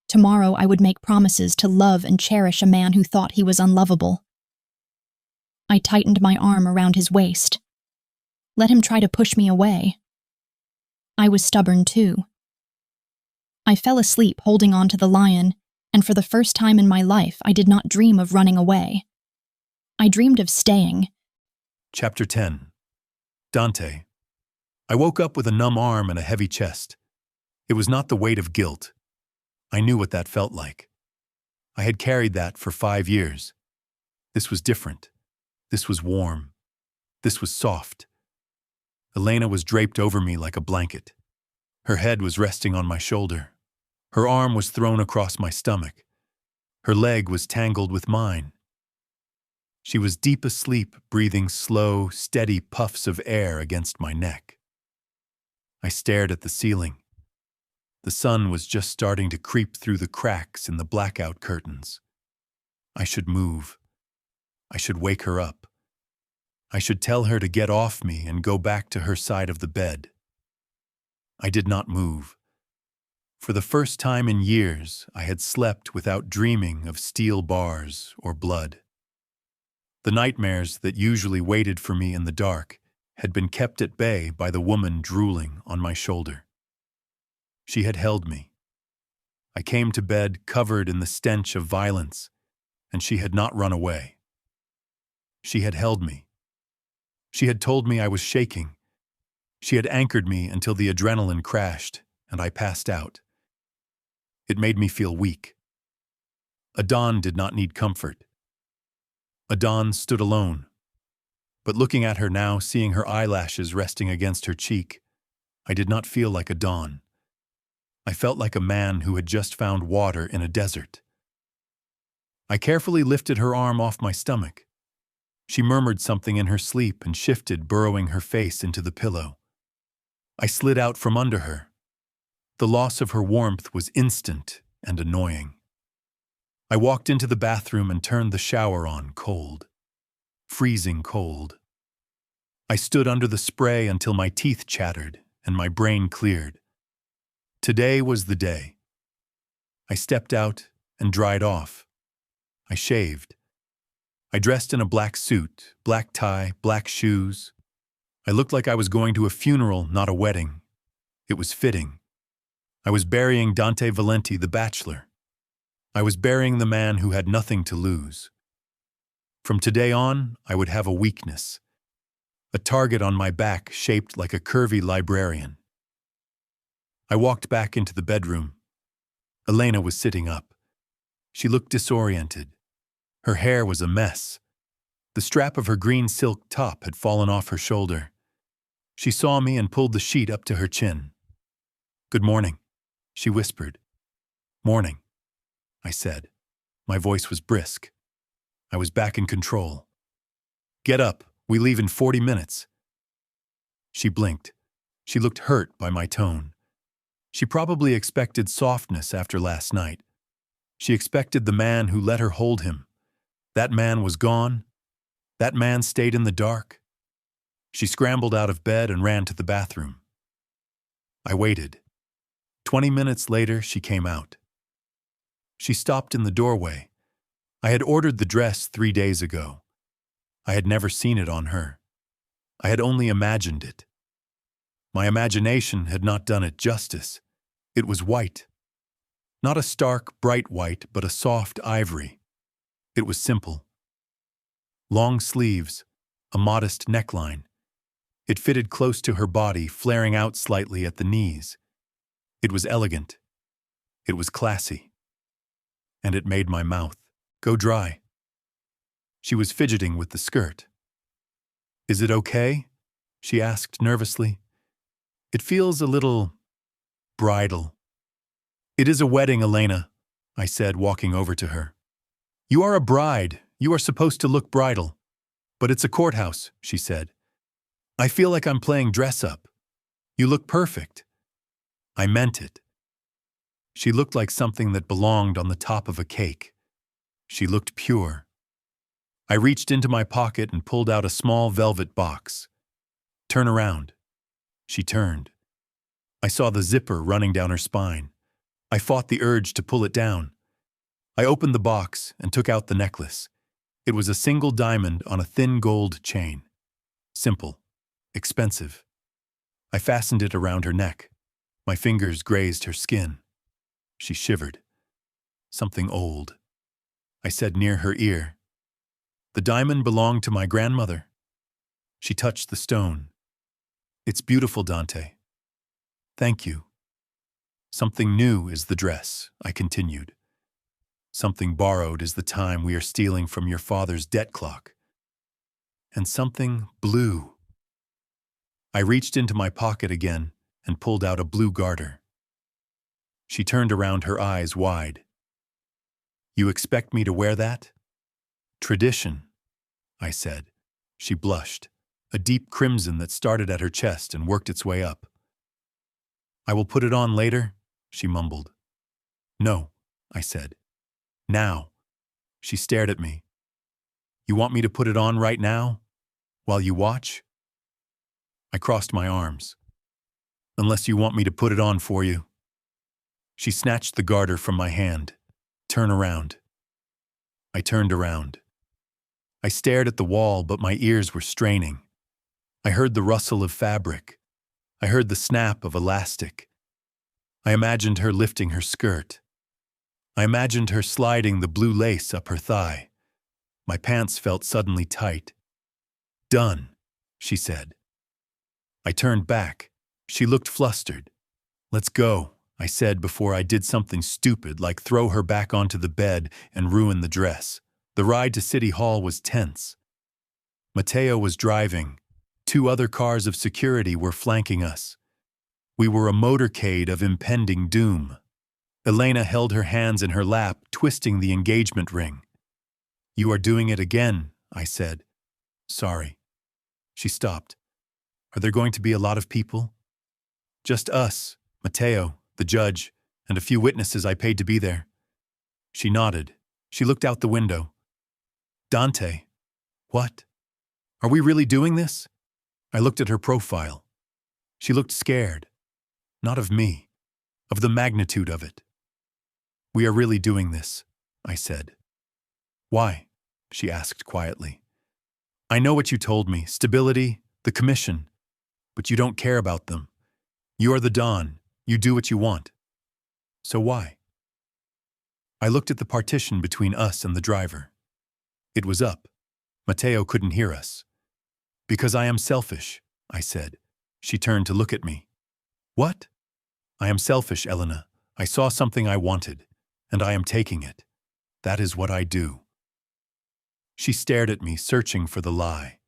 Tomorrow I would make promises to love and cherish a man who thought he was unlovable. I tightened my arm around his waist. Let him try to push me away. I was stubborn too. I fell asleep holding on to the lion, and for the first time in my life I did not dream of running away. I dreamed of staying. Chapter 10. Dante. I woke up with a numb arm and a heavy chest. It was not the weight of guilt. I knew what that felt like. I had carried that for 5 years. This was different. This was warm. This was soft. Elena was draped over me like a blanket. Her head was resting on my shoulder. Her arm was thrown across my stomach. Her leg was tangled with mine. She was deep asleep, breathing slow, steady puffs of air against my neck. I stared at the ceiling. The sun was just starting to creep through the cracks in the blackout curtains. I should move. I should wake her up. I should tell her to get off me and go back to her side of the bed. I did not move. For the first time in years, I had slept without dreaming of steel bars or blood. The nightmares that usually waited for me in the dark had been kept at bay by the woman drooling on my shoulder. She had held me. I came to bed covered in the stench of violence, and she had not run away. She had held me. She had told me I was shaking. She had anchored me until the adrenaline crashed, and I passed out. It made me feel weak. Adon did not need comfort. Adon stood alone. But looking at her now, seeing her eyelashes resting against her cheek, I did not feel like Adon. I felt like a man who had just found water in a desert. I carefully lifted her arm off my stomach. She murmured something in her sleep and shifted, burrowing her face into the pillow. I slid out from under her. The loss of her warmth was instant and annoying. I walked into the bathroom and turned the shower on cold. Freezing cold. I stood under the spray until my teeth chattered and my brain cleared. Today was the day. I stepped out and dried off. I shaved. I dressed in a black suit, black tie, black shoes. I looked like I was going to a funeral, not a wedding. It was fitting. I was burying Dante Valenti, the bachelor. I was burying the man who had nothing to lose. From today on, I would have a weakness. A target on my back shaped like a curvy librarian. I walked back into the bedroom. Elena was sitting up. She looked disoriented. Her hair was a mess. The strap of her green silk top had fallen off her shoulder. She saw me and pulled the sheet up to her chin. "Good morning," she whispered. "Morning," I said. My voice was brisk. I was back in control. "Get up. We leave in 40 minutes." She blinked. She looked hurt by my tone. She probably expected softness after last night. She expected the man who let her hold him. That man was gone. That man stayed in the dark. She scrambled out of bed and ran to the bathroom. I waited. 20 minutes later, she came out. She stopped in the doorway. I had ordered the dress 3 days ago. I had never seen it on her. I had only imagined it. My imagination had not done it justice. It was white. Not a stark, bright white, but a soft ivory. It was simple. Long sleeves, a modest neckline. It fitted close to her body, flaring out slightly at the knees. It was elegant. It was classy. And it made my mouth go dry. She was fidgeting with the skirt. "Is it okay?" she asked nervously. "It feels a little bridal." "It is a wedding, Elena," I said, walking over to her. "You are a bride. You are supposed to look bridal." "But it's a courthouse," she said. "I feel like I'm playing dress-up. You look perfect." I meant it. She looked like something that belonged on the top of a cake. She looked pure. I reached into my pocket and pulled out a small velvet box. "Turn around." She turned. I saw the zipper running down her spine. I fought the urge to pull it down. I opened the box and took out the necklace. It was a single diamond on a thin gold chain. Simple. Expensive. I fastened it around her neck. My fingers grazed her skin. She shivered. "Something old," I said near her ear. "The diamond belonged to my grandmother." She touched the stone. "It's beautiful, Dante." "Thank you." "Something new is the dress," I continued. "Something borrowed is the time we are stealing from your father's debt clock. And something blue." I reached into my pocket again and pulled out a blue garter. She turned around, her eyes wide. "You expect me to wear that?" "Tradition," I said. She blushed, a deep crimson that started at her chest and worked its way up. "I will put it on later," she mumbled. "No," I said. "Now." She stared at me. "You want me to put it on right now? While you watch?" I crossed my arms. "Unless you want me to put it on for you." She snatched the garter from my hand. "Turn around." I turned around. I stared at the wall, but my ears were straining. I heard the rustle of fabric. I heard the snap of elastic. I imagined her lifting her skirt. I imagined her sliding the blue lace up her thigh. My pants felt suddenly tight. "Done," she said. I turned back. She looked flustered. "Let's go," I said before I did something stupid like throw her back onto the bed and ruin the dress. The ride to City Hall was tense. Matteo was driving. 2 other cars of security were flanking us. We were a motorcade of impending doom. Elena held her hands in her lap, twisting the engagement ring. "You are doing it again," I said. "Sorry." She stopped. "Are there going to be a lot of people?" "Just us, Matteo, the judge, and a few witnesses I paid to be there." She nodded. She looked out the window. "Dante." "What? Are we really doing this?" I looked at her profile. She looked scared. Not of me, of the magnitude of it. "We are really doing this," I said. "Why?" she asked quietly. "I know what you told me, stability, the commission, but you don't care about them. You are the Don, you do what you want. So why?" I looked at the partition between us and the driver. It was up. Matteo couldn't hear us. "Because I am selfish," I said. She turned to look at me. "What?" "I am selfish, Elena. I saw something I wanted, and I am taking it. That is what I do." She stared at me, searching for the lie.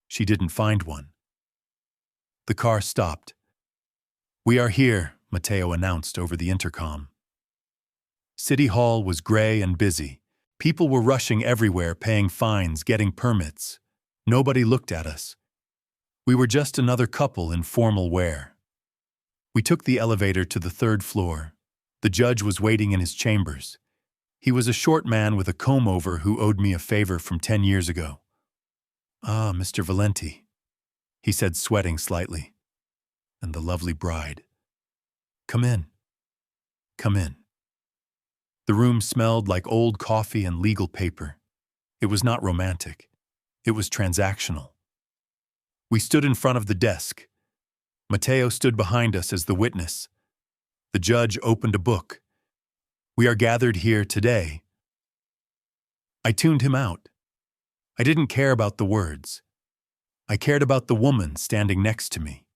She didn't find one. The car stopped. "We are here," Matteo announced over the intercom. City Hall was gray and busy. People were rushing everywhere, paying fines, getting permits. Nobody looked at us. We were just another couple in formal wear. We took the elevator to the 3rd floor. The judge was waiting in his chambers. He was a short man with a comb-over who owed me a favor from 10 years ago. "Ah, Mr. Valenti," he said, sweating slightly. "And the lovely bride. Come in. Come in." The room smelled like old coffee and legal paper. It was not romantic. It was transactional. We stood in front of the desk. Matteo stood behind us as the witness. The judge opened a book. "We are gathered here today." I tuned him out. I didn't care about the words. I cared about the woman standing next to me.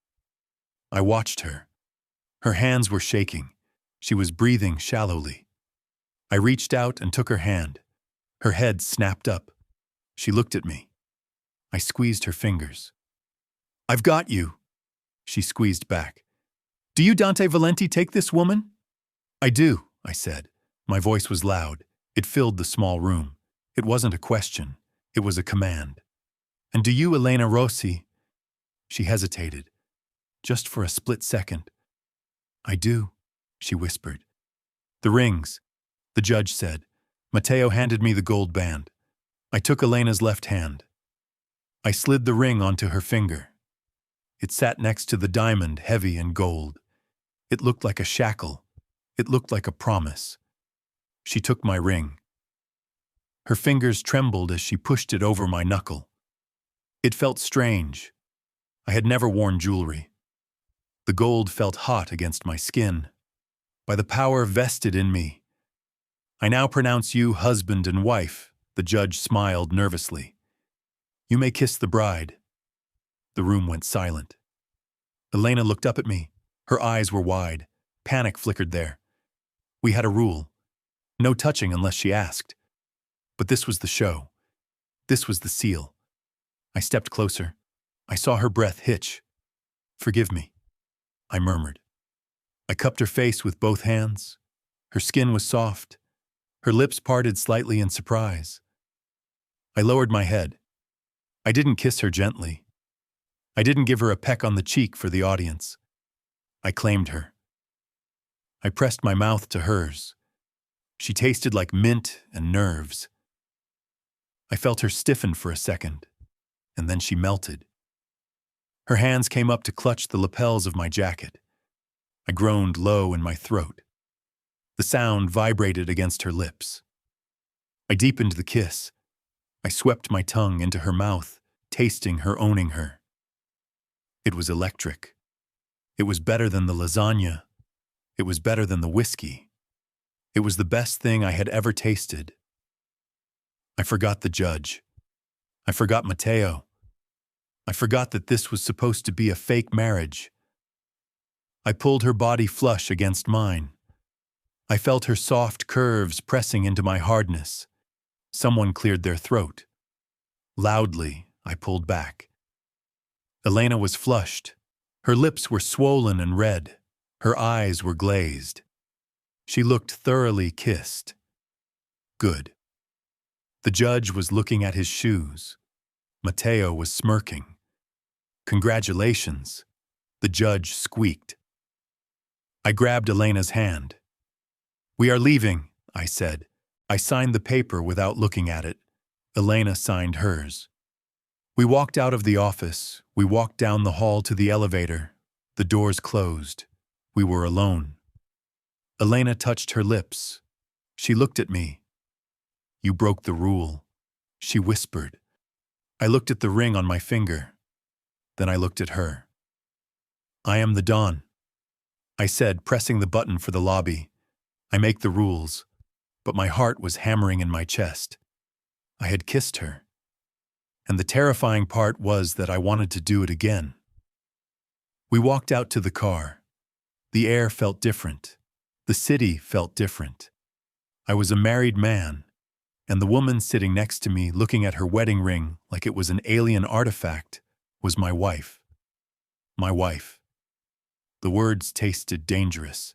I watched her. Her hands were shaking. She was breathing shallowly. I reached out and took her hand. Her head snapped up. She looked at me. I squeezed her fingers. "I've got you." She squeezed back. "Do you, Dante Valenti, take this woman?" "I do," I said. My voice was loud. It filled the small room. It wasn't a question. It was a command. "And do you, Elena Rossi?" She hesitated. Just for a split second. "I do," she whispered. "The rings," the judge said. Matteo handed me the gold band. I took Elena's left hand. I slid the ring onto her finger. It sat next to the diamond, heavy and gold. It looked like a shackle. It looked like a promise. She took my ring. Her fingers trembled as she pushed it over my knuckle. It felt strange. I had never worn jewelry. The gold felt hot against my skin. By the power vested in me, "I now pronounce you husband and wife," the judge smiled nervously. "You may kiss the bride." The room went silent. Elena looked up at me. Her eyes were wide. Panic flickered there. We had a rule. No touching unless she asked. But this was the show. This was the seal. I stepped closer. I saw her breath hitch. "Forgive me," I murmured. I cupped her face with both hands. Her skin was soft. Her lips parted slightly in surprise. I lowered my head. I didn't kiss her gently. I didn't give her a peck on the cheek for the audience. I claimed her. I pressed my mouth to hers. She tasted like mint and nerves. I felt her stiffen for a second, and then she melted. Her hands came up to clutch the lapels of my jacket. I groaned low in my throat. The sound vibrated against her lips. I deepened the kiss. I swept my tongue into her mouth, tasting her, owning her. It was electric. It was better than the lasagna. It was better than the whiskey. It was the best thing I had ever tasted. I forgot the judge. I forgot Matteo. I forgot that this was supposed to be a fake marriage. I pulled her body flush against mine. I felt her soft curves pressing into my hardness. Someone cleared their throat. Loudly, I pulled back. Elena was flushed. Her lips were swollen and red. Her eyes were glazed. She looked thoroughly kissed. Good. The judge was looking at his shoes. Matteo was smirking. "Congratulations," the judge squeaked. I grabbed Elena's hand. "We are leaving," I said. I signed the paper without looking at it. Elena signed hers. We walked out of the office. We walked down the hall to the elevator. The doors closed. We were alone. Elena touched her lips. She looked at me. "You broke the rule," she whispered. I looked at the ring on my finger. Then I looked at her. "I am the Don," I said, pressing the button for the lobby. "I make the rules." But my heart was hammering in my chest. I had kissed her. And the terrifying part was that I wanted to do it again. We walked out to the car. The air felt different. The city felt different. I was a married man, and the woman sitting next to me, looking at her wedding ring like it was an alien artifact, was my wife. My wife. The words tasted dangerous.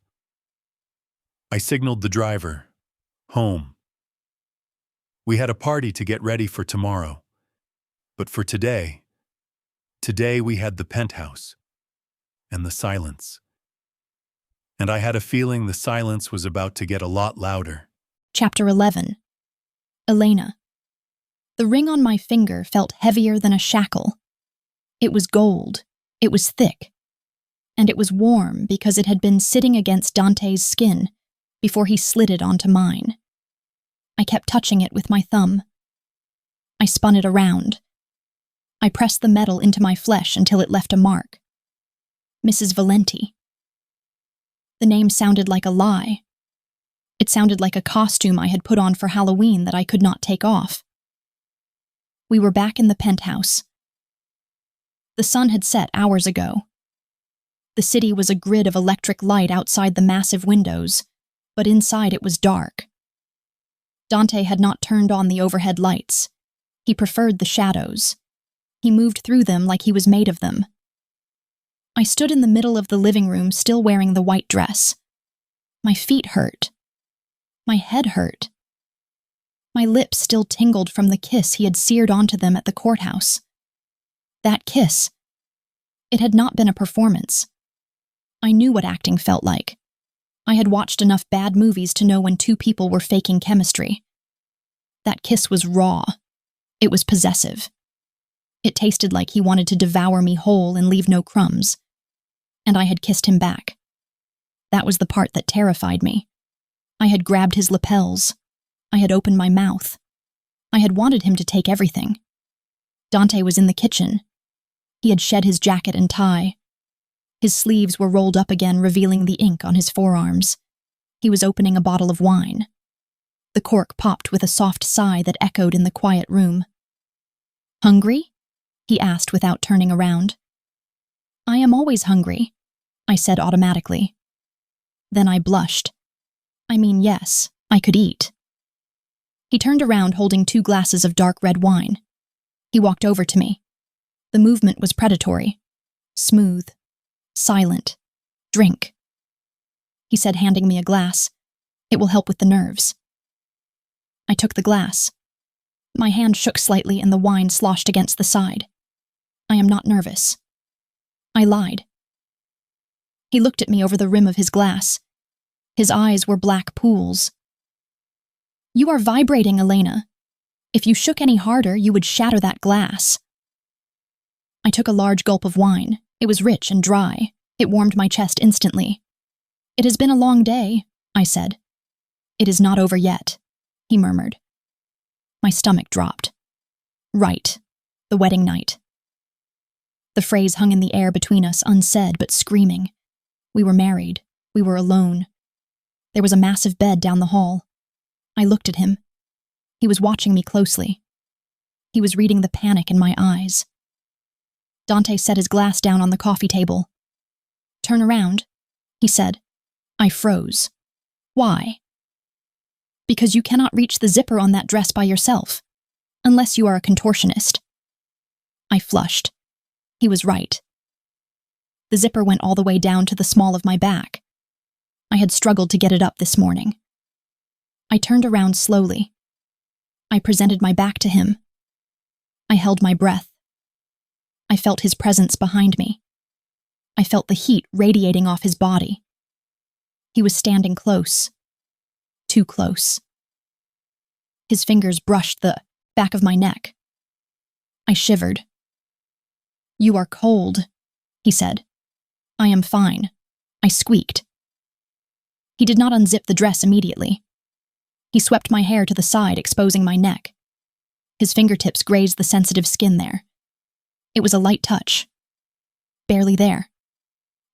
I signaled the driver. Home. We had a party to get ready for tomorrow. But for today we had the penthouse. And the silence. And I had a feeling the silence was about to get a lot louder. Chapter 11. Elena. The ring on my finger felt heavier than a shackle. It was gold, it was thick, and it was warm because it had been sitting against Dante's skin before he slid it onto mine. I kept touching it with my thumb. I spun it around. I pressed the metal into my flesh until it left a mark. Mrs. Valenti. The name sounded like a lie. It sounded like a costume I had put on for Halloween that I could not take off. We were back in the penthouse. The sun had set hours ago. The city was a grid of electric light outside the massive windows, but inside it was dark. Dante had not turned on the overhead lights. He preferred the shadows. He moved through them like he was made of them. I stood in the middle of the living room still wearing the white dress. My feet hurt. My head hurt. My lips still tingled from the kiss he had seared onto them at the courthouse. That kiss. It had not been a performance. I knew what acting felt like. I had watched enough bad movies to know when two people were faking chemistry. That kiss was raw. It was possessive. It tasted like he wanted to devour me whole and leave no crumbs. And I had kissed him back. That was the part that terrified me. I had grabbed his lapels. I had opened my mouth. I had wanted him to take everything. Dante was in the kitchen. He had shed his jacket and tie. His sleeves were rolled up again, revealing the ink on his forearms. He was opening a bottle of wine. The cork popped with a soft sigh that echoed in the quiet room. "Hungry?" he asked without turning around. "I am always hungry," I said automatically. Then I blushed. Yes, I could eat. He turned around holding 2 glasses of dark red wine. He walked over to me. The movement was predatory. Smooth. Silent. "Drink," he said, handing me a glass. "It will help with the nerves." I took the glass. My hand shook slightly and the wine sloshed against the side. "I am not nervous." I lied. He looked at me over the rim of his glass. His eyes were black pools. "You are vibrating, Elena. If you shook any harder, you would shatter that glass." I took a large gulp of wine. It was rich and dry. It warmed my chest instantly. "It has been a long day," I said. "It is not over yet," he murmured. My stomach dropped. Right. The wedding night. The phrase hung in the air between us, unsaid but screaming. We were married. We were alone. There was a massive bed down the hall. I looked at him. He was watching me closely. He was reading the panic in my eyes. Dante set his glass down on the coffee table. "Turn around," he said. I froze. "Why?" "Because you cannot reach the zipper on that dress by yourself, unless you are a contortionist." I flushed. He was right. The zipper went all the way down to the small of my back. I had struggled to get it up this morning. I turned around slowly. I presented my back to him. I held my breath. I felt his presence behind me. I felt the heat radiating off his body. He was standing close. Too close. His fingers brushed the back of my neck. I shivered. "You are cold," he said. "I am fine," I squeaked. He did not unzip the dress immediately. He swept my hair to the side, exposing my neck. His fingertips grazed the sensitive skin there. It was a light touch. Barely there.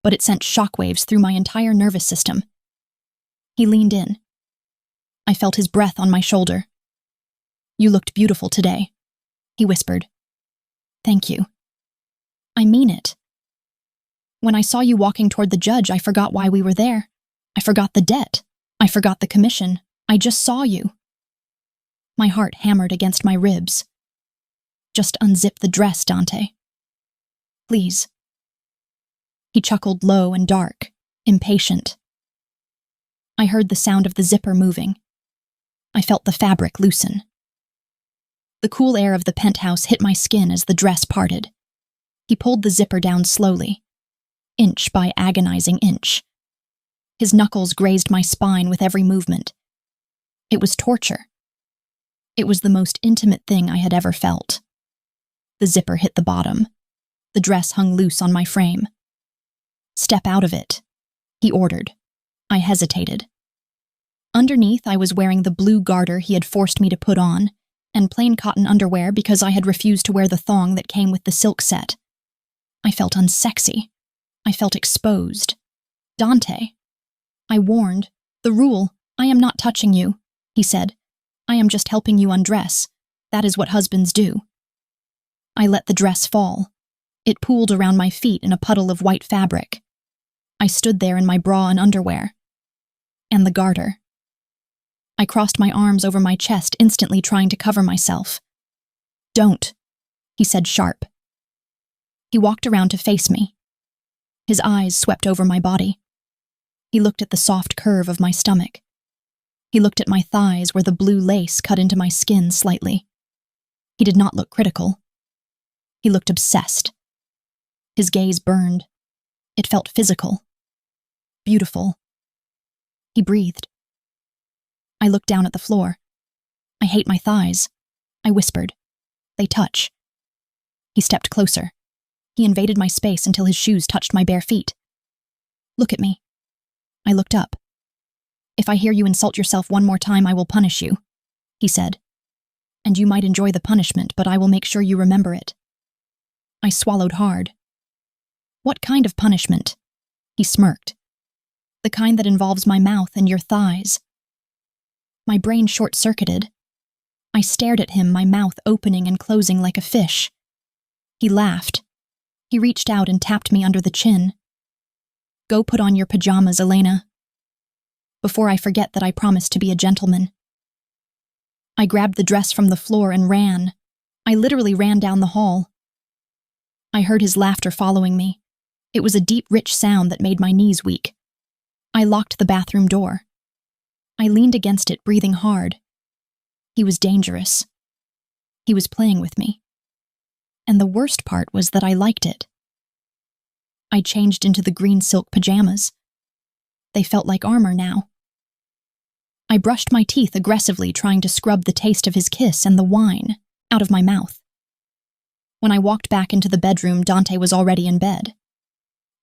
But it sent shockwaves through my entire nervous system. He leaned in. I felt his breath on my shoulder. "You looked beautiful today," he whispered. "Thank you." "I mean it. When I saw you walking toward the judge, I forgot why we were there. I forgot the debt. I forgot the commission. I just saw you." My heart hammered against my ribs. "Just unzip the dress, Dante. Please." He chuckled low and dark, impatient. I heard the sound of the zipper moving. I felt the fabric loosen. The cool air of the penthouse hit my skin as the dress parted. He pulled the zipper down slowly, inch by agonizing inch. His knuckles grazed my spine with every movement. It was torture. It was the most intimate thing I had ever felt. The zipper hit the bottom. The dress hung loose on my frame. "Step out of it," he ordered. I hesitated. Underneath, I was wearing the blue garter he had forced me to put on, and plain cotton underwear because I had refused to wear the thong that came with the silk set. I felt unsexy. I felt exposed. "Dante," I warned. "The rule, I am not touching you," he said. "I am just helping you undress. That is what husbands do." I let the dress fall. It pooled around my feet in a puddle of white fabric. I stood there in my bra and underwear. And the garter. I crossed my arms over my chest, instantly trying to cover myself. "Don't," he said sharp. He walked around to face me. His eyes swept over my body. He looked at the soft curve of my stomach. He looked at my thighs where the blue lace cut into my skin slightly. He did not look critical. He looked obsessed. His gaze burned. It felt physical. Beautiful. He breathed. I looked down at the floor. "I hate my thighs," I whispered. "They touch." He stepped closer. He invaded my space until his shoes touched my bare feet. "Look at me." I looked up. "If I hear you insult yourself one more time, I will punish you," he said. "And you might enjoy the punishment, but I will make sure you remember it." I swallowed hard. "What kind of punishment?" He smirked. "The kind that involves my mouth and your thighs." My brain short-circuited. I stared at him, my mouth opening and closing like a fish. He laughed. He reached out and tapped me under the chin. "Go put on your pajamas, Elena." Before I forget that I promised to be a gentleman. I grabbed the dress from the floor and ran. I literally ran down the hall. I heard his laughter following me. It was a deep, rich sound that made my knees weak. I locked the bathroom door. I leaned against it, breathing hard. He was dangerous. He was playing with me. And the worst part was that I liked it. I changed into the green silk pajamas. They felt like armor now. I brushed my teeth aggressively, trying to scrub the taste of his kiss and the wine out of my mouth. When I walked back into the bedroom, Dante was already in bed.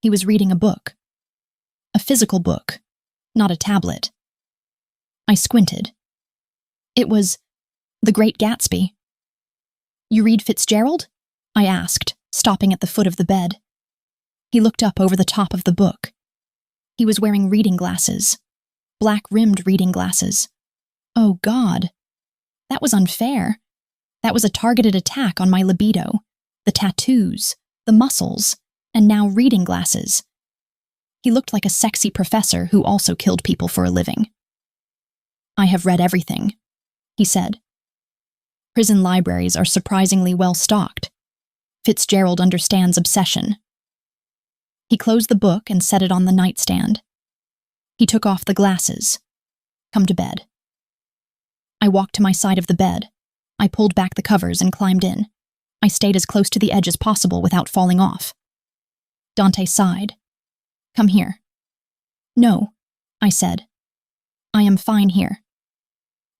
He was reading a book. A physical book, not a tablet. I squinted. It was The Great Gatsby. "You read Fitzgerald?" I asked, stopping at the foot of the bed. He looked up over the top of the book. He was wearing reading glasses. Black-rimmed reading glasses. Oh, God. That was unfair. That was a targeted attack on my libido, the tattoos, the muscles, and now reading glasses. He looked like a sexy professor who also killed people for a living. "I have read everything," he said. "Prison libraries are surprisingly well stocked. Fitzgerald understands obsession." He closed the book and set it on the nightstand. He took off the glasses. "Come to bed." I walked to my side of the bed. I pulled back the covers and climbed in. I stayed as close to the edge as possible without falling off. Dante sighed. "Come here." "No," I said. "I am fine here."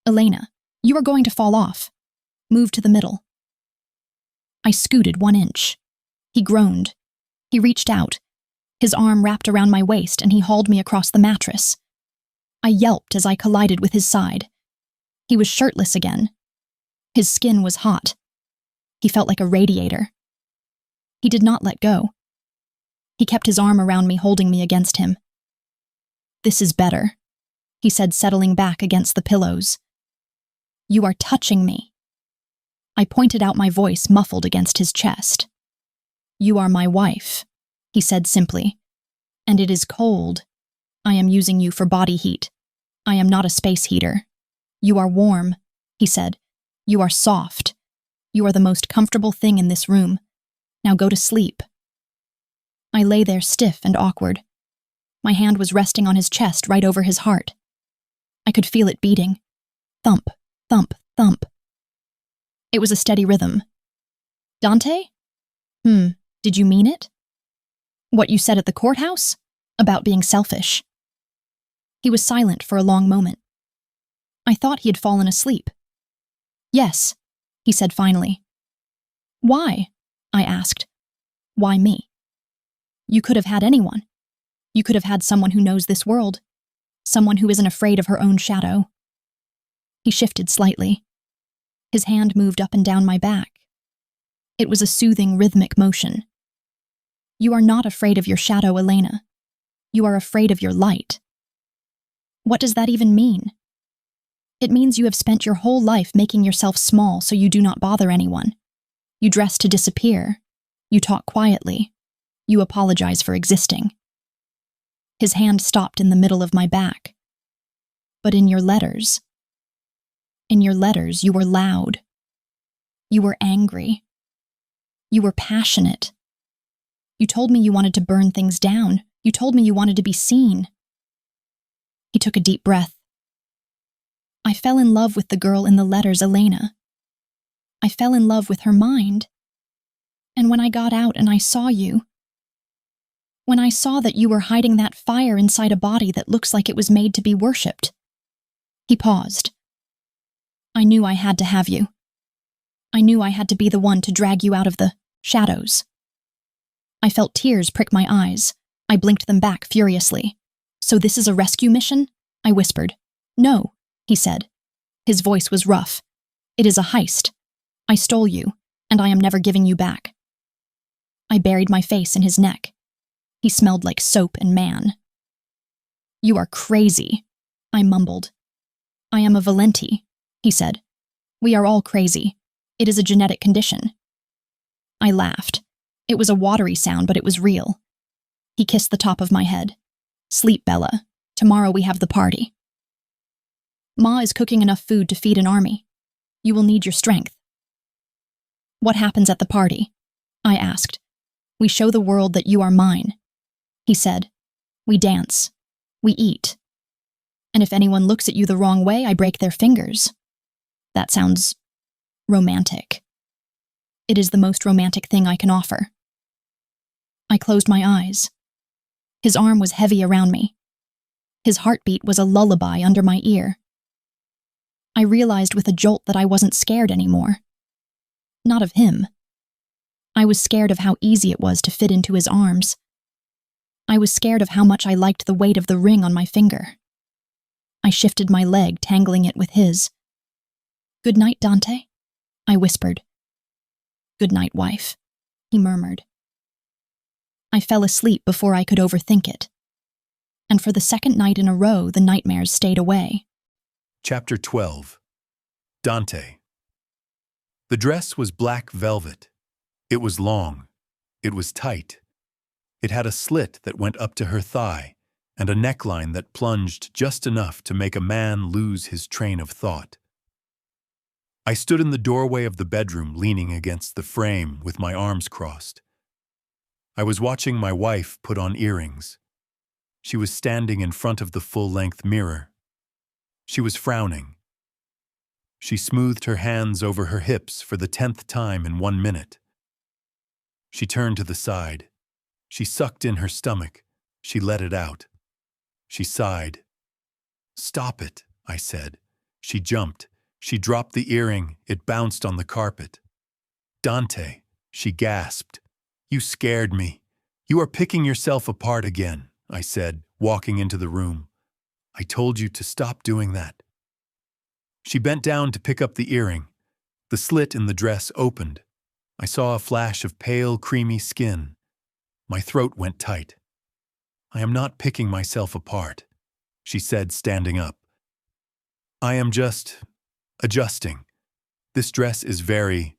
"Elena, you are going to fall off. Move to the middle." I scooted 1 inch. He groaned. He reached out. His arm wrapped around my waist and he hauled me across the mattress. I yelped as I collided with his side. He was shirtless again. His skin was hot. He felt like a radiator. He did not let go. He kept his arm around me, holding me against him. "This is better," he said, settling back against the pillows. "You are touching me." I pointed out, my voice muffled against his chest. "You are my wife," he said simply. "And it is cold. I am using you for body heat. I am not a space heater. You are warm," he said. "You are soft. You are the most comfortable thing in this room. Now go to sleep." I lay there stiff and awkward. My hand was resting on his chest right over his heart. I could feel it beating. Thump, thump, thump. It was a steady rhythm. "Dante? Did you mean it? What you said at the courthouse? About being selfish?" He was silent for a long moment. I thought he had fallen asleep. Yes, he said finally. Why? I asked. Why me? You could have had anyone. You could have had someone who knows this world, someone who isn't afraid of her own shadow. He shifted slightly. His hand moved up and down my back. It was a soothing, rhythmic motion. You are not afraid of your shadow, Elena. You are afraid of your light. What does that even mean? It means you have spent your whole life making yourself small so you do not bother anyone. You dress to disappear. You talk quietly. You apologize for existing. His hand stopped in the middle of my back. But in your letters, you were loud. You were angry. You were passionate. You told me you wanted to burn things down. You told me you wanted to be seen. He took a deep breath. I fell in love with the girl in the letters, Elena. I fell in love with her mind. And when I got out and I saw you, when I saw that you were hiding that fire inside a body that looks like it was made to be worshipped. He paused. I knew I had to have you. I knew I had to be the one to drag you out of the shadows. I felt tears prick my eyes. I blinked them back furiously. So this is a rescue mission? I whispered. No, he said. His voice was rough. It is a heist. I stole you, and I am never giving you back. I buried my face in his neck. He smelled like soap and man. You are crazy, I mumbled. I am a Valenti, he said. We are all crazy. It is a genetic condition. I laughed. It was a watery sound, but it was real. He kissed the top of my head. Sleep, Bella. Tomorrow we have the party. Ma is cooking enough food to feed an army. You will need your strength. What happens at the party? I asked. We show the world that you are mine. He said, we dance. We eat. And if anyone looks at you the wrong way, I break their fingers. That sounds romantic. It is the most romantic thing I can offer. I closed my eyes. His arm was heavy around me. His heartbeat was a lullaby under my ear. I realized with a jolt that I wasn't scared anymore. Not of him. I was scared of how easy it was to fit into his arms. I was scared of how much I liked the weight of the ring on my finger. I shifted my leg, tangling it with his. Good night, Dante, I whispered. Good night, wife, he murmured. I fell asleep before I could overthink it. And for the second night in a row, the nightmares stayed away. Chapter 12. Dante. The dress was black velvet. It was long. It was tight. It had a slit that went up to her thigh and a neckline that plunged just enough to make a man lose his train of thought. I stood in the doorway of the bedroom, leaning against the frame with my arms crossed. I was watching my wife put on earrings. She was standing in front of the full-length mirror. She was frowning. She smoothed her hands over her hips for the 10th time in 1 minute. She turned to the side. She sucked in her stomach. She let it out. She sighed. Stop it, I said. She jumped. She dropped the earring. It bounced on the carpet. Dante, she gasped. You scared me. You are picking yourself apart again, I said, walking into the room. I told you to stop doing that. She bent down to pick up the earring. The slit in the dress opened. I saw a flash of pale, creamy skin. My throat went tight. I am not picking myself apart, she said, standing up. I am just adjusting. This dress is very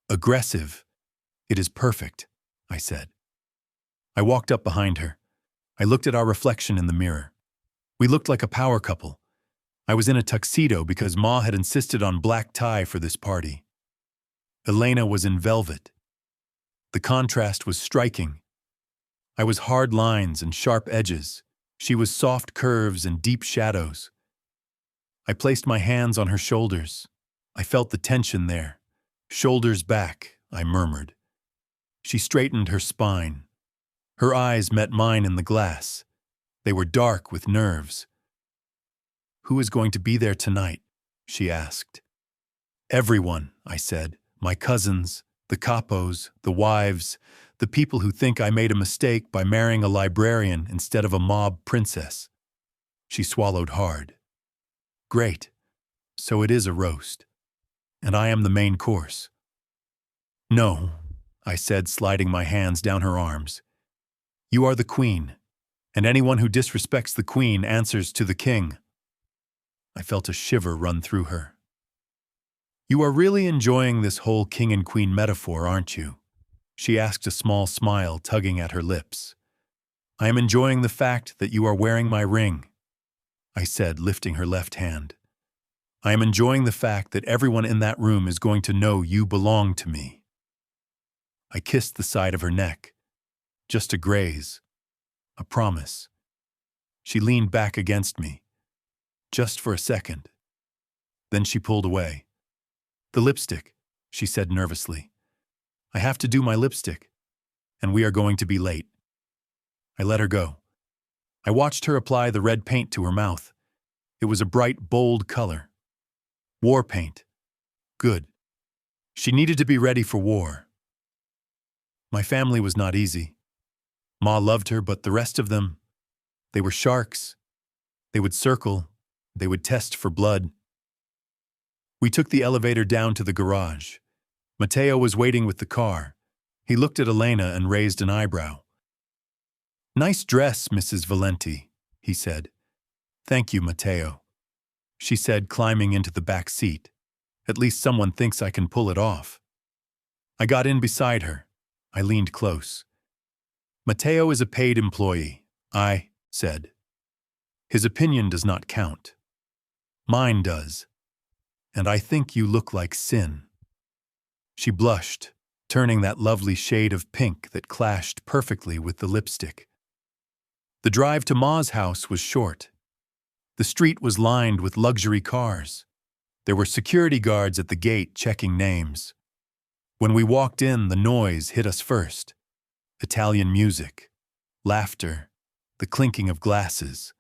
aggressive. It is perfect, I said. I walked up behind her. I looked at our reflection in the mirror. We looked like a power couple. I was in a tuxedo because Ma had insisted on black tie for this party. Elena was in velvet. The contrast was striking. I was hard lines and sharp edges. She was soft curves and deep shadows. I placed my hands on her shoulders. I felt the tension there. Shoulders back, I murmured. She straightened her spine. Her eyes met mine in the glass. They were dark with nerves. Who is going to be there tonight? She asked. Everyone, I said. My cousins, the capos, the wives, the people who think I made a mistake by marrying a librarian instead of a mob princess. She swallowed hard. Great. So it is a roast. And I am the main course. No, I said, sliding my hands down her arms. You are the queen, and anyone who disrespects the queen answers to the king. I felt a shiver run through her. You are really enjoying this whole king and queen metaphor, aren't you? She asked, a small smile tugging at her lips. I am enjoying the fact that you are wearing my ring, I said, lifting her left hand. I am enjoying the fact that everyone in that room is going to know you belong to me. I kissed the side of her neck. Just a graze. A promise. She leaned back against me. Just for a second. Then she pulled away. The lipstick, she said nervously. I have to do my lipstick, and we are going to be late. I let her go. I watched her apply the red paint to her mouth. It was a bright, bold color. War paint. Good. She needed to be ready for war. My family was not easy. Ma loved her, but the rest of them, they were sharks. They would circle. They would test for blood. We took the elevator down to the garage. Matteo was waiting with the car. He looked at Elena and raised an eyebrow. Nice dress, Mrs. Valenti, he said. Thank you, Matteo, she said, climbing into the back seat. At least someone thinks I can pull it off. I got in beside her. I leaned close. Matteo is a paid employee, I said. His opinion does not count. Mine does. And I think you look like sin. She blushed, turning that lovely shade of pink that clashed perfectly with the lipstick. The drive to Ma's house was short. The street was lined with luxury cars. There were security guards at the gate checking names. When we walked in, the noise hit us first. Italian music, laughter, the clinking of glasses,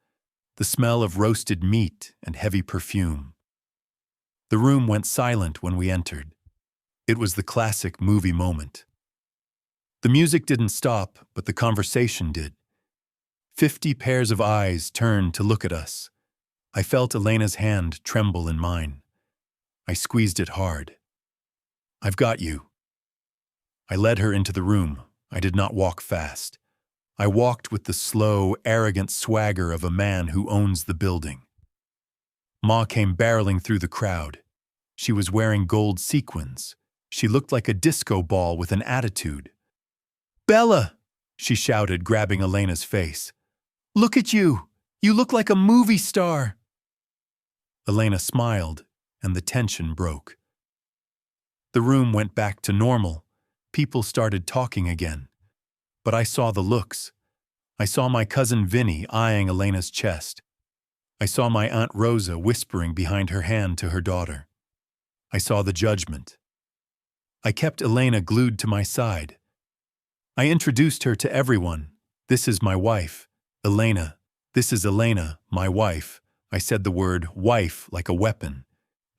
the smell of roasted meat and heavy perfume. The room went silent when we entered. It was the classic movie moment. The music didn't stop, but the conversation did. 50 pairs of eyes turned to look at us. I felt Elena's hand tremble in mine. I squeezed it hard. I've got you. I led her into the room. I did not walk fast. I walked with the slow, arrogant swagger of a man who owns the building. Ma came barreling through the crowd. She was wearing gold sequins. She looked like a disco ball with an attitude. Bella, she shouted, grabbing Elena's face. Look at you. You look like a movie star. Elena smiled, and the tension broke. The room went back to normal. People started talking again. But I saw the looks. I saw my cousin Vinny eyeing Elena's chest. I saw my Aunt Rosa whispering behind her hand to her daughter. I saw the judgment. I kept Elena glued to my side. I introduced her to everyone. This is my wife, Elena. This is Elena, my wife. I said the word wife like a weapon.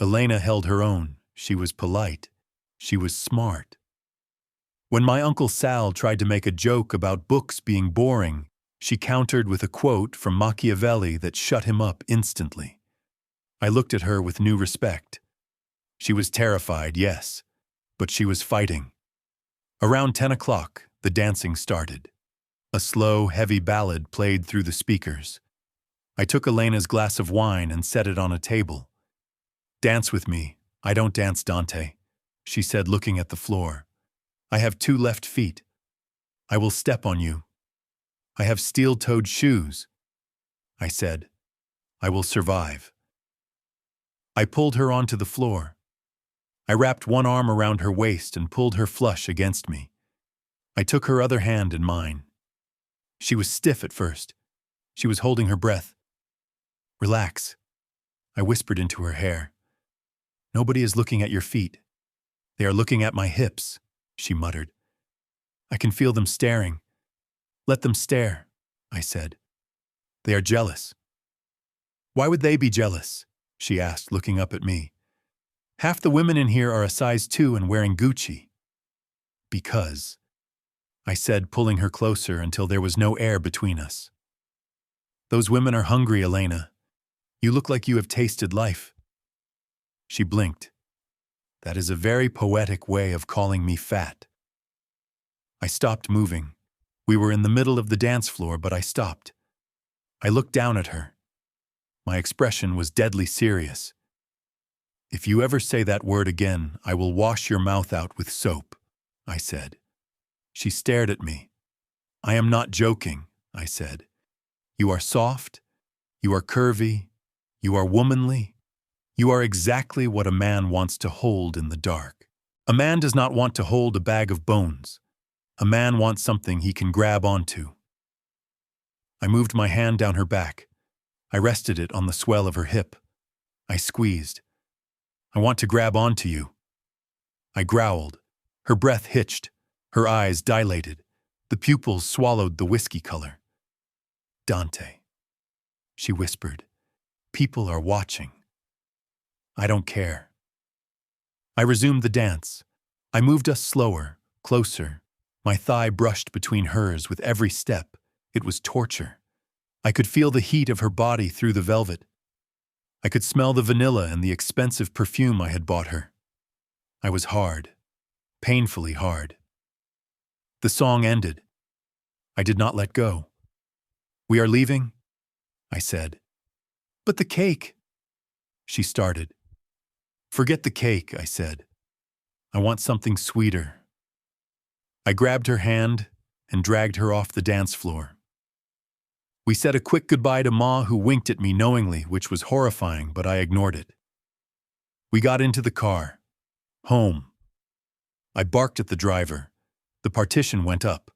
Elena held her own. She was polite. She was smart. When my Uncle Sal tried to make a joke about books being boring, she countered with a quote from Machiavelli that shut him up instantly. I looked at her with new respect. She was terrified, yes, but she was fighting. Around 10 o'clock, the dancing started. A slow, heavy ballad played through the speakers. I took Elena's glass of wine and set it on a table. Dance with me. I don't dance, Dante, she said, looking at the floor. I have 2 left feet. I will step on you. I have steel-toed shoes. I said, I will survive. I pulled her onto the floor. I wrapped one arm around her waist and pulled her flush against me. I took her other hand in mine. She was stiff at first. She was holding her breath. Relax, I whispered into her hair. Nobody is looking at your feet. They are looking at my hips, she muttered. I can feel them staring. Let them stare, I said. They are jealous. Why would they be jealous? She asked, looking up at me. Half the women in here are a size 2 and wearing Gucci. Because, I said, pulling her closer until there was no air between us. Those women are hungry, Elena. You look like you have tasted life. She blinked. That is a very poetic way of calling me fat. I stopped moving. We were in the middle of the dance floor, but I stopped. I looked down at her. My expression was deadly serious. If you ever say that word again, I will wash your mouth out with soap, I said. She stared at me. I am not joking, I said. You are soft, you are curvy, you are womanly. You are exactly what a man wants to hold in the dark. A man does not want to hold a bag of bones. A man wants something he can grab onto. I moved my hand down her back. I rested it on the swell of her hip. I squeezed. I want to grab onto you. I growled. Her breath hitched. Her eyes dilated. The pupils swallowed the whiskey color. Dante, she whispered. People are watching. I don't care. I resumed the dance. I moved us slower, closer. My thigh brushed between hers with every step. It was torture. I could feel the heat of her body through the velvet. I could smell the vanilla and the expensive perfume I had bought her. I was hard, painfully hard. The song ended. I did not let go. We are leaving? I said. But the cake. She started. Forget the cake, I said. I want something sweeter. I grabbed her hand and dragged her off the dance floor. We said a quick goodbye to Ma, who winked at me knowingly, which was horrifying, but I ignored it. We got into the car. Home. I barked at the driver. The partition went up.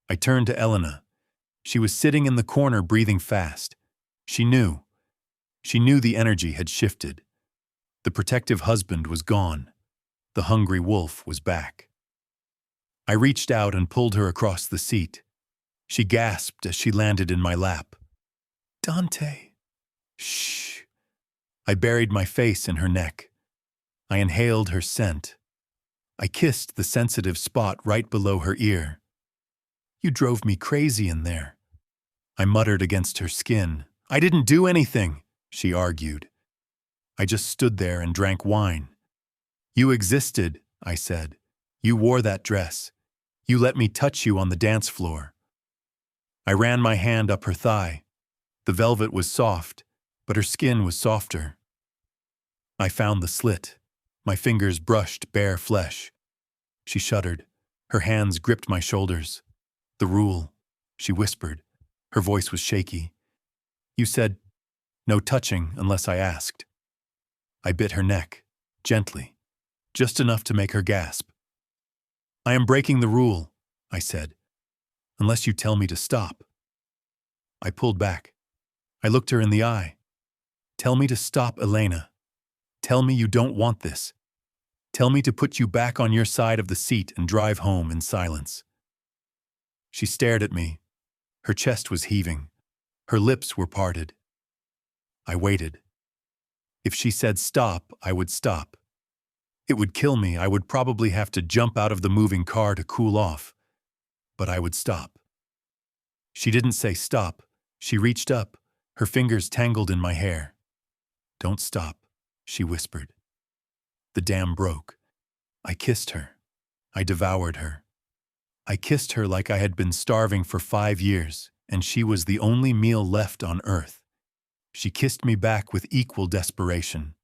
I turned to Elena. She was sitting in the corner breathing fast. She knew. She knew the energy had shifted. The protective husband was gone. The hungry wolf was back. I reached out and pulled her across the seat. She gasped as she landed in my lap. Dante. Shh. I buried my face in her neck. I inhaled her scent. I kissed the sensitive spot right below her ear. You drove me crazy in there. I muttered against her skin. I didn't do anything, she argued. I just stood there and drank wine. You existed, I said. You wore that dress. You let me touch you on the dance floor. I ran my hand up her thigh. The velvet was soft, but her skin was softer. I found the slit. My fingers brushed bare flesh. She shuddered. Her hands gripped my shoulders. The rule, she whispered. Her voice was shaky. You said, no touching unless I asked. I bit her neck, gently, just enough to make her gasp. I am breaking the rule, I said, unless you tell me to stop. I pulled back. I looked her in the eye. Tell me to stop, Elena. Tell me you don't want this. Tell me to put you back on your side of the seat and drive home in silence. She stared at me. Her chest was heaving. Her lips were parted. I waited. If she said stop, I would stop. It would kill me. I would probably have to jump out of the moving car to cool off. But I would stop. She didn't say stop. She reached up, her fingers tangled in my hair. Don't stop, she whispered. The dam broke. I kissed her. I devoured her. I kissed her like I had been starving for 5 years, and she was the only meal left on earth. She kissed me back with equal desperation.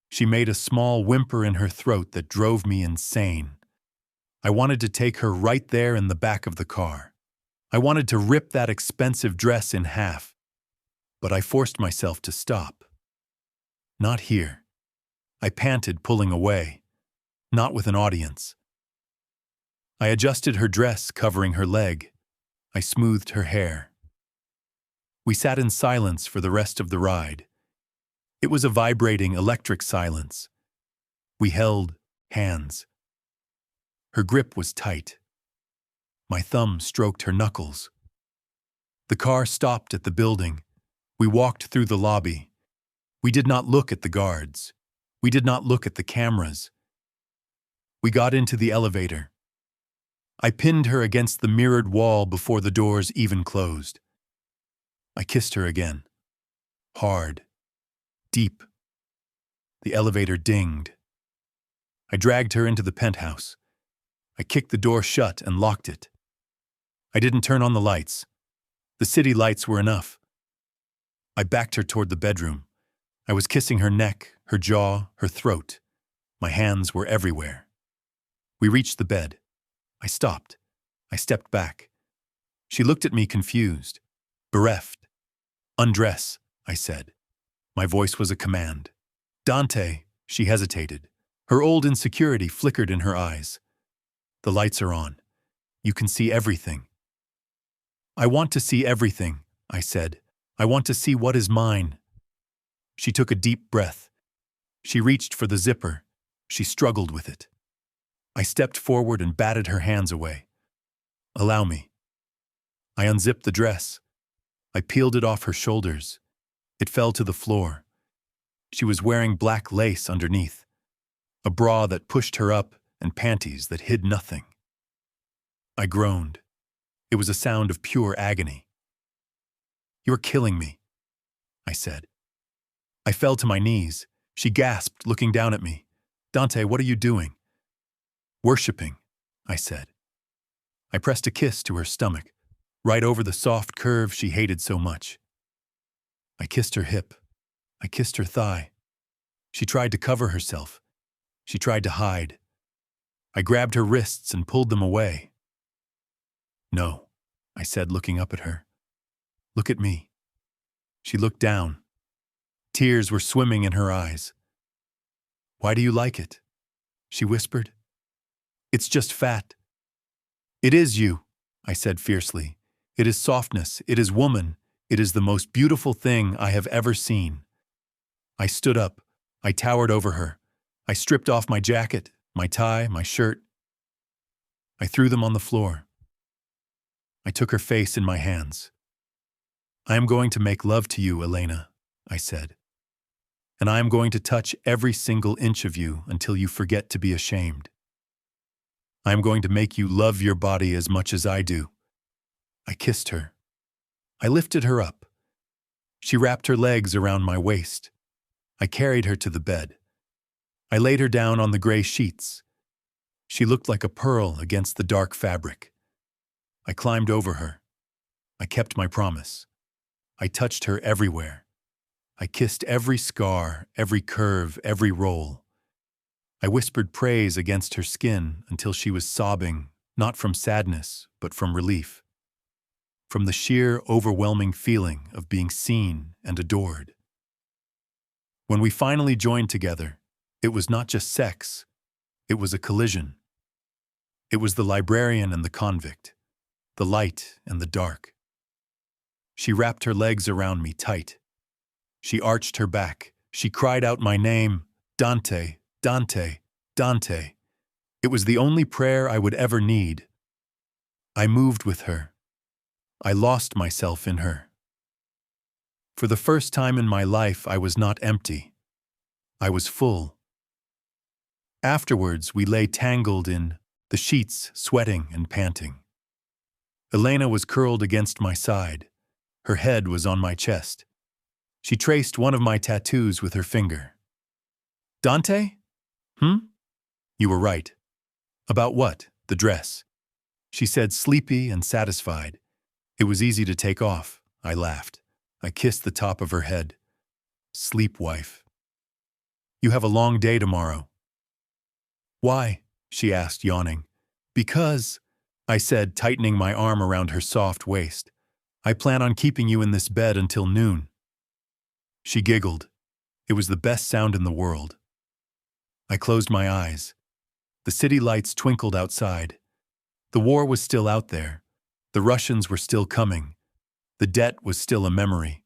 She made a small whimper in her throat that drove me insane. I wanted to take her right there in the back of the car. I wanted to rip that expensive dress in half, but I forced myself to stop. Not here. I panted, pulling away. Not with an audience. I adjusted her dress, covering her leg. I smoothed her hair. We sat in silence for the rest of the ride. It was a vibrating, electric silence. We held hands. Her grip was tight. My thumb stroked her knuckles. The car stopped at the building. We walked through the lobby. We did not look at the guards. We did not look at the cameras. We got into the elevator. I pinned her against the mirrored wall before the doors even closed. I kissed her again. Hard. Deep. The elevator dinged. I dragged her into the penthouse. I kicked the door shut and locked it. I didn't turn on the lights. The city lights were enough. I backed her toward the bedroom. I was kissing her neck, her jaw, her throat. My hands were everywhere. We reached the bed. I stopped. I stepped back. She looked at me confused, bereft. "Undress," I said. My voice was a command. "Dante," she hesitated. Her old insecurity flickered in her eyes. "The lights are on. You can see everything." "I want to see everything," I said. "I want to see what is mine." She took a deep breath. She reached for the zipper. She struggled with it. I stepped forward and batted her hands away. "Allow me." I unzipped the dress. I peeled it off her shoulders. It fell to the floor. She was wearing black lace underneath, a bra that pushed her up and panties that hid nothing. I groaned. It was a sound of pure agony. "You're killing me," I said. I fell to my knees. She gasped, looking down at me. "Dante, what are you doing?" "Worshipping," I said. I pressed a kiss to her stomach, right over the soft curve she hated so much. I kissed her hip. I kissed her thigh. She tried to cover herself. She tried to hide. I grabbed her wrists and pulled them away. "No," I said, looking up at her. "Look at me." She looked down. Tears were swimming in her eyes. "Why do you like it?" she whispered. "It's just fat." "It is you," I said fiercely. "It is softness. It is woman. It is the most beautiful thing I have ever seen." I stood up. I towered over her. I stripped off my jacket, my tie, my shirt. I threw them on the floor. I took her face in my hands. "I am going to make love to you, Elena," I said. "And I am going to touch every single inch of you until you forget to be ashamed. I am going to make you love your body as much as I do." I kissed her. I lifted her up. She wrapped her legs around my waist. I carried her to the bed. I laid her down on the gray sheets. She looked like a pearl against the dark fabric. I climbed over her. I kept my promise. I touched her everywhere. I kissed every scar, every curve, every roll. I whispered praise against her skin until she was sobbing, not from sadness, but from relief. From the sheer, overwhelming feeling of being seen and adored. When we finally joined together, it was not just sex, it was a collision. It was the librarian and the convict, the light and the dark. She wrapped her legs around me tight. She arched her back. She cried out my name, "Dante, Dante, Dante." It was the only prayer I would ever need. I moved with her. I lost myself in her. For the first time in my life, I was not empty. I was full. Afterwards, we lay tangled in the sheets, sweating and panting. Elena was curled against my side. Her head was on my chest. She traced one of my tattoos with her finger. "Dante? You were right." "About what?" "The dress." She said, sleepy and satisfied. "It was easy to take off." I laughed. I kissed the top of her head. "Sleep, wife. You have a long day tomorrow." "Why?" she asked, yawning. "Because," I said, tightening my arm around her soft waist, "I plan on keeping you in this bed until noon." She giggled. It was the best sound in the world. I closed my eyes. The city lights twinkled outside. The war was still out there. The Russians were still coming. The debt was still a memory.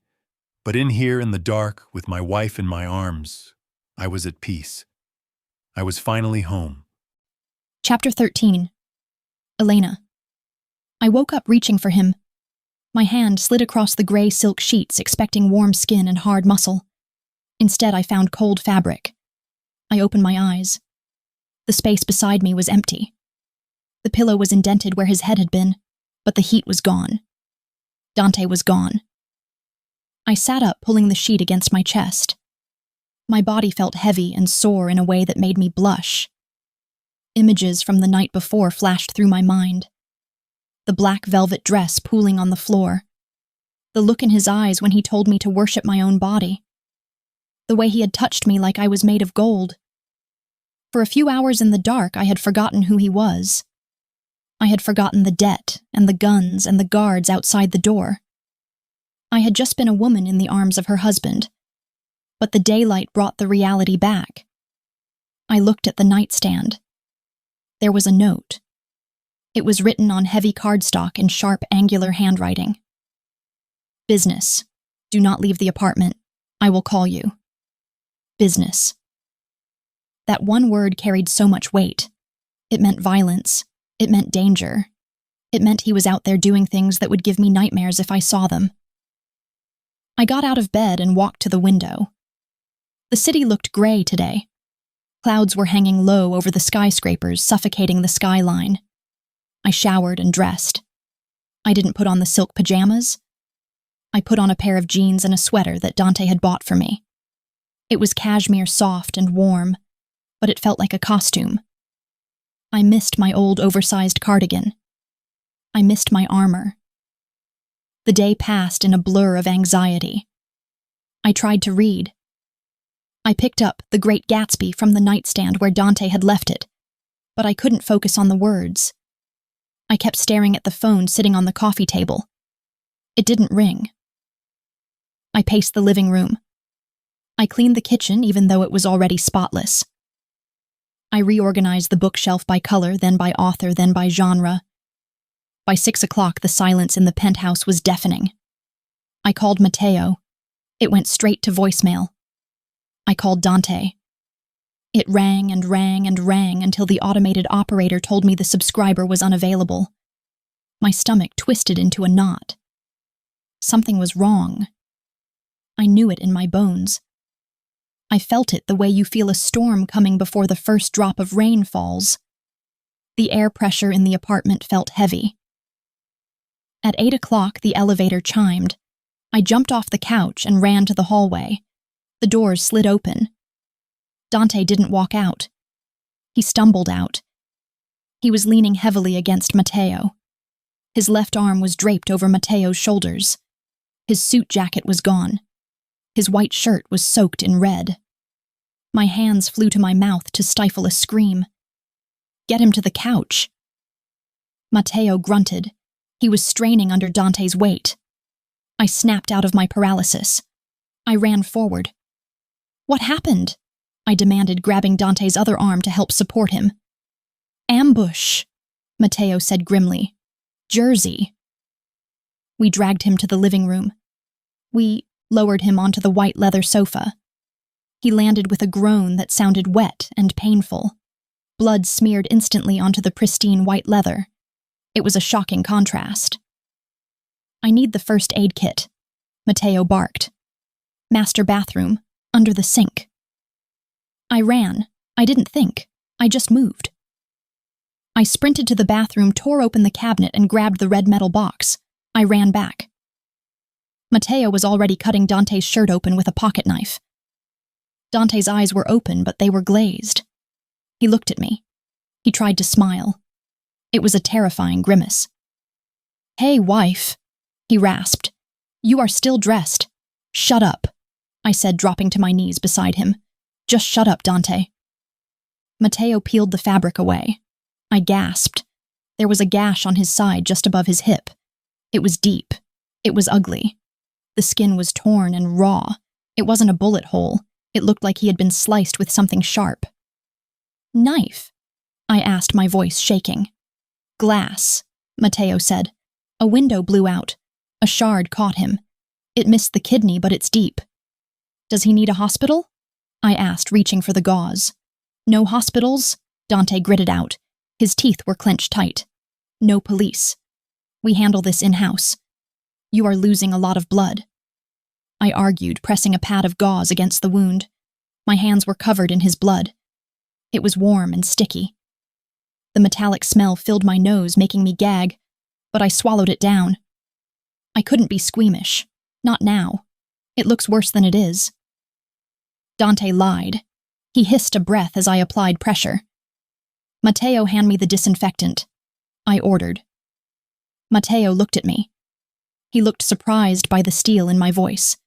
But in here in the dark, with my wife in my arms, I was at peace. I was finally home. Chapter 13. Elena. I woke up reaching for him. My hand slid across the gray silk sheets, expecting warm skin and hard muscle. Instead, I found cold fabric. I opened my eyes. The space beside me was empty. The pillow was indented where his head had been, but the heat was gone. Dante was gone. I sat up, pulling the sheet against my chest. My body felt heavy and sore in a way that made me blush. Images from the night before flashed through my mind. The black velvet dress pooling on the floor. The look in his eyes when he told me to worship my own body. The way he had touched me like I was made of gold. For a few hours in the dark, I had forgotten who he was. I had forgotten the debt and the guns and the guards outside the door. I had just been a woman in the arms of her husband. But the daylight brought the reality back. I looked at the nightstand. There was a note. It was written on heavy cardstock in sharp, angular handwriting. Business. Do not leave the apartment. I will call you. Business. That one word carried so much weight. It meant violence. It meant danger. It meant he was out there doing things that would give me nightmares if I saw them. I got out of bed and walked to the window. The city looked gray today. Clouds were hanging low over the skyscrapers, suffocating the skyline. I showered and dressed. I didn't put on the silk pajamas. I put on a pair of jeans and a sweater that Dante had bought for me. It was cashmere, soft and warm, but it felt like a costume. I missed my old oversized cardigan. I missed my armor. The day passed in a blur of anxiety. I tried to read. I picked up The Great Gatsby from the nightstand where Dante had left it, but I couldn't focus on the words. I kept staring at the phone sitting on the coffee table. It didn't ring. I paced the living room. I cleaned the kitchen even though it was already spotless. I reorganized the bookshelf by color, then by author, then by genre. By 6 o'clock, the silence in the penthouse was deafening. I called Matteo. It went straight to voicemail. I called Dante. It rang and rang and rang until the automated operator told me the subscriber was unavailable. My stomach twisted into a knot. Something was wrong. I knew it in my bones. I felt it the way you feel a storm coming before the first drop of rain falls. The air pressure in the apartment felt heavy. At 8 o'clock, the elevator chimed. I jumped off the couch and ran to the hallway. The doors slid open. Dante didn't walk out. He stumbled out. He was leaning heavily against Matteo. His left arm was draped over Matteo's shoulders. His suit jacket was gone. His white shirt was soaked in red. My hands flew to my mouth to stifle a scream. Get him to the couch. Matteo grunted. He was straining under Dante's weight. I snapped out of my paralysis. I ran forward. What happened? I demanded, grabbing Dante's other arm to help support him. Ambush, Matteo said grimly. Jersey. We dragged him to the living room. We lowered him onto the white leather sofa. He landed with a groan that sounded wet and painful. Blood smeared instantly onto the pristine white leather. It was a shocking contrast. I need the first aid kit, Matteo barked. Master bathroom, under the sink. I ran. I didn't think. I just moved. I sprinted to the bathroom, tore open the cabinet, and grabbed the red metal box. I ran back. Matteo was already cutting Dante's shirt open with a pocket knife. Dante's eyes were open, but they were glazed. He looked at me. He tried to smile. It was a terrifying grimace. Hey, wife, he rasped. You are still dressed. Shut up, I said, dropping to my knees beside him. Just shut up, Dante. Matteo peeled the fabric away. I gasped. There was a gash on his side just above his hip. It was deep. It was ugly. The skin was torn and raw. It wasn't a bullet hole. It looked like he had been sliced with something sharp. Knife? I asked, my voice shaking. Glass, Matteo said. A window blew out. A shard caught him. It missed the kidney, but it's deep. Does he need a hospital? I asked, reaching for the gauze. No hospitals? Dante gritted out. His teeth were clenched tight. No police. We handle this in-house. You are losing a lot of blood. I argued, pressing a pad of gauze against the wound. My hands were covered in his blood. It was warm and sticky. The metallic smell filled my nose, making me gag, but I swallowed it down. I couldn't be squeamish. Not now. It looks worse than it is. Dante lied. He hissed a breath as I applied pressure. Matteo, hand me the disinfectant, I ordered. Matteo looked at me. He looked surprised by the steel in my voice.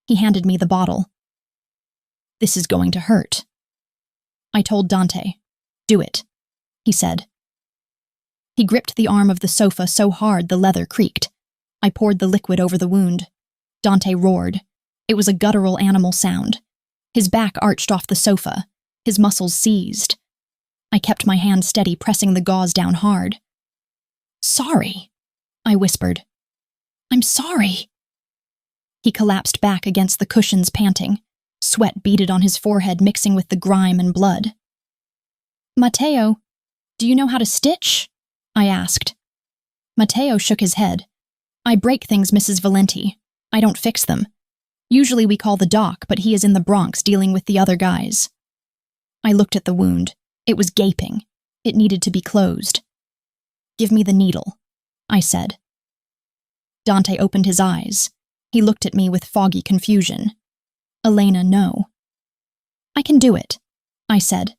He handed me the bottle. This is going to hurt. I told Dante. Do it, he said. He gripped the arm of the sofa so hard the leather creaked. I poured the liquid over the wound. Dante roared. It was a guttural animal sound. His back arched off the sofa. His muscles seized. I kept my hand steady, pressing the gauze down hard. Sorry, I whispered. I'm sorry. He collapsed back against the cushions, panting. Sweat beaded on his forehead, mixing with the grime and blood. Matteo, do you know how to stitch? I asked. Matteo shook his head. I break things, Mrs. Valenti. I don't fix them. Usually we call the doc, but he is in the Bronx dealing with the other guys. I looked at the wound. It was gaping. It needed to be closed. Give me the needle, I said. Dante opened his eyes. He looked at me with foggy confusion. Elena, no. I can do it, I said.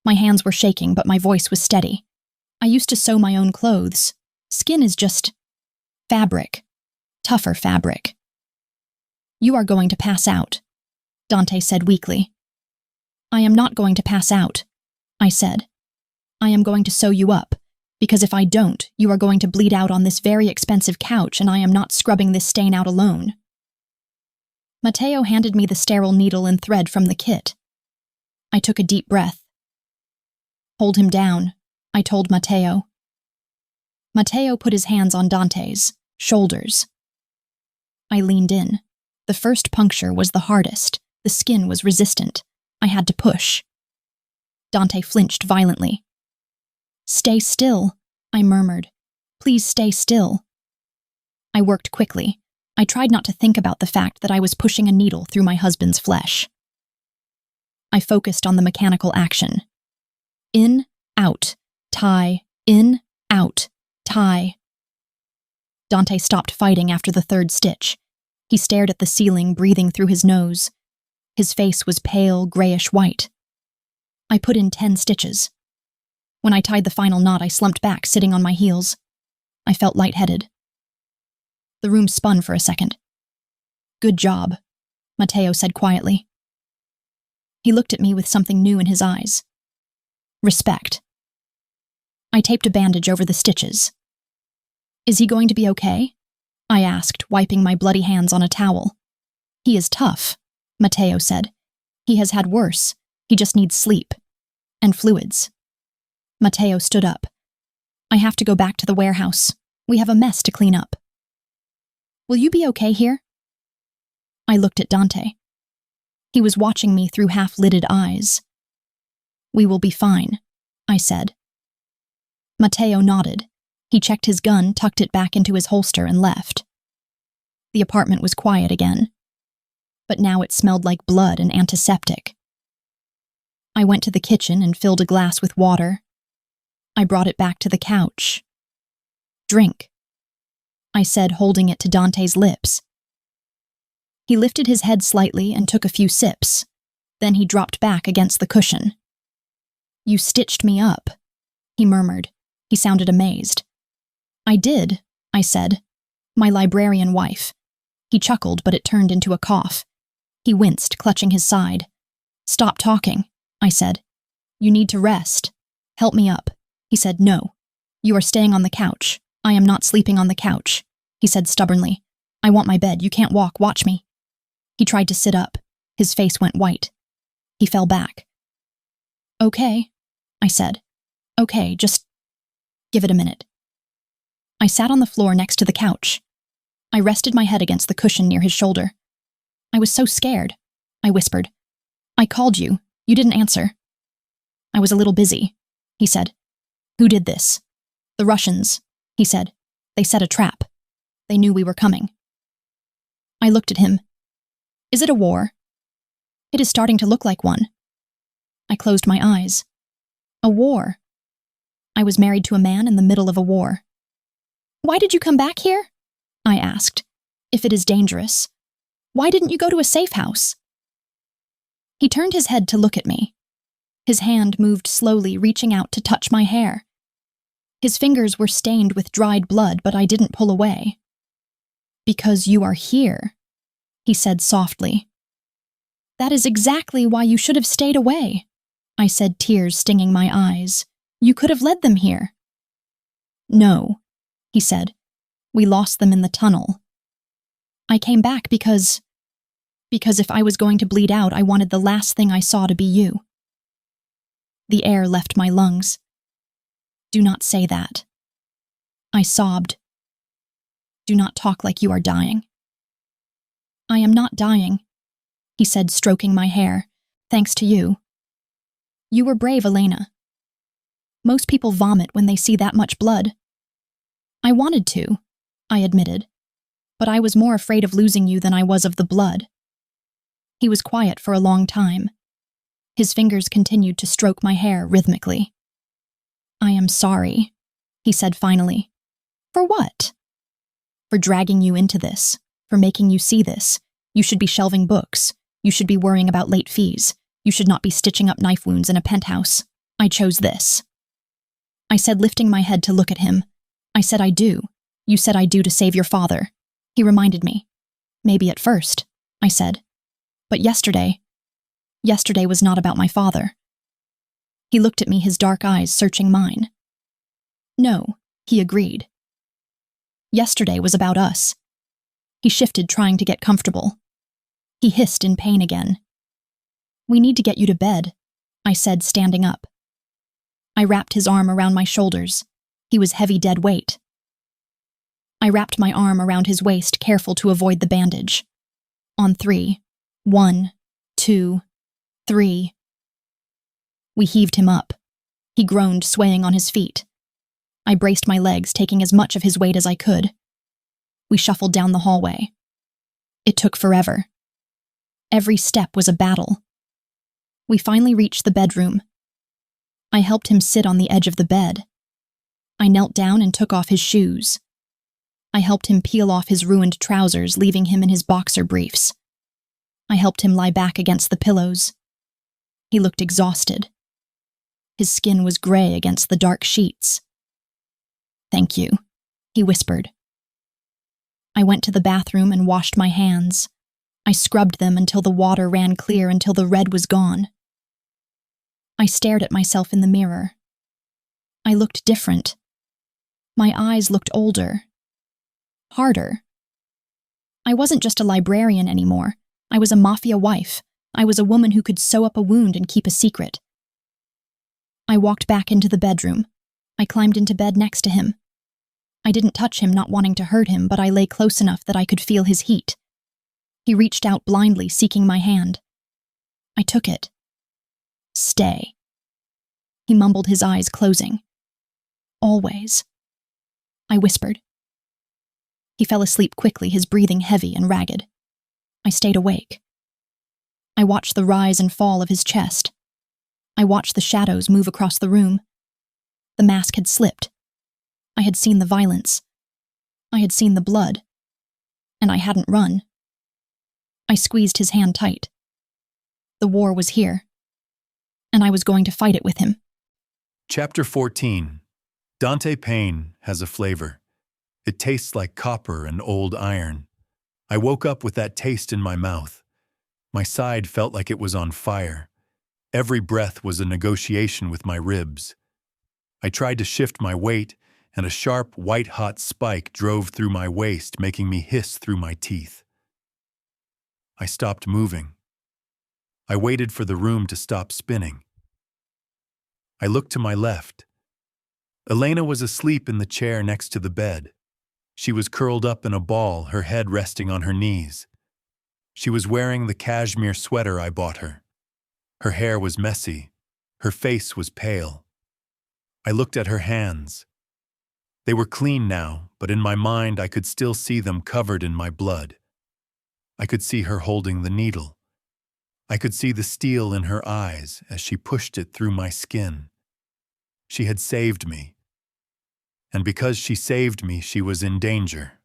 My hands were shaking, but my voice was steady. I used to sew my own clothes. Skin is just fabric. Tougher fabric. You are going to pass out, Dante said weakly. I am not going to pass out, I said. I am going to sew you up, because if I don't, you are going to bleed out on this very expensive couch, and I am not scrubbing this stain out alone. Matteo handed me the sterile needle and thread from the kit. I took a deep breath. Hold him down, I told Matteo. Matteo put his hands on Dante's shoulders. I leaned in. The first puncture was the hardest. The skin was resistant. I had to push. Dante flinched violently. Stay still, I murmured. Please stay still. I worked quickly. I tried not to think about the fact that I was pushing a needle through my husband's flesh. I focused on the mechanical action. In, out, tie, in, out, tie. Dante stopped fighting after the third stitch. He stared at the ceiling, breathing through his nose. His face was pale, grayish-white. I put in 10 stitches. When I tied the final knot, I slumped back, sitting on my heels. I felt lightheaded. The room spun for a second. Good job, Matteo said quietly. He looked at me with something new in his eyes. Respect. I taped a bandage over the stitches. Is he going to be okay? I asked, wiping my bloody hands on a towel. He is tough, Matteo said. He has had worse. He just needs sleep. And fluids. Matteo stood up. I have to go back to the warehouse. We have a mess to clean up. Will you be okay here? I looked at Dante. He was watching me through half-lidded eyes. We will be fine, I said. Matteo nodded. He checked his gun, tucked it back into his holster, and left. The apartment was quiet again. But now it smelled like blood and antiseptic. I went to the kitchen and filled a glass with water. I brought it back to the couch. Drink, I said, holding it to Dante's lips. He lifted his head slightly and took a few sips. Then he dropped back against the cushion. You stitched me up, he murmured. He sounded amazed. I did, I said. My librarian wife. He chuckled, but it turned into a cough. He winced, clutching his side. Stop talking, I said. You need to rest. Help me up. He said, no. You are staying on the couch. I am not sleeping on the couch, he said stubbornly. I want my bed. You can't walk. Watch me. He tried to sit up. His face went white. He fell back. Okay, I said. Okay, just give it a minute. I sat on the floor next to the couch. I rested my head against the cushion near his shoulder. I was so scared, I whispered. I called you. You didn't answer. I was a little busy, he said. Who did this? The Russians, he said. They set a trap. They knew we were coming. I looked at him. Is it a war? It is starting to look like one. I closed my eyes. A war. I was married to a man in the middle of a war. Why did you come back here? I asked. If it is dangerous, why didn't you go to a safe house? He turned his head to look at me. His hand moved slowly, reaching out to touch my hair. His fingers were stained with dried blood, but I didn't pull away. Because you are here, he said softly. That is exactly why you should have stayed away, I said, tears stinging my eyes. You could have led them here. No, he said. We lost them in the tunnel. I came back because if I was going to bleed out, I wanted the last thing I saw to be you. The air left my lungs. Do not say that. I sobbed. Do not talk like you are dying. I am not dying, he said, stroking my hair, thanks to you. You were brave, Elena. Most people vomit when they see that much blood. I wanted to, I admitted, but I was more afraid of losing you than I was of the blood. He was quiet for a long time. His fingers continued to stroke my hair rhythmically. I am sorry, he said finally. For what? For dragging you into this, for making you see this. You should be shelving books. You should be worrying about late fees. You should not be stitching up knife wounds in a penthouse. I chose this. I said, lifting my head to look at him. I said I do. You said I do to save your father. He reminded me. Maybe at first, I said. But yesterday was not about my father. He looked at me, his dark eyes searching mine. No, he agreed. Yesterday was about us. He shifted, trying to get comfortable. He hissed in pain again. We need to get you to bed, I said, standing up. I wrapped his arm around my shoulders. He was heavy, dead weight. I wrapped my arm around his waist, careful to avoid the bandage. On 3. 1, 2, 3. We heaved him up. He groaned, swaying on his feet. I braced my legs, taking as much of his weight as I could. We shuffled down the hallway. It took forever. Every step was a battle. We finally reached the bedroom. I helped him sit on the edge of the bed. I knelt down and took off his shoes. I helped him peel off his ruined trousers, leaving him in his boxer briefs. I helped him lie back against the pillows. He looked exhausted. His skin was gray against the dark sheets. Thank you, he whispered. I went to the bathroom and washed my hands. I scrubbed them until the water ran clear, until the red was gone. I stared at myself in the mirror. I looked different. My eyes looked older. Harder. I wasn't just a librarian anymore. I was a mafia wife. I was a woman who could sew up a wound and keep a secret. I walked back into the bedroom. I climbed into bed next to him. I didn't touch him, not wanting to hurt him, but I lay close enough that I could feel his heat. He reached out blindly, seeking my hand. I took it. Stay. He mumbled, his eyes closing. Always. I whispered. He fell asleep quickly, his breathing heavy and ragged. I stayed awake. I watched the rise and fall of his chest. I watched the shadows move across the room. The mask had slipped. I had seen the violence. I had seen the blood. And I hadn't run. I squeezed his hand tight. The war was here. And I was going to fight it with him. Chapter 14. Dante pain has a flavor. It tastes like copper and old iron. I woke up with that taste in my mouth. My side felt like it was on fire. Every breath was a negotiation with my ribs. I tried to shift my weight, and a sharp, white-hot spike drove through my waist, making me hiss through my teeth. I stopped moving. I waited for the room to stop spinning. I looked to my left. Elena was asleep in the chair next to the bed. She was curled up in a ball, her head resting on her knees. She was wearing the cashmere sweater I bought her. Her hair was messy. Her face was pale. I looked at her hands. They were clean now, but in my mind I could still see them covered in my blood. I could see her holding the needle. I could see the steel in her eyes as she pushed it through my skin. She had saved me. And because she saved me, she was in danger.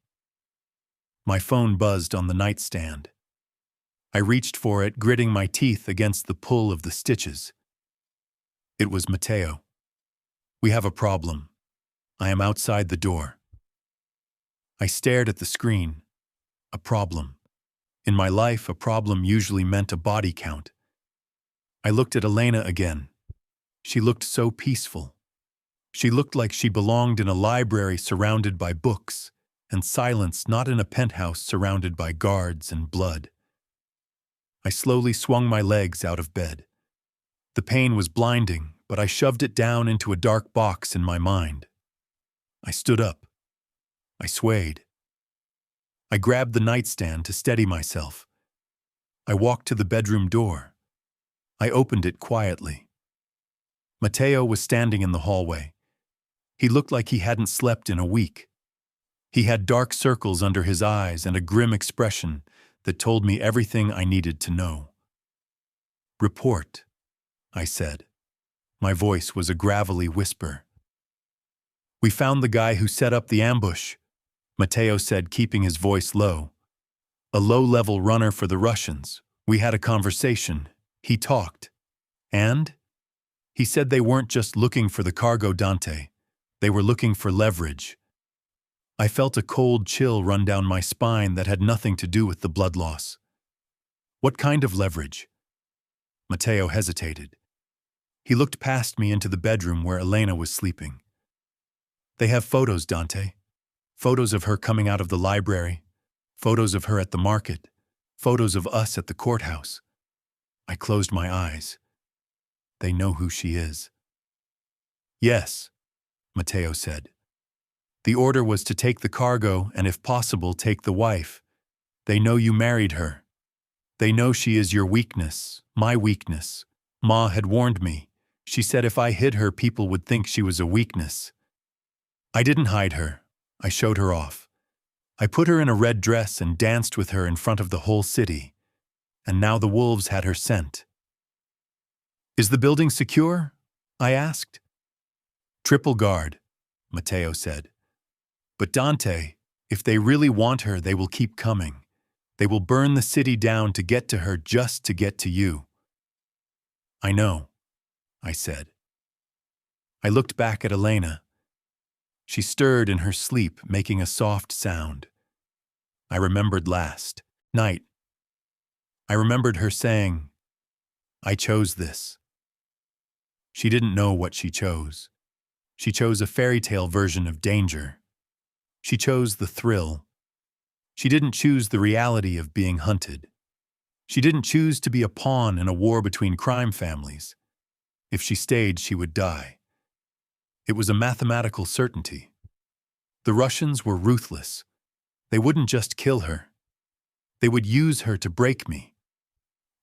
My phone buzzed on the nightstand. I reached for it, gritting my teeth against the pull of the stitches. It was Matteo. "We have a problem. I am outside the door." I stared at the screen. A problem. In my life, a problem usually meant a body count. I looked at Elena again. She looked so peaceful. She looked like she belonged in a library surrounded by books, and silence, not in a penthouse surrounded by guards and blood. I slowly swung my legs out of bed. The pain was blinding, but I shoved it down into a dark box in my mind. I stood up. I swayed. I grabbed the nightstand to steady myself. I walked to the bedroom door. I opened it quietly. Matteo was standing in the hallway. He looked like he hadn't slept in a week. He had dark circles under his eyes and a grim expression that told me everything I needed to know. "Report," I said. My voice was a gravelly whisper. "We found the guy who set up the ambush," Matteo said, keeping his voice low. "A low-level runner for the Russians. We had a conversation. He talked. And? He said they weren't just looking for the cargo, Dante. They were looking for leverage." I felt a cold chill run down my spine that had nothing to do with the blood loss. "What kind of leverage?" Matteo hesitated. He looked past me into the bedroom where Elena was sleeping. "They have photos, Dante. Photos of her coming out of the library. Photos of her at the market. Photos of us at the courthouse." I closed my eyes. "They know who she is." "Yes," Matteo said. "The order was to take the cargo and, if possible, take the wife. They know you married her. They know she is your weakness, my weakness. Ma had warned me. She said if I hid her, people would think she was a weakness. I didn't hide her. I showed her off. I put her in a red dress and danced with her in front of the whole city. And now the wolves had her scent." "Is the building secure?" I asked. "Triple guard," Matteo said. "But Dante, if they really want her, they will keep coming. They will burn the city down to get to her, just to get to you." "I know," I said. I looked back at Elena. She stirred in her sleep, making a soft sound. I remembered last night. I remembered her saying, "I chose this." She didn't know what she chose. She chose a fairy tale version of danger. She chose the thrill. She didn't choose the reality of being hunted. She didn't choose to be a pawn in a war between crime families. If she stayed, she would die. It was a mathematical certainty. The Russians were ruthless. They wouldn't just kill her. They would use her to break me.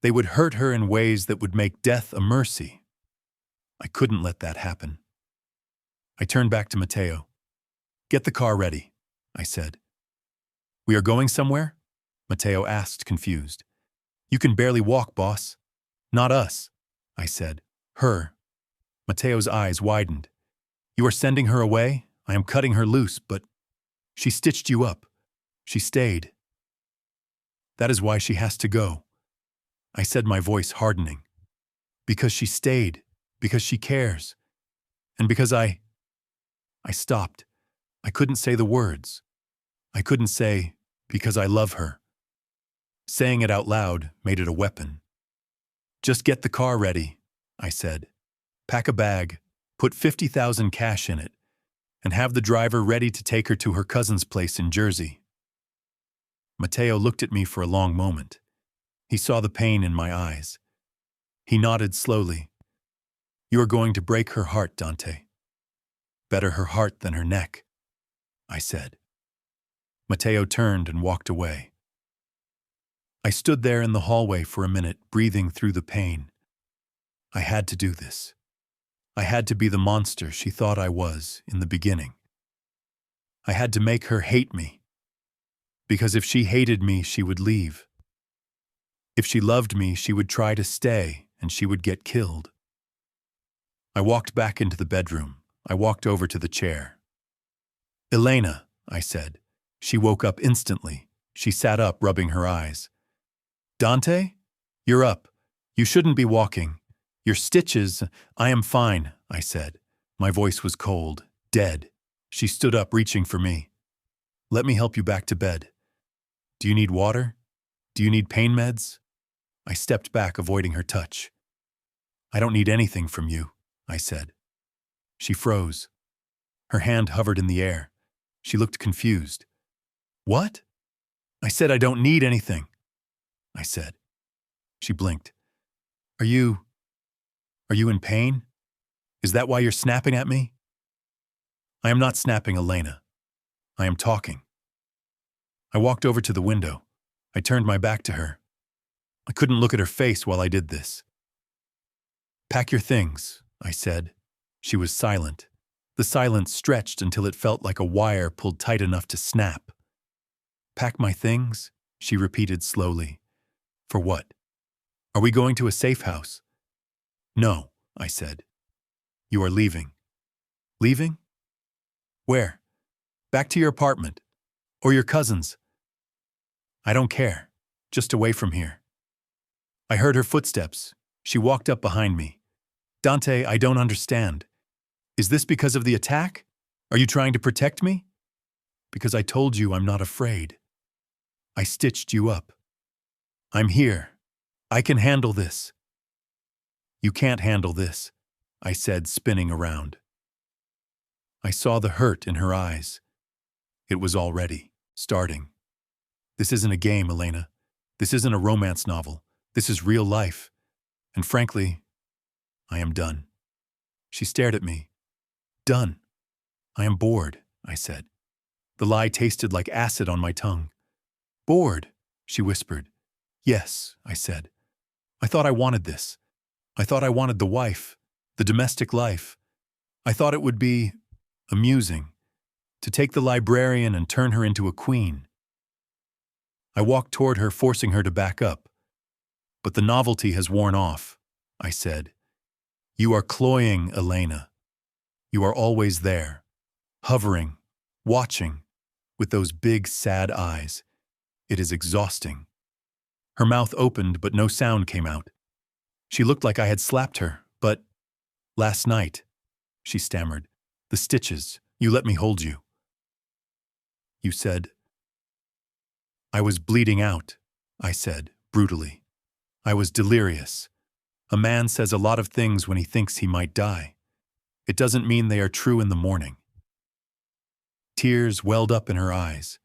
They would hurt her in ways that would make death a mercy. I couldn't let that happen. I turned back to Matteo. "Get the car ready," I said. "We are going somewhere?" Matteo asked, confused. "You can barely walk, boss." "Not us," I said. "Her." Matteo's eyes widened. "You are sending her away? I am cutting her loose, but she stitched you up. She stayed." "That is why she has to go," I said, my voice hardening. "Because she stayed, because she cares, and because I stopped. I couldn't say the words. I couldn't say, because I love her. Saying it out loud made it a weapon. "Just get the car ready," I said. "Pack a bag, put 50,000 cash in it, and have the driver ready to take her to her cousin's place in Jersey." Matteo looked at me for a long moment. He saw the pain in my eyes. He nodded slowly. "You are going to break her heart, Dante." "Better her heart than her neck," I said. Matteo turned and walked away. I stood there in the hallway for a minute, breathing through the pain. I had to do this. I had to be the monster she thought I was in the beginning. I had to make her hate me. Because if she hated me, she would leave. If she loved me, she would try to stay, and she would get killed. I walked back into the bedroom. I walked over to the chair. "Elena," I said. She woke up instantly. She sat up, rubbing her eyes. "Dante? You're up. You shouldn't be walking. Your stitches—" "I am fine," I said. My voice was cold, dead. She stood up, reaching for me. "Let me help you back to bed. Do you need water? Do you need pain meds?" I stepped back, avoiding her touch. "I don't need anything from you," I said. She froze. Her hand hovered in the air. She looked confused. "What?" "I said I don't need anything," I said. She blinked. Are you in pain? Is that why you're snapping at me?" "I am not snapping, Elena. I am talking." I walked over to the window. I turned my back to her. I couldn't look at her face while I did this. "Pack your things," I said. She was silent. The silence stretched until it felt like a wire pulled tight enough to snap. "Pack my things?" she repeated slowly. "For what? Are we going to a safe house?" "No," I said. "You are leaving." "Leaving? Where? Back to your apartment. Or your cousin's?" "I don't care. Just away from here." I heard her footsteps. She walked up behind me. "Dante, I don't understand. Is this because of the attack? Are you trying to protect me?" "Because I told you I'm not afraid. I stitched you up. I'm here. I can handle this." "You can't handle this," I said, spinning around. I saw the hurt in her eyes. It was already starting. "This isn't a game, Elena. This isn't a romance novel. This is real life. And frankly, I am done." She stared at me. "Done? I am bored," I said. The lie tasted like acid on my tongue. "Bored?" she whispered. "Yes," I said. "I thought I wanted this. I thought I wanted the wife, the domestic life. I thought it would be amusing to take the librarian and turn her into a queen." I walked toward her, forcing her to back up. "But the novelty has worn off," I said. "You are cloying, Elena. You are always there, hovering, watching, with those big, sad eyes. It is exhausting." Her mouth opened, but no sound came out. She looked like I had slapped her, but "Last night," she stammered. "The stitches. You let me hold you. You said—" "I was bleeding out," I said, brutally. "I was delirious. A man says a lot of things when he thinks he might die. It doesn't mean they are true in the morning." Tears welled up in her eyes.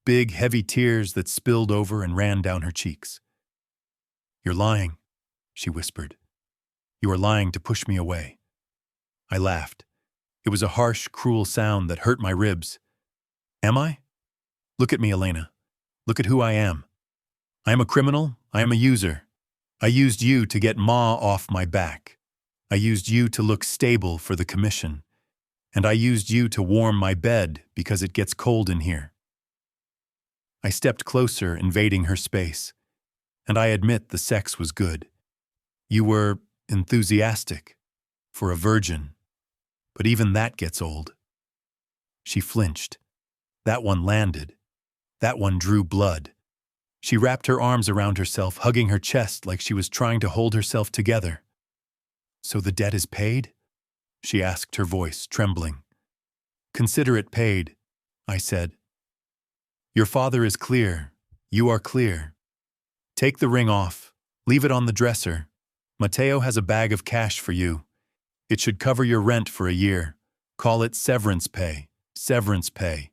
Big, heavy tears that spilled over and ran down her cheeks. "You're lying," she whispered. "You are lying to push me away." I laughed. It was a harsh, cruel sound that hurt my ribs. "Am I? Look at me, Elena. Look at who I am. I am a criminal. I am a user. I used you to get Ma off my back. I used you to look stable for the commission. And I used you to warm my bed because it gets cold in here." I stepped closer, invading her space. "And I admit the sex was good. You were enthusiastic for a virgin. But even that gets old." She flinched. That one landed. That one drew blood. She wrapped her arms around herself, hugging her chest like she was trying to hold herself together. "So the debt is paid?" she asked, her voice trembling. "Consider it paid," I said. "Your father is clear. You are clear. Take the ring off. Leave it on the dresser. Mateo has a bag of cash for you. It should cover your rent for a year. Call it severance pay. Severance pay."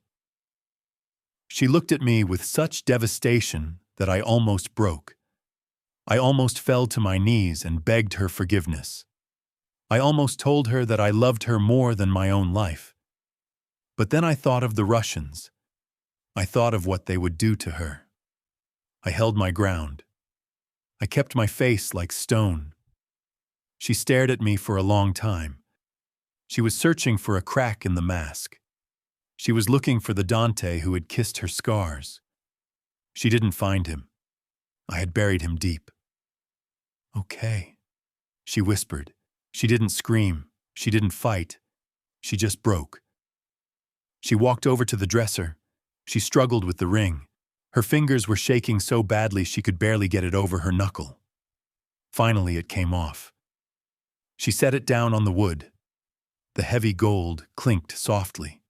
She looked at me with such devastation that I almost broke. I almost fell to my knees and begged her forgiveness. I almost told her that I loved her more than my own life. But then I thought of the Russians. I thought of what they would do to her. I held my ground. I kept my face like stone. She stared at me for a long time. She was searching for a crack in the mask. She was looking for the Dante who had kissed her scars. She didn't find him. I had buried him deep. "Okay," she whispered. She didn't scream. She didn't fight. She just broke. She walked over to the dresser. She struggled with the ring. Her fingers were shaking so badly she could barely get it over her knuckle. Finally, it came off. She set it down on the wood. The heavy gold clinked softly.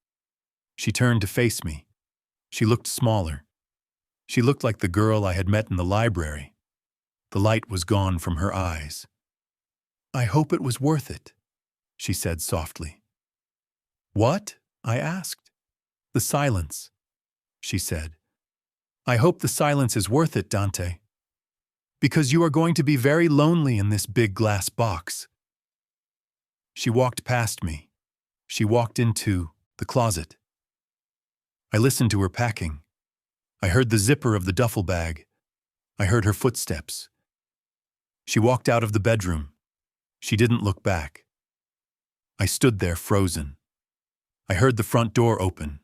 She turned to face me. She looked smaller. She looked like the girl I had met in the library. The light was gone from her eyes. "I hope it was worth it," she said softly. "What?" I asked. "The silence," she said. "I hope the silence is worth it, Dante. Because you are going to be very lonely in this big glass box." She walked past me. She walked into the closet. I listened to her packing. I heard the zipper of the duffel bag. I heard her footsteps. She walked out of the bedroom. She didn't look back. I stood there frozen. I heard the front door open.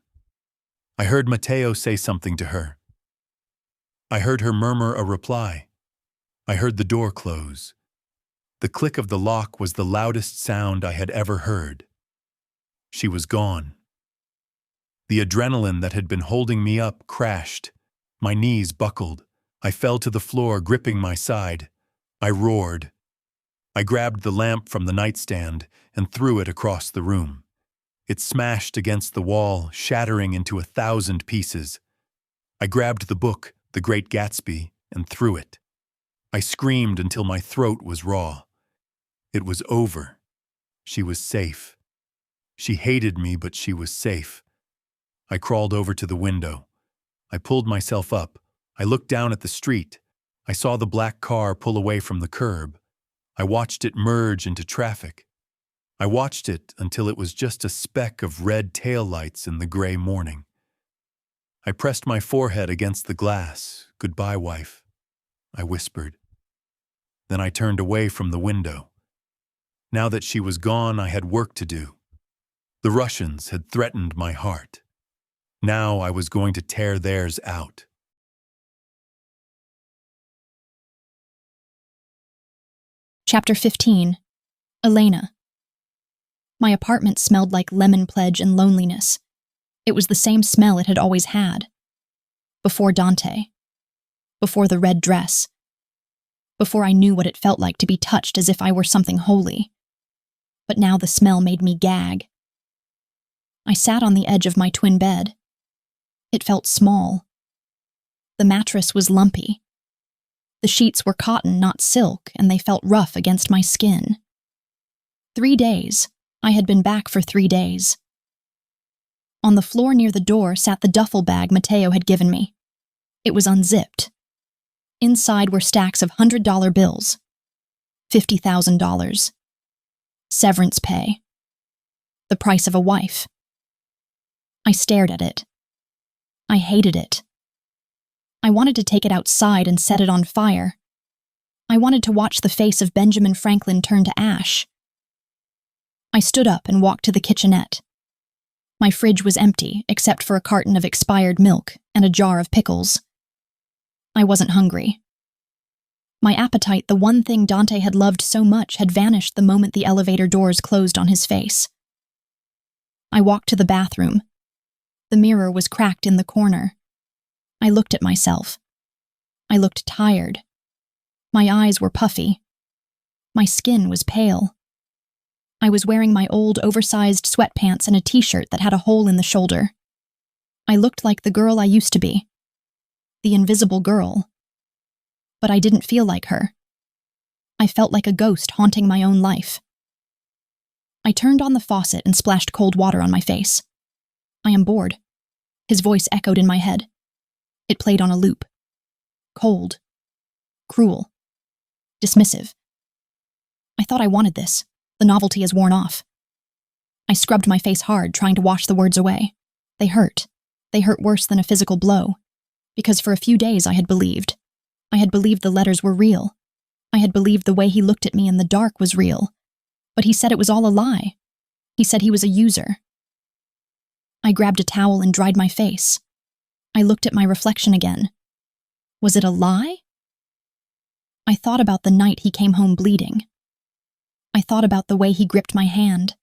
I heard Matteo say something to her. I heard her murmur a reply. I heard the door close. The click of the lock was the loudest sound I had ever heard. She was gone. The adrenaline that had been holding me up crashed. My knees buckled. I fell to the floor, gripping my side. I roared. I grabbed the lamp from the nightstand and threw it across the room. It smashed against the wall, shattering into 1,000 pieces. I grabbed the book, The Great Gatsby, and threw it. I screamed until my throat was raw. It was over. She was safe. She hated me, but she was safe. I crawled over to the window. I pulled myself up. I looked down at the street. I saw the black car pull away from the curb. I watched it merge into traffic. I watched it until it was just a speck of red taillights in the gray morning. I pressed my forehead against the glass. "Goodbye, wife," I whispered. Then I turned away from the window. Now that she was gone, I had work to do. The Russians had threatened my heart. Now I was going to tear theirs out. Chapter 15. Elena. My apartment smelled like lemon pledge and loneliness. It was the same smell it had always had. Before Dante. Before the red dress. Before I knew what it felt like to be touched as if I were something holy. But now the smell made me gag. I sat on the edge of my twin bed. It felt small. The mattress was lumpy. The sheets were cotton, not silk, and they felt rough against my skin. 3 days. I had been back for 3 days. On the floor near the door sat the duffel bag Matteo had given me. It was unzipped. Inside were stacks of $100 bills. $50,000. Severance pay. The price of a wife. I stared at it. I hated it. I wanted to take it outside and set it on fire. I wanted to watch the face of Benjamin Franklin turn to ash. I stood up and walked to the kitchenette. My fridge was empty, except for a carton of expired milk and a jar of pickles. I wasn't hungry. My appetite, the one thing Dante had loved so much, had vanished the moment the elevator doors closed on his face. I walked to the bathroom. The mirror was cracked in the corner. I looked at myself. I looked tired. My eyes were puffy. My skin was pale. I was wearing my old oversized sweatpants and a t-shirt that had a hole in the shoulder. I looked like the girl I used to be. The invisible girl. But I didn't feel like her. I felt like a ghost haunting my own life. I turned on the faucet and splashed cold water on my face. "I am bored." His voice echoed in my head. It played on a loop. Cold. Cruel. Dismissive. I thought I wanted this. The novelty has worn off. I scrubbed my face hard, trying to wash the words away. They hurt. They hurt worse than a physical blow. Because for a few days I had believed. I had believed the letters were real. I had believed the way he looked at me in the dark was real. But he said it was all a lie. He said he was a user. I grabbed a towel and dried my face. I looked at my reflection again. Was it a lie? I thought about the night he came home bleeding. I thought about the way he gripped my hand.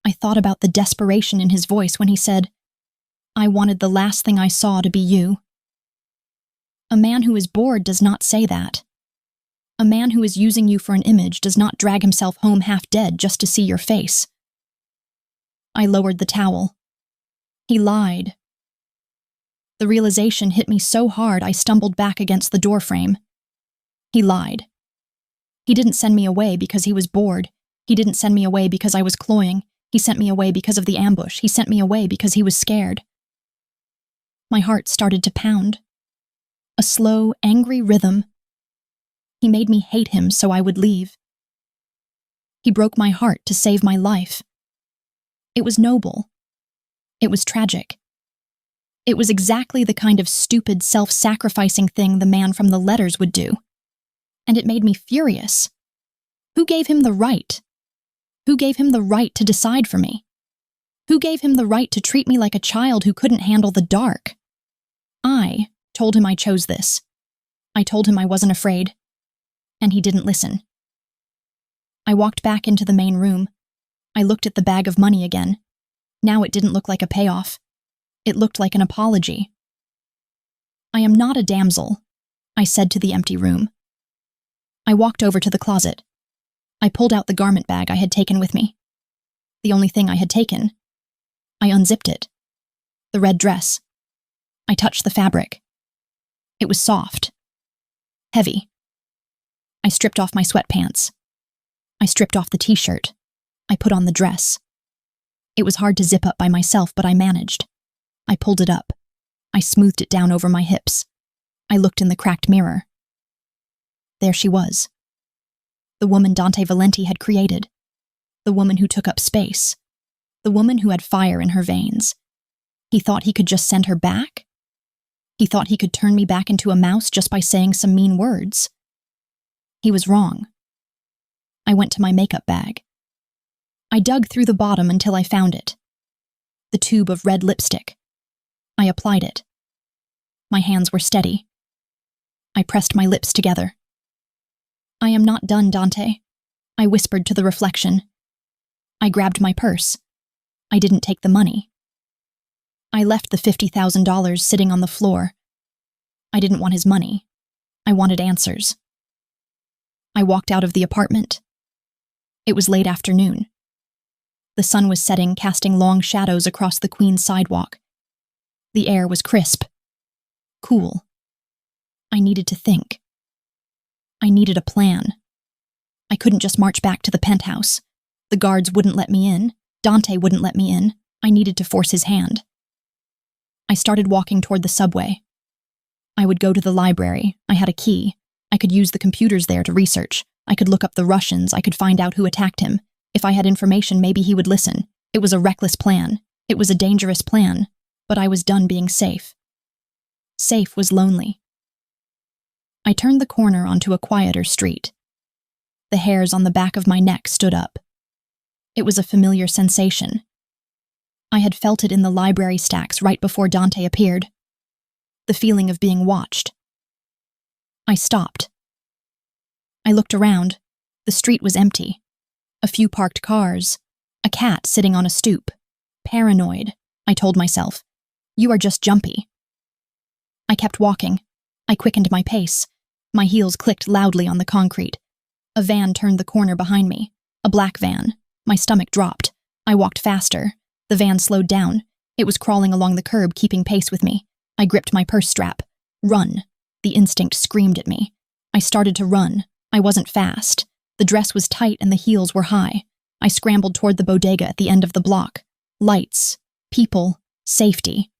I thought about the desperation in his voice when he said, "I wanted the last thing I saw to be you." A man who is bored does not say that. A man who is using you for an image does not drag himself home half dead just to see your face. I lowered the towel. He lied. The realization hit me so hard I stumbled back against the doorframe. He lied. He didn't send me away because he was bored. He didn't send me away because I was cloying. He sent me away because of the ambush. He sent me away because he was scared. My heart started to pound. A slow, angry rhythm. He made me hate him so I would leave. He broke my heart to save my life. It was noble. It was tragic. It was exactly the kind of stupid, self-sacrificing thing the man from the letters would do. And it made me furious. Who gave him the right? Who gave him the right to decide for me? Who gave him the right to treat me like a child who couldn't handle the dark? I told him I chose this. I told him I wasn't afraid. And he didn't listen. I walked back into the main room. I looked at the bag of money again. Now it didn't look like a payoff. It looked like an apology. "I am not a damsel," I said to the empty room. I walked over to the closet. I pulled out the garment bag I had taken with me. The only thing I had taken. I unzipped it. The red dress. I touched the fabric. It was soft. Heavy. I stripped off my sweatpants. I stripped off the t-shirt. I put on the dress. It was hard to zip up by myself, but I managed. I pulled it up. I smoothed it down over my hips. I looked in the cracked mirror. There she was. The woman Dante Valenti had created. The woman who took up space. The woman who had fire in her veins. He thought he could just send her back? He thought he could turn me back into a mouse just by saying some mean words. He was wrong. I went to my makeup bag. I dug through the bottom until I found it. The tube of red lipstick. I applied it. My hands were steady. I pressed my lips together. "I am not done, Dante," I whispered to the reflection. I grabbed my purse. I didn't take the money. I left the $50,000 sitting on the floor. I didn't want his money. I wanted answers. I walked out of the apartment. It was late afternoon. The sun was setting, casting long shadows across the Queen's sidewalk. The air was crisp. Cool. I needed to think. I needed a plan. I couldn't just march back to the penthouse. The guards wouldn't let me in. Dante wouldn't let me in. I needed to force his hand. I started walking toward the subway. I would go to the library. I had a key. I could use the computers there to research. I could look up the Russians. I could find out who attacked him. If I had information, maybe he would listen. It was a reckless plan. It was a dangerous plan. But I was done being safe. Safe was lonely. I turned the corner onto a quieter street. The hairs on the back of my neck stood up. It was a familiar sensation. I had felt it in the library stacks right before Dante appeared. The feeling of being watched. I stopped. I looked around. The street was empty. A few parked cars. A cat sitting on a stoop. Paranoid, I told myself. You are just jumpy. I kept walking. I quickened my pace. My heels clicked loudly on the concrete. A van turned the corner behind me. A black van. My stomach dropped. I walked faster. The van slowed down. It was crawling along the curb, keeping pace with me. I gripped my purse strap. Run. The instinct screamed at me. I started to run. I wasn't fast. The dress was tight and the heels were high. I scrambled toward the bodega at the end of the block. Lights. People. Safety.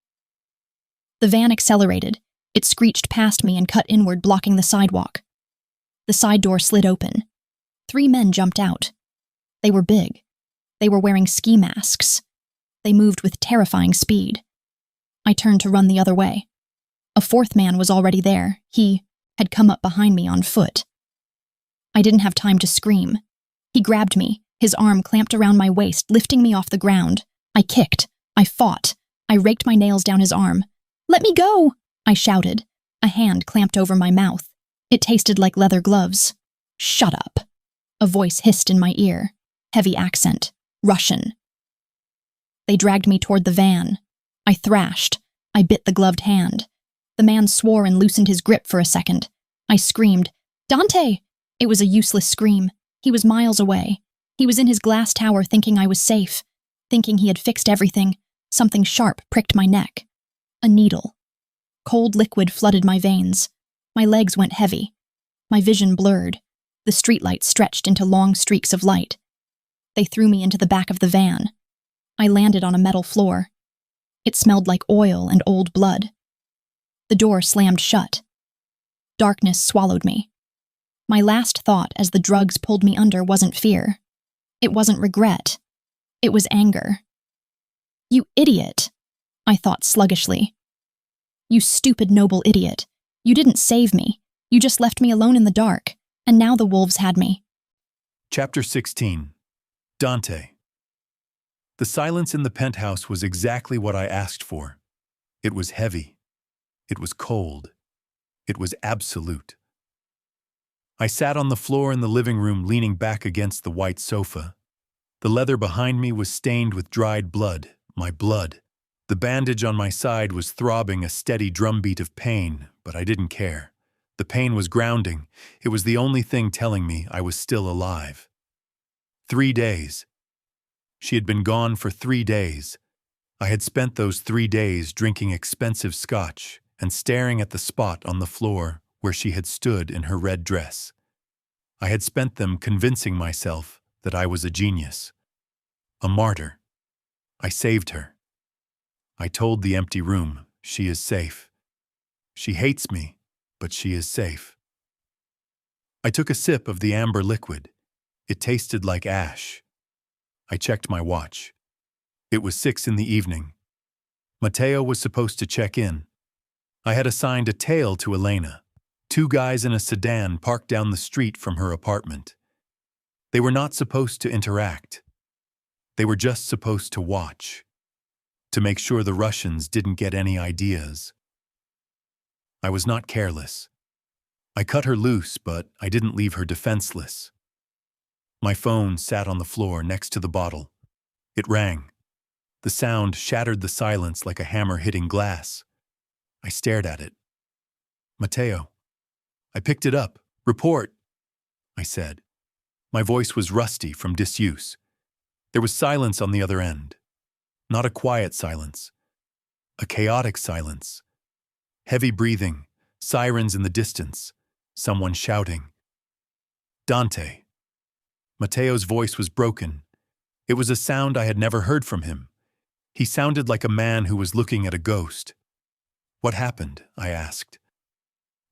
The van accelerated. It screeched past me and cut inward, blocking the sidewalk. The side door slid open. 3 men jumped out. They were big. They were wearing ski masks. They moved with terrifying speed. I turned to run the other way. A 4th man was already there. He had come up behind me on foot. I didn't have time to scream. He grabbed me, his arm clamped around my waist, lifting me off the ground. I kicked. I fought. I raked my nails down his arm. "Let me go!" I shouted. A hand clamped over my mouth. It tasted like leather gloves. "Shut up." A voice hissed in my ear. Heavy accent. Russian. They dragged me toward the van. I thrashed. I bit the gloved hand. The man swore and loosened his grip for a second. I screamed, "Dante!" It was a useless scream. He was miles away. He was in his glass tower thinking I was safe, thinking he had fixed everything. Something sharp pricked my neck. A needle. Cold liquid flooded my veins. My legs went heavy. My vision blurred. The streetlights stretched into long streaks of light. They threw me into the back of the van. I landed on a metal floor. It smelled like oil and old blood. The door slammed shut. Darkness swallowed me. My last thought as the drugs pulled me under wasn't fear. It wasn't regret. It was anger. "You idiot," I thought sluggishly. "You stupid noble idiot. You didn't save me. You just left me alone in the dark, and now the wolves had me." Chapter 16. Dante. The silence in the penthouse was exactly what I asked for. It was heavy. It was cold. It was absolute. I sat on the floor in the living room leaning back against the white sofa. The leather behind me was stained with dried blood, my blood. The bandage on my side was throbbing a steady drumbeat of pain, but I didn't care. The pain was grounding. It was the only thing telling me I was still alive. 3 days. She had been gone for 3 days. I had spent those 3 days drinking expensive scotch and staring at the spot on the floor where she had stood in her red dress. I had spent them convincing myself that I was a genius, a martyr. I saved her. I told the empty room, she is safe. She hates me, but she is safe. I took a sip of the amber liquid. It tasted like ash. I checked my watch. It was 6 in the evening. Matteo was supposed to check in. I had assigned a tail to Elena. 2 guys in a sedan parked down the street from her apartment. They were not supposed to interact. They were just supposed to watch, to make sure the Russians didn't get any ideas. I was not careless. I cut her loose, but I didn't leave her defenseless. My phone sat on the floor next to the bottle. It rang. The sound shattered the silence like a hammer hitting glass. I stared at it. "Matteo." I picked it up. "Report," I said. My voice was rusty from disuse. There was silence on the other end. Not a quiet silence. A chaotic silence. Heavy breathing, sirens in the distance, someone shouting. "Dante." Matteo's voice was broken. It was a sound I had never heard from him. He sounded like a man who was looking at a ghost. "What happened?" I asked.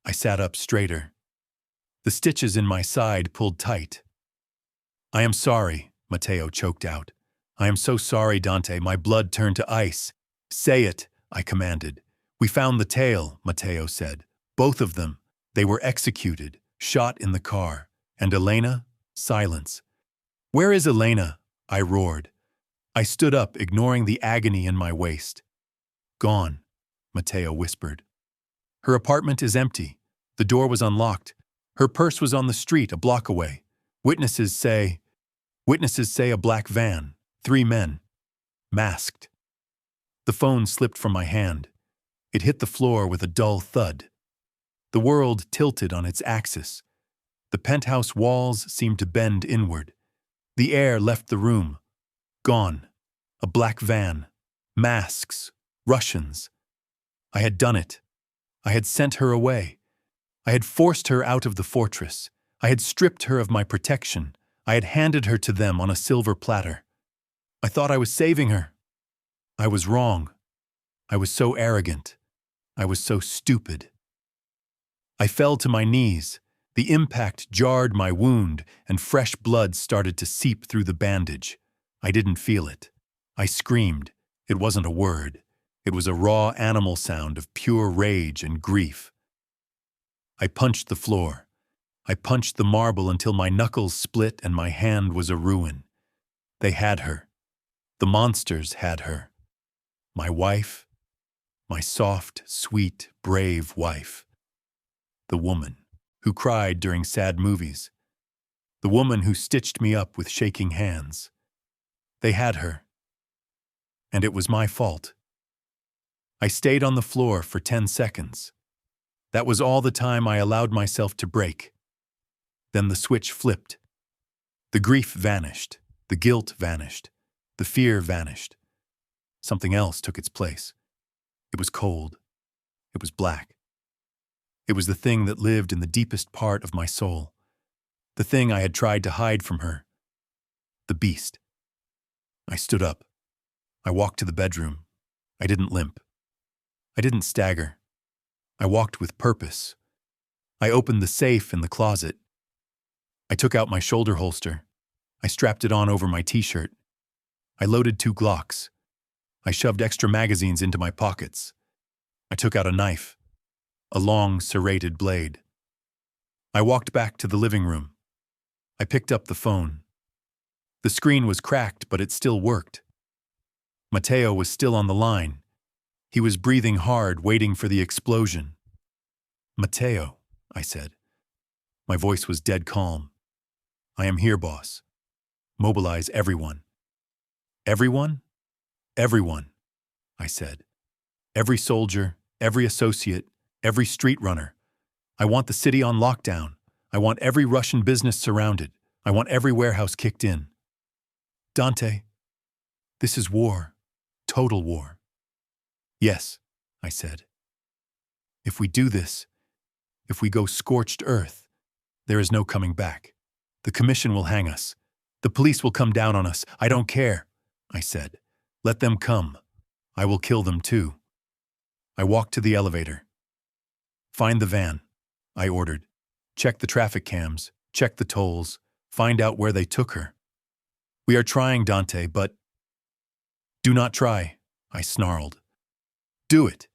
I sat up straighter. The stitches in my side pulled tight. "I am sorry," Matteo choked out. "I am so sorry, Dante. My blood turned to ice." "Say it," I commanded. "We found the tail," Matteo said. "Both of them. They were executed, shot in the car. And Elena?" Silence. "Where is Elena?" I roared. I stood up, ignoring the agony in my waist. "Gone," Matteo whispered. "Her apartment is empty. The door was unlocked. Her purse was on the street a block away. Witnesses say a black van, 3 men, masked." The phone slipped from my hand. It hit the floor with a dull thud. The world tilted on its axis. The penthouse walls seemed to bend inward. The air left the room. Gone. A black van. Masks. Russians. I had done it. I had sent her away. I had forced her out of the fortress. I had stripped her of my protection. I had handed her to them on a silver platter. I thought I was saving her. I was wrong. I was so arrogant. I was so stupid. I fell to my knees. The impact jarred my wound, and fresh blood started to seep through the bandage. I didn't feel it. I screamed. It wasn't a word. It was a raw animal sound of pure rage and grief. I punched the floor. I punched the marble until my knuckles split and my hand was a ruin. They had her. The monsters had her. My wife, my soft, sweet, brave wife. The woman who cried during sad movies. The woman who stitched me up with shaking hands. They had her. And it was my fault. I stayed on the floor for 10 seconds. That was all the time I allowed myself to break. Then the switch flipped. The grief vanished. The guilt vanished. The fear vanished. Something else took its place. It was cold. It was black. It was the thing that lived in the deepest part of my soul. The thing I had tried to hide from her. The beast. I stood up. I walked to the bedroom. I didn't limp. I didn't stagger. I walked with purpose. I opened the safe in the closet. I took out my shoulder holster. I strapped it on over my t-shirt. I loaded 2 Glocks. I shoved extra magazines into my pockets. I took out a knife, a long, serrated blade. I walked back to the living room. I picked up the phone. The screen was cracked, but it still worked. Matteo was still on the line. He was breathing hard, waiting for the explosion. "Matteo," I said. My voice was dead calm. "I am here, boss. Mobilize everyone." "Everyone?" "Everyone," I said. "Every soldier, every associate, every street runner. I want the city on lockdown. I want every Russian business surrounded. I want every warehouse kicked in." "Dante, this is war. Total war." "Yes," I said. "If we do this, if we go scorched earth, there is no coming back. The commission will hang us. The police will come down on us. I don't care," I said. "Let them come. I will kill them too." I walked to the elevator. "Find the van," I ordered. "Check the traffic cams, check the tolls, find out where they took her." "We are trying, Dante, but—" "Do not try," I snarled. "Do it.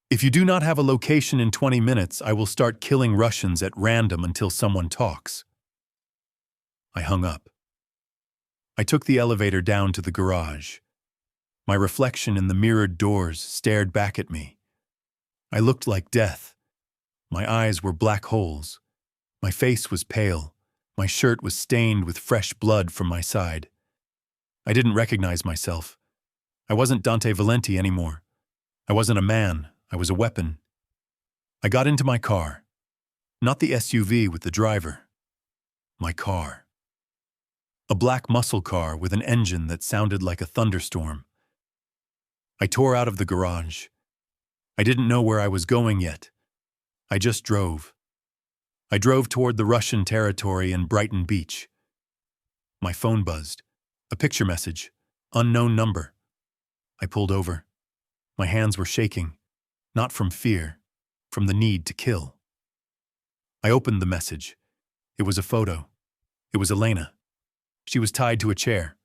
If you do not have a location in 20 minutes, I will start killing Russians at random until someone talks." I hung up. I took the elevator down to the garage. My reflection in the mirrored doors stared back at me. I looked like death. My eyes were black holes. My face was pale. My shirt was stained with fresh blood from my side. I didn't recognize myself. I wasn't Dante Valenti anymore. I wasn't a man. I was a weapon. I got into my car. Not the SUV with the driver. My car. A black muscle car with an engine that sounded like a thunderstorm. I tore out of the garage. I didn't know where I was going yet. I just drove. I drove toward the Russian territory in Brighton Beach. My phone buzzed. A picture message. Unknown number. I pulled over. My hands were shaking. Not from fear, from the need to kill. I opened the message. It was a photo. It was Elena. She was tied to a chair.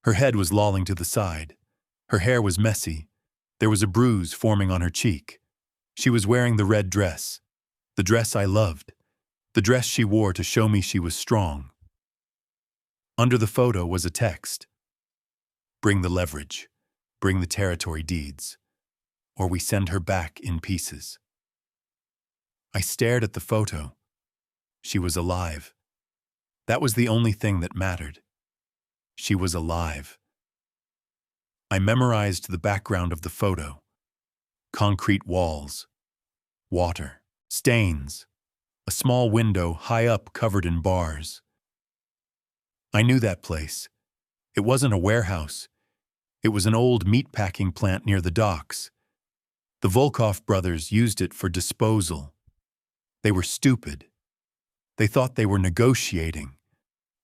Her head was lolling to the side. Her hair was messy. There was a bruise forming on her cheek. She was wearing the red dress. The dress I loved. The dress she wore to show me she was strong. Under the photo was a text. "Bring the leverage. Bring the territory deeds. Or we send her back in pieces." I stared at the photo. She was alive. That was the only thing that mattered. She was alive. I memorized the background of the photo. Concrete walls. Water. Stains. A small window high up covered in bars. I knew that place. It wasn't a warehouse. It was an old meatpacking plant near the docks. The Volkov brothers used it for disposal. They were stupid. They thought they were negotiating.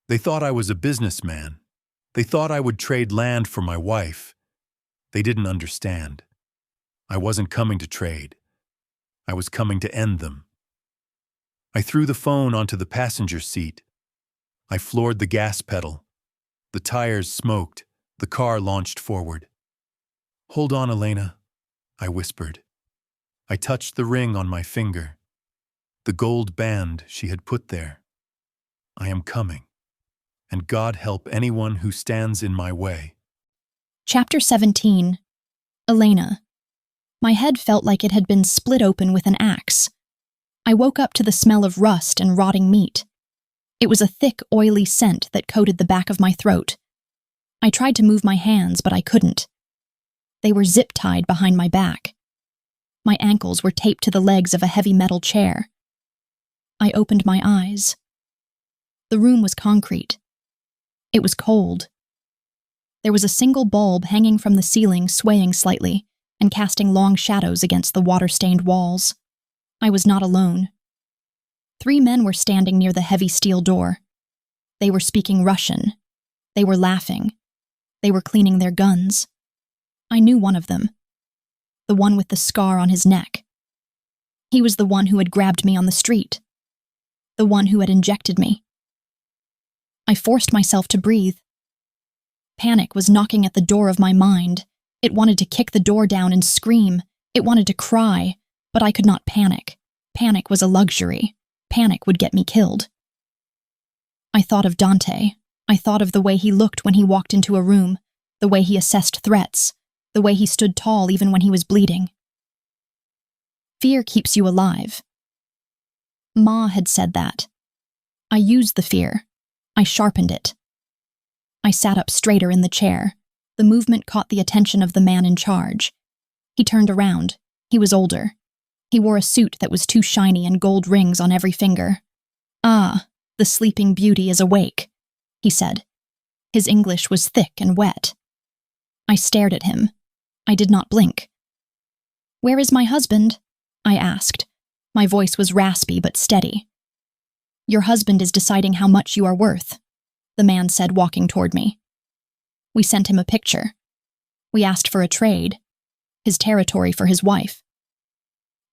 They thought I was a businessman. They thought I would trade land for my wife. They didn't understand. I wasn't coming to trade. I was coming to end them. I threw the phone onto the passenger seat. I floored the gas pedal. The tires smoked. The car launched forward. "Hold on, Elena," I whispered. I touched the ring on my finger. The gold band she had put there. "I am coming, and God help anyone who stands in my way." Chapter 17. Elena. My head felt like it had been split open with an axe. I woke up to the smell of rust and rotting meat. It was a thick, oily scent that coated the back of my throat. I tried to move my hands, but I couldn't. They were zip-tied behind my back. My ankles were taped to the legs of a heavy metal chair. I opened my eyes. The room was concrete. It was cold. There was a single bulb hanging from the ceiling, swaying slightly and casting long shadows against the water-stained walls. I was not alone. 3 men were standing near the heavy steel door. They were speaking Russian. They were laughing. They were cleaning their guns. I knew one of them. The one with the scar on his neck. He was the one who had grabbed me on the street. The one who had injected me. I forced myself to breathe. Panic was knocking at the door of my mind. It wanted to kick the door down and scream. It wanted to cry, but I could not panic. Panic was a luxury. Panic would get me killed. I thought of Dante. I thought of the way he looked when he walked into a room, the way he assessed threats, the way he stood tall even when he was bleeding. Fear keeps you alive. Ma had said that. I used the fear. I sharpened it. I sat up straighter in the chair. The movement caught the attention of the man in charge. He turned around. He was older. He wore a suit that was too shiny and gold rings on every finger. "Ah, the sleeping beauty is awake," he said. His English was thick and wet. I stared at him. I did not blink. "Where is my husband?" I asked. My voice was raspy but steady. "Your husband is deciding how much you are worth," the man said, walking toward me. We sent him a picture. We asked for a trade, his territory for his wife.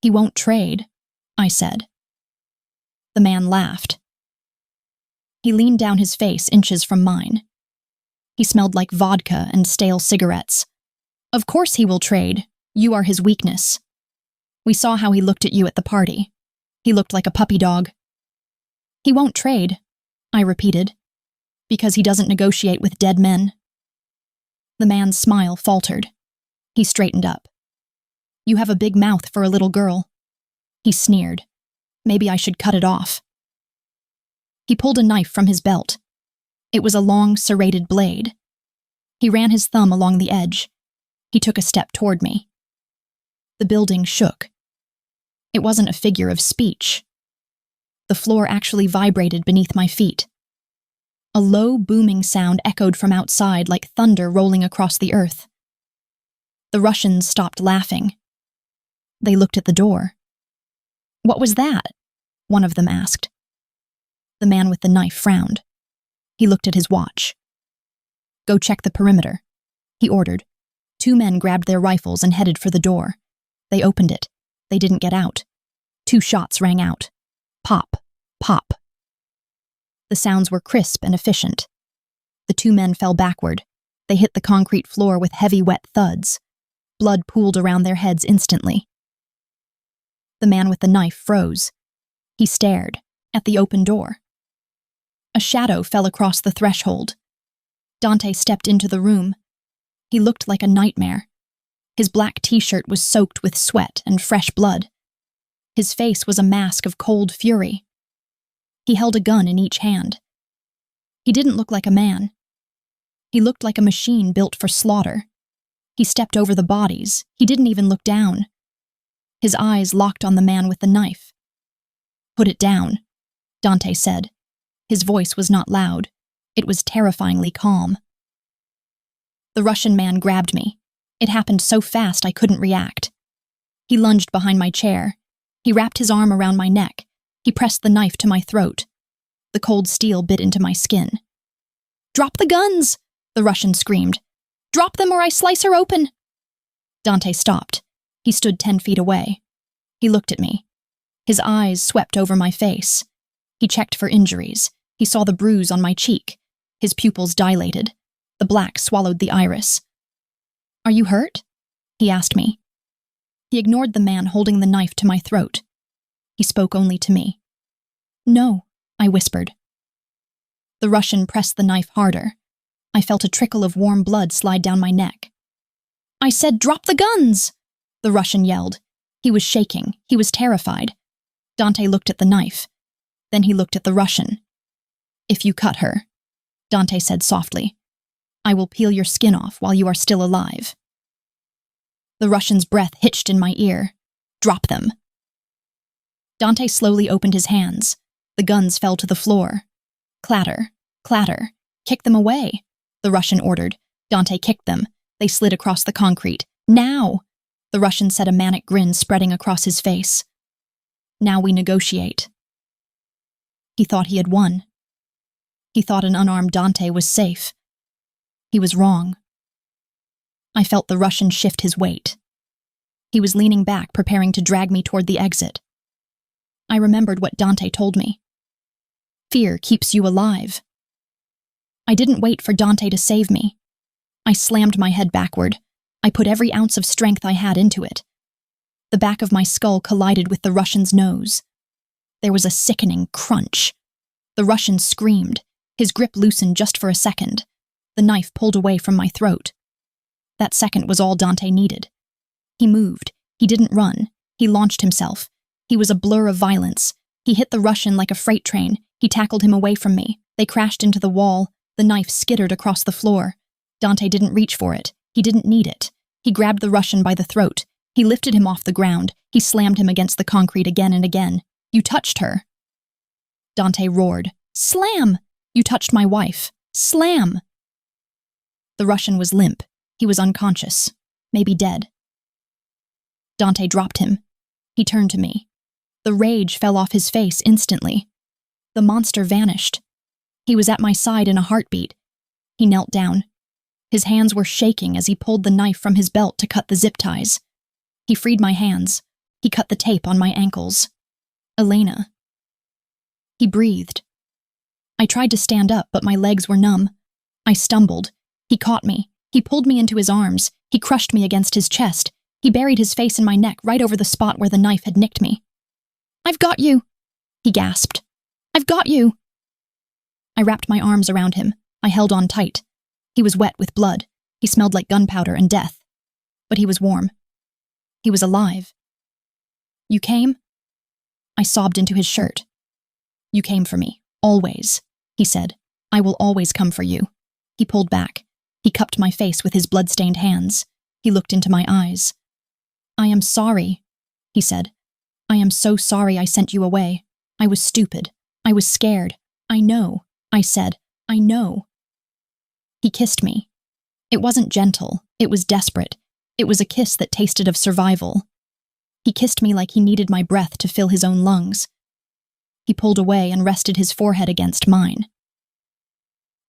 "He won't trade," I said. The man laughed. He leaned down his face inches from mine. He smelled like vodka and stale cigarettes. "Of course he will trade. You are his weakness. We saw how he looked at you at the party. He looked like a puppy dog." "He won't trade," I repeated, "because he doesn't negotiate with dead men." The man's smile faltered. He straightened up. "You have a big mouth for a little girl." He sneered. "Maybe I should cut it off." He pulled a knife from his belt. It was a long, serrated blade. He ran his thumb along the edge. He took a step toward me. The building shook. It wasn't a figure of speech. The floor actually vibrated beneath my feet. A low, booming sound echoed from outside like thunder rolling across the earth. The Russians stopped laughing. They looked at the door. "What was that?" one of them asked. The man with the knife frowned. He looked at his watch. "Go check the perimeter," he ordered. 2 men grabbed their rifles and headed for the door. They opened it. They didn't get out. 2 shots rang out. Pop, pop. The sounds were crisp and efficient. The 2 men fell backward. They hit the concrete floor with heavy, wet thuds. Blood pooled around their heads instantly. The man with the knife froze. He stared at the open door. A shadow fell across the threshold. Dante stepped into the room. He looked like a nightmare. His black t-shirt was soaked with sweat and fresh blood. His face was a mask of cold fury. He held a gun in each hand. He didn't look like a man. He looked like a machine built for slaughter. He stepped over the bodies. He didn't even look down. His eyes locked on the man with the knife. "Put it down," Dante said. His voice was not loud. It was terrifyingly calm. The Russian man grabbed me. It happened so fast I couldn't react. He lunged behind my chair. He wrapped his arm around my neck. He pressed the knife to my throat. The cold steel bit into my skin. "Drop the guns!" the Russian screamed. "Drop them or I slice her open!" Dante stopped. He stood 10 feet away. He looked at me. His eyes swept over my face. He checked for injuries. He saw the bruise on my cheek. His pupils dilated. The black swallowed the iris. "Are you hurt?" he asked me. He ignored the man holding the knife to my throat. He spoke only to me. "No," I whispered. The Russian pressed the knife harder. I felt a trickle of warm blood slide down my neck. I said, drop the guns! The Russian yelled. He was shaking. He was terrified. Dante looked at the knife. Then he looked at the Russian. If you cut her, Dante said softly, I will peel your skin off while you are still alive. The Russian's breath hitched in my ear. Drop them. Dante slowly opened his hands. The guns fell to the floor. Clatter, clatter. Kick them away, the Russian ordered. Dante kicked them. They slid across the concrete. Now! The Russian said, a manic grin spreading across his face. Now we negotiate. He thought he had won. He thought an unarmed Dante was safe. He was wrong. I felt the Russian shift his weight. He was leaning back, preparing to drag me toward the exit. I remembered what Dante told me. Fear keeps you alive. I didn't wait for Dante to save me. I slammed my head backward. I put every ounce of strength I had into it. The back of my skull collided with the Russian's nose. There was a sickening crunch. The Russian screamed. His grip loosened just for a second. The knife pulled away from my throat. That second was all Dante needed. He moved. He didn't run. He launched himself. He was a blur of violence. He hit the Russian like a freight train. He tackled him away from me. They crashed into the wall. The knife skittered across the floor. Dante didn't reach for it. He didn't need it. He grabbed the Russian by the throat. He lifted him off the ground. He slammed him against the concrete again and again. You touched her. Dante roared. Slam! You touched my wife. Slam! The Russian was limp. He was unconscious. Maybe dead. Dante dropped him. He turned to me. The rage fell off his face instantly. The monster vanished. He was at my side in a heartbeat. He knelt down. His hands were shaking as he pulled the knife from his belt to cut the zip ties. He freed my hands. He cut the tape on my ankles. Elena. He breathed. I tried to stand up, but my legs were numb. I stumbled. He caught me. He pulled me into his arms. He crushed me against his chest. He buried his face in my neck right over the spot where the knife had nicked me. I've got you, he gasped. I've got you. I wrapped my arms around him. I held on tight. He was wet with blood. He smelled like gunpowder and death. But he was warm. He was alive. You came? I sobbed into his shirt. You came for me, always, he said. I will always come for you. He pulled back. He cupped my face with his blood-stained hands. He looked into my eyes. I am sorry, he said. I am so sorry I sent you away. I was stupid. I was scared. I know, I said. I know. He kissed me. It wasn't gentle. It was desperate. It was a kiss that tasted of survival. He kissed me like he needed my breath to fill his own lungs. He pulled away and rested his forehead against mine.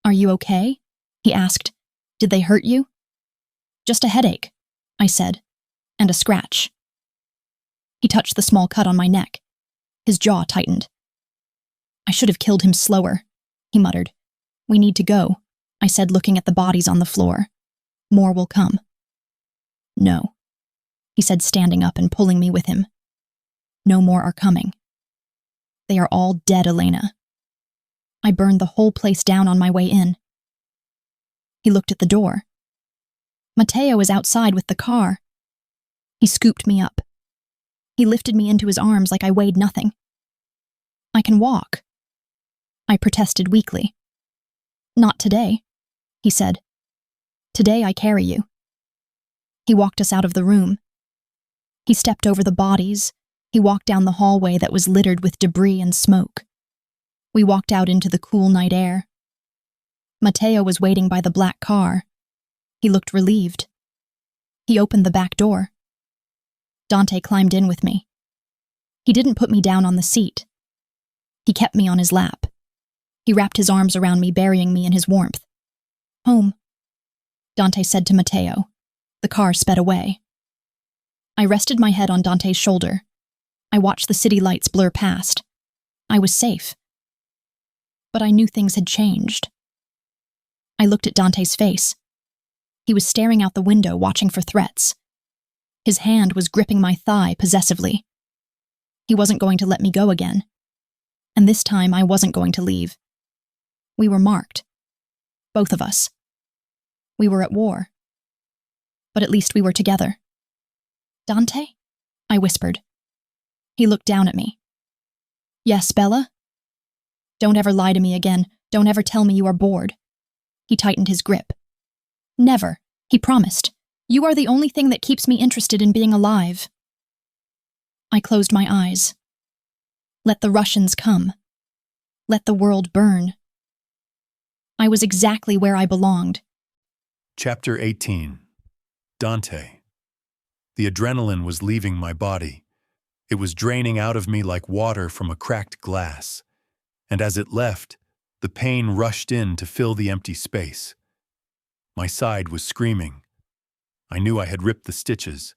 Are you okay? He asked. Did they hurt you? Just a headache, I said, and a scratch. He touched the small cut on my neck. His jaw tightened. I should have killed him slower, he muttered. We need to go, I said, looking at the bodies on the floor. More will come. No, he said, standing up and pulling me with him. No more are coming. They are all dead, Elena. I burned the whole place down on my way in. He looked at the door. Matteo is outside with the car. He scooped me up. He lifted me into his arms like I weighed nothing. I can walk, I protested weakly. Not today, he said. Today I carry you. He walked us out of the room. He stepped over the bodies. He walked down the hallway that was littered with debris and smoke. We walked out into the cool night air. Matteo was waiting by the black car. He looked relieved. He opened the back door. Dante climbed in with me. He didn't put me down on the seat. He kept me on his lap. He wrapped his arms around me, burying me in his warmth. Home, Dante said to Matteo. The car sped away. I rested my head on Dante's shoulder. I watched the city lights blur past. I was safe. But I knew things had changed. I looked at Dante's face. He was staring out the window, watching for threats. His hand was gripping my thigh possessively. He wasn't going to let me go again. And this time I wasn't going to leave. We were marked. Both of us. We were at war. but at least we were together. Dante? I whispered. He looked down at me. Yes, Bella? Don't ever lie to me again. Don't ever tell me you are bored. He tightened his grip. Never, he promised. You are the only thing that keeps me interested in being alive. I closed my eyes. Let the Russians come. Let the world burn. I was exactly where I belonged. Chapter 18. Dante. The adrenaline was leaving my body. It was draining out of me like water from a cracked glass. And as it left, the pain rushed in to fill the empty space. My side was screaming. I knew I had ripped the stitches.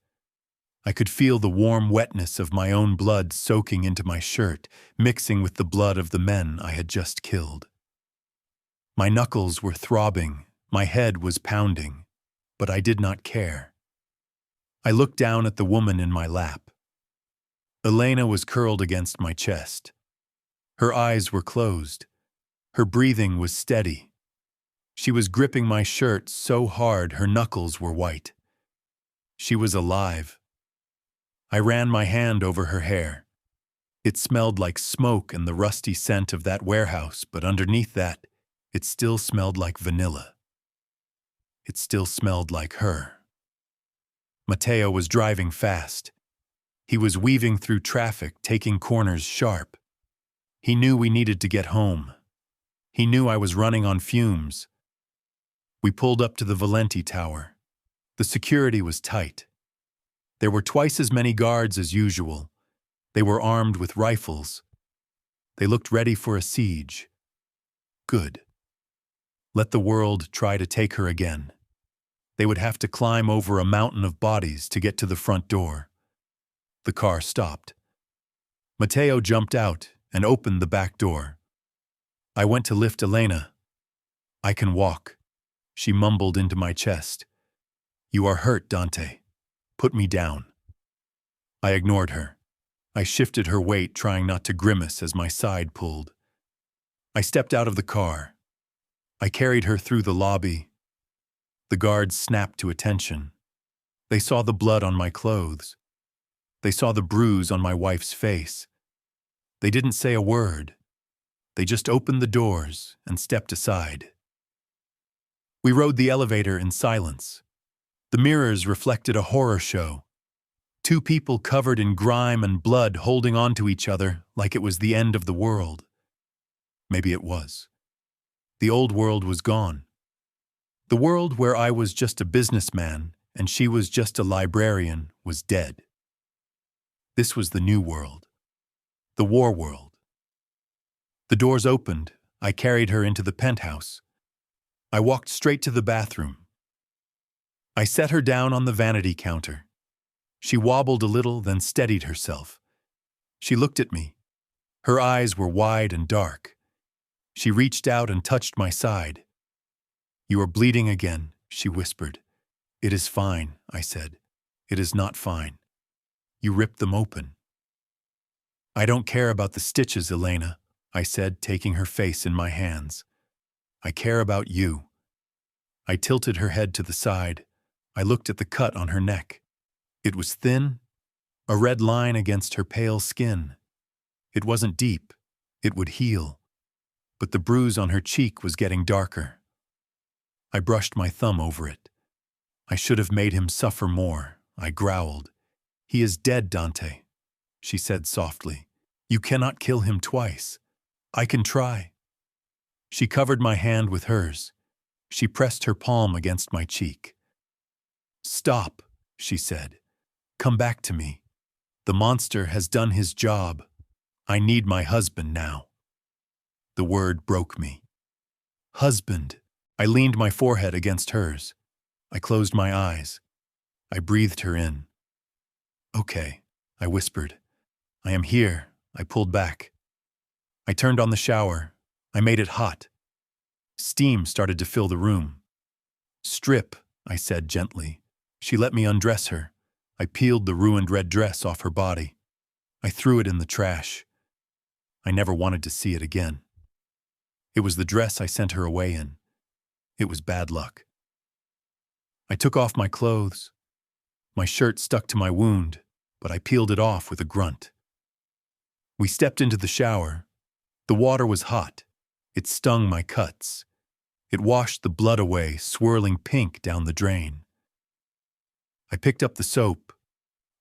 I could feel the warm wetness of my own blood soaking into my shirt, mixing with the blood of the men I had just killed. My knuckles were throbbing, my head was pounding, but I did not care. I looked down at the woman in my lap. Elena was curled against my chest. Her eyes were closed. Her breathing was steady. She was gripping my shirt so hard her knuckles were white. She was alive. I ran my hand over her hair. It smelled like smoke and the rusty scent of that warehouse, but underneath that, it still smelled like vanilla. It still smelled like her. Matteo was driving fast. He was weaving through traffic, taking corners sharp. He knew we needed to get home. He knew I was running on fumes. We pulled up to the Valenti Tower. The security was tight. There were twice as many guards as usual. They were armed with rifles. They looked ready for a siege. Good. Let the world try to take her again. They would have to climb over a mountain of bodies to get to the front door. The car stopped. Matteo jumped out and opened the back door. I went to lift Elena. I can walk, she mumbled into my chest. You are hurt, Dante. Put me down. I ignored her. I shifted her weight, trying not to grimace as my side pulled. I stepped out of the car. I carried her through the lobby. The guards snapped to attention. They saw the blood on my clothes. They saw the bruise on my wife's face. They didn't say a word. They just opened the doors and stepped aside. We rode the elevator in silence. The mirrors reflected a horror show. Two people covered in grime and blood holding on to each other like it was the end of the world. Maybe it was. The old world was gone. The world where I was just a businessman and she was just a librarian was dead. This was the new world. The war world. The doors opened. I carried her into the penthouse. I walked straight to the bathroom. I set her down on the vanity counter. She wobbled a little, then steadied herself. She looked at me. Her eyes were wide and dark. She reached out and touched my side. You are bleeding again, she whispered. It is fine, I said. It is not fine. You ripped them open. I don't care about the stitches, Elena, I said, taking her face in my hands. I care about you. I tilted her head to the side. I looked at the cut on her neck. It was thin, a red line against her pale skin. It wasn't deep. It would heal. But the bruise on her cheek was getting darker. I brushed my thumb over it. I should have made him suffer more, I growled. He is dead, Dante, she said softly. You cannot kill him twice. I can try. She covered my hand with hers. She pressed her palm against my cheek. Stop, she said. Come back to me. The monster has done his job. I need my husband now. The word broke me. Husband. I leaned my forehead against hers. I closed my eyes. I breathed her in. Okay, I whispered. I am here. I pulled back. I turned on the shower. I made it hot. Steam started to fill the room. Strip, I said gently. She let me undress her. I peeled the ruined red dress off her body. I threw it in the trash. I never wanted to see it again. It was the dress I sent her away in. It was bad luck. I took off my clothes. My shirt stuck to my wound, but I peeled it off with a grunt. We stepped into the shower. The water was hot. It stung my cuts. It washed the blood away, swirling pink down the drain. I picked up the soap.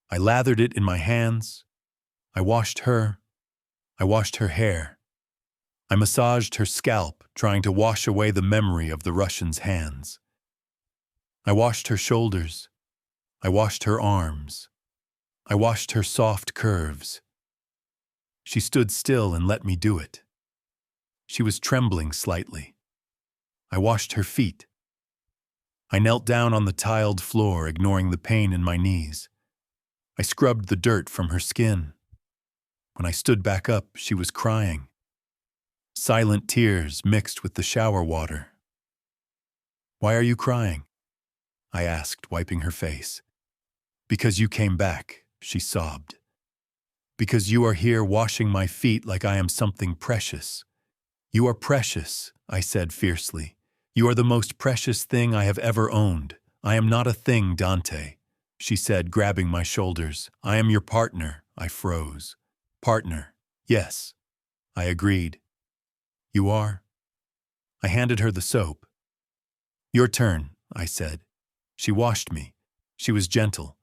I lathered it in my hands. I washed her. I washed her hair. I massaged her scalp, trying to wash away the memory of the Russian's hands. I washed her shoulders. I washed her arms. I washed her soft curves. She stood still and let me do it. She was trembling slightly. I washed her feet. I knelt down on the tiled floor, ignoring the pain in my knees. I scrubbed the dirt from her skin. When I stood back up, she was crying. Silent tears mixed with the shower water. "Why are you crying?" I asked, wiping her face. "Because you came back," she sobbed. "Because you are here washing my feet like I am something precious." "You are precious," I said fiercely. "You are the most precious thing I have ever owned. I am not a thing, Dante," she said, grabbing my shoulders. "I am your partner." I froze. "Partner, yes," I agreed. "You are?" I handed her the soap. "Your turn," I said. She washed me. She was gentle.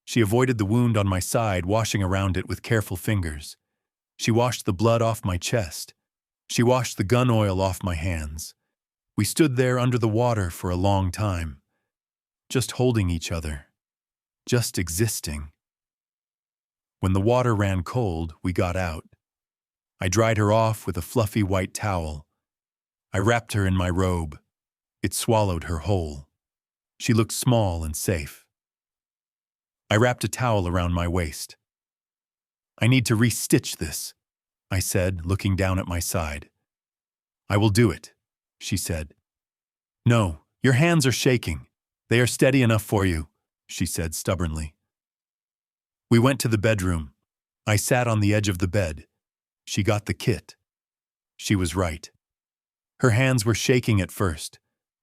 She avoided the wound on my side, washing around it with careful fingers. She washed the blood off my chest. She washed the gun oil off my hands. We stood there under the water for a long time, just holding each other, just existing. When the water ran cold, we got out. I dried her off with a fluffy white towel. I wrapped her in my robe. It swallowed her whole. She looked small and safe. I wrapped a towel around my waist. "I need to re-stitch this," I said, looking down at my side. "I will do it," she said. "No, your hands are shaking. They are steady enough for you," she said stubbornly. We went to the bedroom. I sat on the edge of the bed. She got the kit. She was right. Her hands were shaking at first,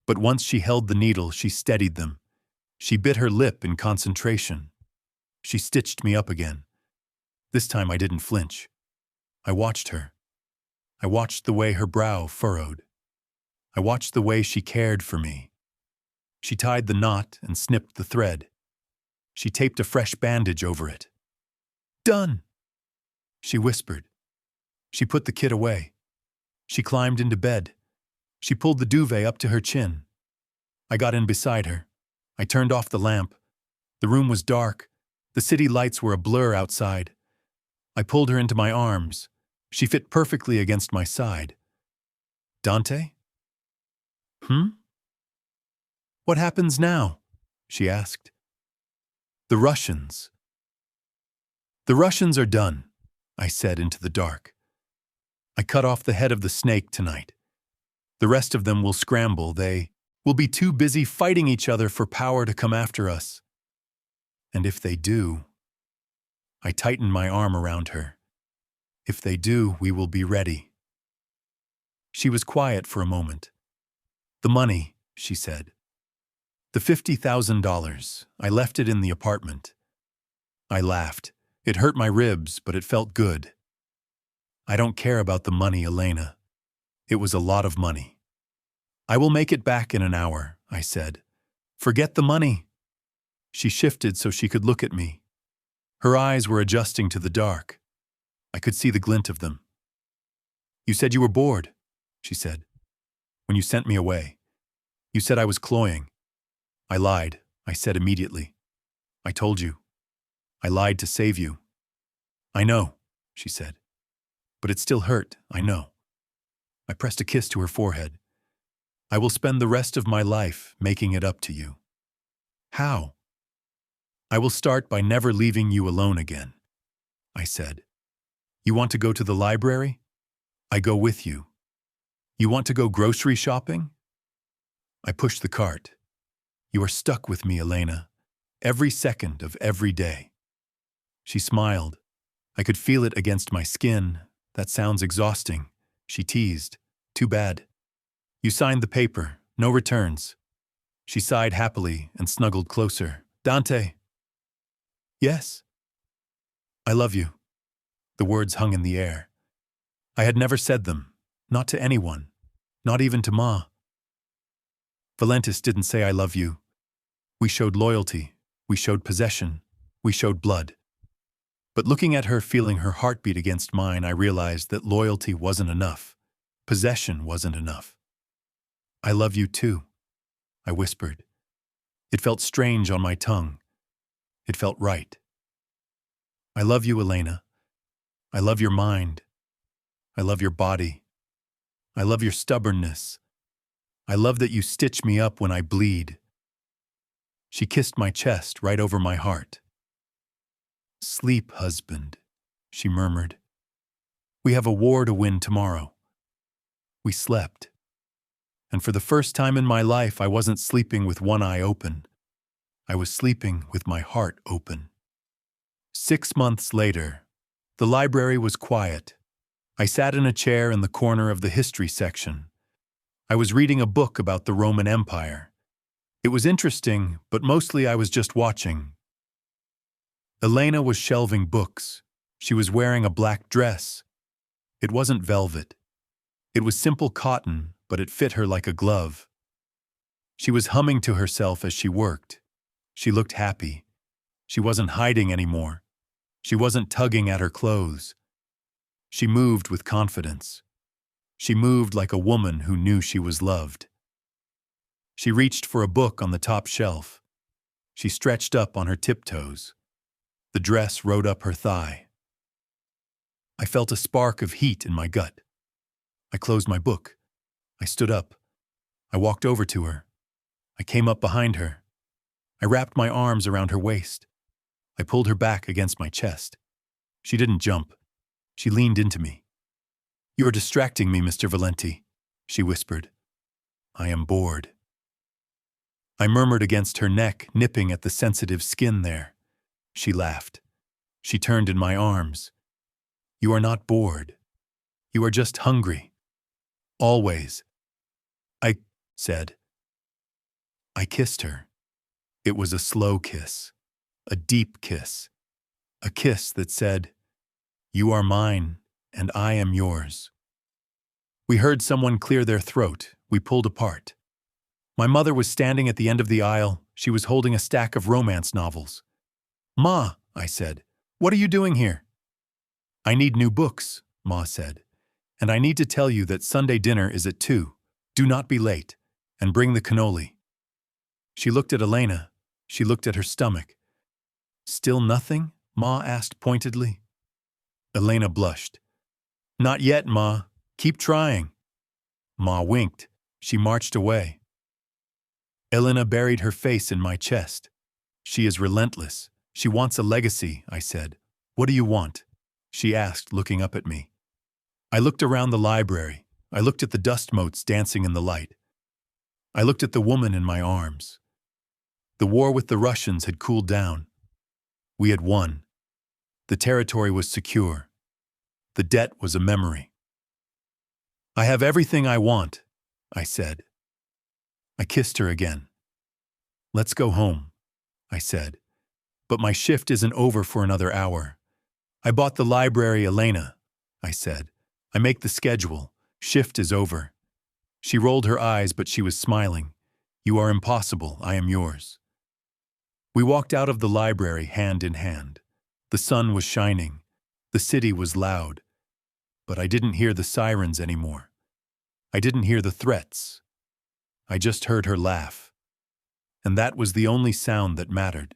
but once she held the needle, she steadied them. She bit her lip in concentration. She stitched me up again. This time I didn't flinch. I watched her. I watched the way her brow furrowed. I watched the way she cared for me. She tied the knot and snipped the thread. She taped a fresh bandage over it. "Done," she whispered. She put the kit away. She climbed into bed. She pulled the duvet up to her chin. I got in beside her. I turned off the lamp. The room was dark. The city lights were a blur outside. I pulled her into my arms. She fit perfectly against my side. "Dante?" "What happens now?" she asked. "The Russians." "The Russians are done," I said into the dark. "I cut off the head of the snake tonight. The rest of them will scramble. They will be too busy fighting each other for power to come after us. And if they do," I tightened my arm around her. "If they do, we will be ready." She was quiet for a moment. "The money," she said. "The $50,000. I left it in the apartment." I laughed. It hurt my ribs, but it felt good. "I don't care about the money, Elena. It was a lot of money." "I will make it back in an hour," I said. "Forget the money." She shifted so she could look at me. Her eyes were adjusting to the dark. I could see the glint of them. "You said you were bored," she said. "When you sent me away. You said I was cloying." "I lied," I said immediately. "I told you. I lied to save you." "I know," she said. "But it still hurt, I know." I pressed a kiss to her forehead. "I will spend the rest of my life making it up to you." "How?" "I will start by never leaving you alone again," I said. "You want to go to the library? I go with you. You want to go grocery shopping?" I pushed the cart. "You are stuck with me, Elena, every second of every day." She smiled. I could feel it against my skin. "That sounds exhausting," she teased. "Too bad. You signed the paper. No returns." She sighed happily and snuggled closer. Dante. Yes. I love you. The words hung in the air. I had never said them, not to anyone, not even to Ma. Valentis didn't say I love you. We showed loyalty, we showed possession, we showed blood. But looking at her, feeling her heartbeat against mine, I realized that loyalty wasn't enough. Possession wasn't enough. I love you too, I whispered. It felt strange on my tongue. It felt right. I love you, Elena. I love your mind. I love your body. I love your stubbornness. I love that you stitch me up when I bleed. She kissed my chest right over my heart. Sleep, husband, she murmured. We have a war to win tomorrow. We slept. And for the first time in my life, I wasn't sleeping with one eye open. I was sleeping with my heart open. 6 months later, the library was quiet. I sat in a chair in the corner of the history section. I was reading a book about the Roman Empire. It was interesting, but mostly I was just watching. Elena was shelving books. She was wearing a black dress. It wasn't velvet. It was simple cotton, but it fit her like a glove. She was humming to herself as she worked. She looked happy. She wasn't hiding anymore. She wasn't tugging at her clothes. She moved with confidence. She moved like a woman who knew she was loved. She reached for a book on the top shelf. She stretched up on her tiptoes. The dress rode up her thigh. I felt a spark of heat in my gut. I closed my book. I stood up. I walked over to her. I came up behind her. I wrapped my arms around her waist. I pulled her back against my chest. She didn't jump. She leaned into me. You are distracting me, Mr. Valenti, she whispered. I am bored. I murmured against her neck, nipping at the sensitive skin there. She laughed. She turned in my arms. You are not bored. You are just hungry. Always. I said. I kissed her. It was a slow kiss, a deep kiss, a kiss that said, you are mine, and I am yours. We heard someone clear their throat. We pulled apart. My mother was standing at the end of the aisle. She was holding a stack of romance novels. Ma, I said, what are you doing here? I need new books, Ma said, and I need to tell you that Sunday dinner is at 2. Do not be late, and bring the cannoli. She looked at Elena. She looked at her stomach. Still nothing? Ma asked pointedly. Elena blushed. Not yet, Ma. Keep trying. Ma winked. She marched away. Elena buried her face in my chest. She is relentless. She wants a legacy, I said. What do you want? She asked, looking up at me. I looked around the library. I looked at the dust motes dancing in the light. I looked at the woman in my arms. The war with the Russians had cooled down. We had won. The territory was secure. The debt was a memory. I have everything I want, I said. I kissed her again. Let's go home, I said. But my shift isn't over for another hour. I bought the library, Elena, I said. I make the schedule. Shift is over. She rolled her eyes, but she was smiling. You are impossible. I am yours. We walked out of the library hand in hand. The sun was shining. The city was loud. But I didn't hear the sirens anymore. I didn't hear the threats. I just heard her laugh. And that was the only sound that mattered.